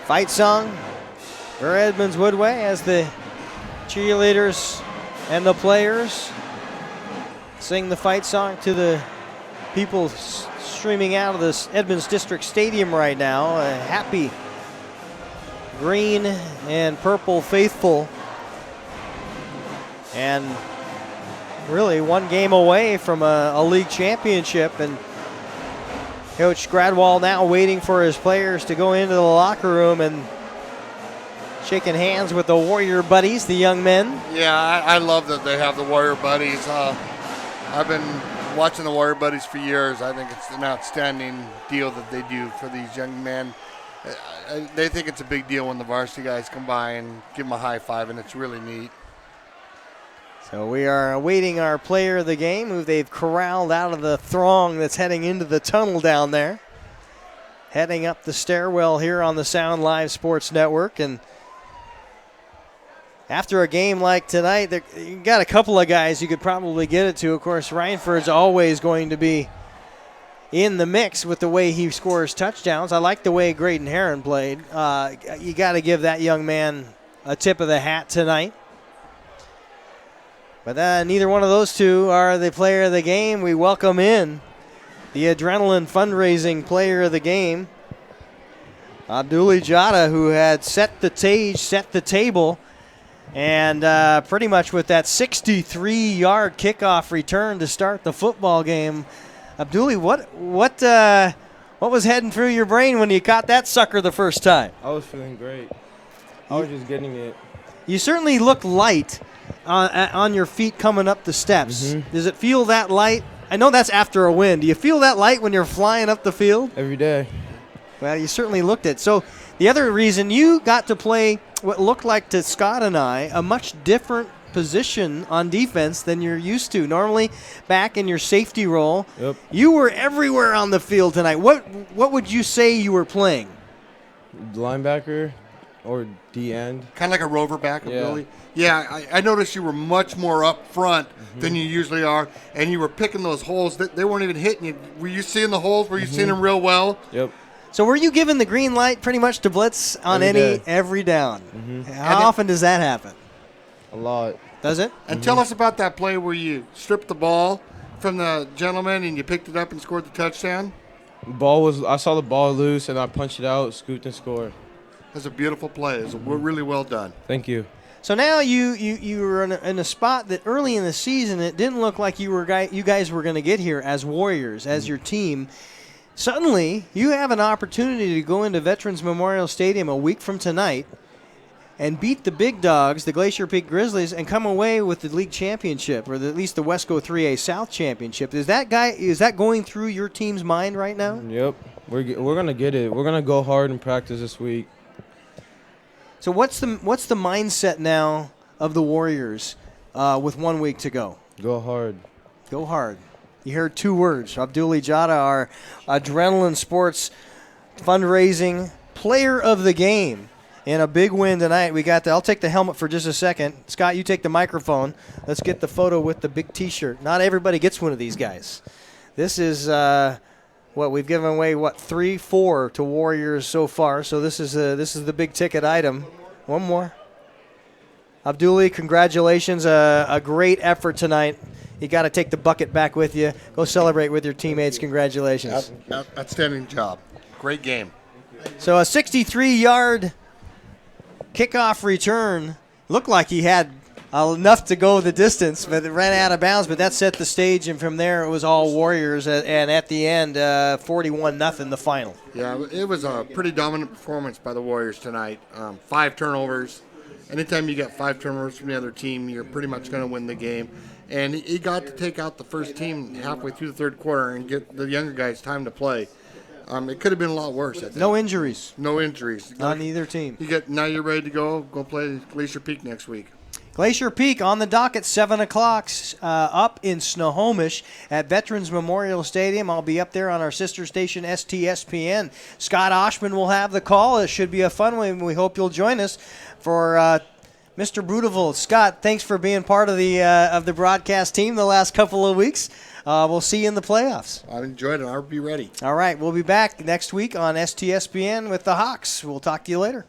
Fight song for Edmonds Woodway as the cheerleaders and the players sing the fight song to the people streaming out of this Edmonds District Stadium right now. A happy green and purple faithful, and really one game away from a league championship. And Coach Gradwall now waiting for his players to go into the locker room and shaking hands with the Warrior Buddies, the young men. Yeah, I love that they have the Warrior Buddies. I've been watching the Warrior Buddies for years. I think it's an outstanding deal that they do for these young men. They think it's a big deal when the varsity guys come by and give them a high five, and it's really neat. So we are awaiting our player of the game, who they've corralled out of the throng that's heading into the tunnel down there. Heading up the stairwell here on the Sound Live Sports Network. And after a game like tonight, you got a couple of guys you could probably get it to. Of course, Rhineford's always going to be in the mix with the way he scores touchdowns. I like the way Graydon Heron played. You got to give that young man a tip of the hat tonight. But neither one of those two are the player of the game. We welcome in the Adrenaline Fundraising Player of the Game, Abdulli Jada, who had set the table, and pretty much with that 63-yard kickoff return to start the football game. Abdulli, what was heading through your brain when you caught that sucker the first time? I was feeling great. I was just getting it. You certainly look light on your feet coming up the steps. Mm-hmm. Does it feel that light? I know that's after a win. Do you feel that light when you're flying up the field? Every day. Well, you certainly looked it. So the other reason you got to play what looked like to Scott and I a much different position on defense than you're used to. Normally back in your safety role. Yep. You were everywhere on the field tonight. What would you say you were playing? Linebacker or D-end. Kind of like a rover back, Yeah. Billy. Yeah, I noticed you were much more up front than you usually are, and you were picking those holes. They weren't even hitting you. Were you seeing the holes? Were you seeing them real well? Yep. So were you given the green light pretty much to blitz on every down? How often does that happen? A lot. Does it? And tell us about that play where you stripped the ball from the gentleman and you picked it up and scored the touchdown. I saw the ball loose, and I punched it out, scooped, and scored. That's a beautiful play. It's really well done. Thank you. So now you were in a spot that early in the season it didn't look like you guys were going to get here as Warriors, as your team. Suddenly, you have an opportunity to go into Veterans Memorial Stadium a week from tonight and beat the big dogs, the Glacier Peak Grizzlies, and come away with the league championship, or at least the Wesco 3A South championship. Is that going through your team's mind right now? Yep. We're gonna get it. We're gonna go hard in practice this week. So what's the mindset now of the Warriors with 1 week to go? Go hard. Go hard. You heard two words. Abdulli Jada, our Adrenaline Sports Fundraising Player of the Game. in a big win tonight. I'll take the helmet for just a second. Scott, you take the microphone. Let's get the photo with the big T-shirt. Not everybody gets one of these guys. This is we've given away 3-4 to Warriors so far. So this is the big ticket item. One more. Abduli, congratulations. A great effort tonight. You got to take the bucket back with you. Go celebrate with your teammates. Congratulations. Outstanding job. Great game. So a 63-yard kickoff return. Looked like he had enough to go the distance, but it ran out of bounds. But that set the stage, and from there it was all Warriors. And at the end, 41-0 the final. Yeah, it was a pretty dominant performance by the Warriors tonight. 5 turnovers. Anytime you get 5 turnovers from the other team, you're pretty much going to win the game. And he got to take out the first team halfway through the third quarter and get the younger guys time to play. It could have been a lot worse, I think. No injuries. No injuries. On either team. Now you're ready to go play Glacier Peak next week. Glacier Peak on the docket, 7 o'clock, up in Snohomish at Veterans Memorial Stadium. I'll be up there on our sister station, STSPN. Scott Oshman will have the call. It should be a fun one. We hope you'll join us for Mr. Brudevold. Scott, thanks for being part of the broadcast team the last couple of weeks. We'll see you in the playoffs. I enjoyed it. I'll be ready. All right, we'll be back next week on STSPN with the Hawks. We'll talk to you later.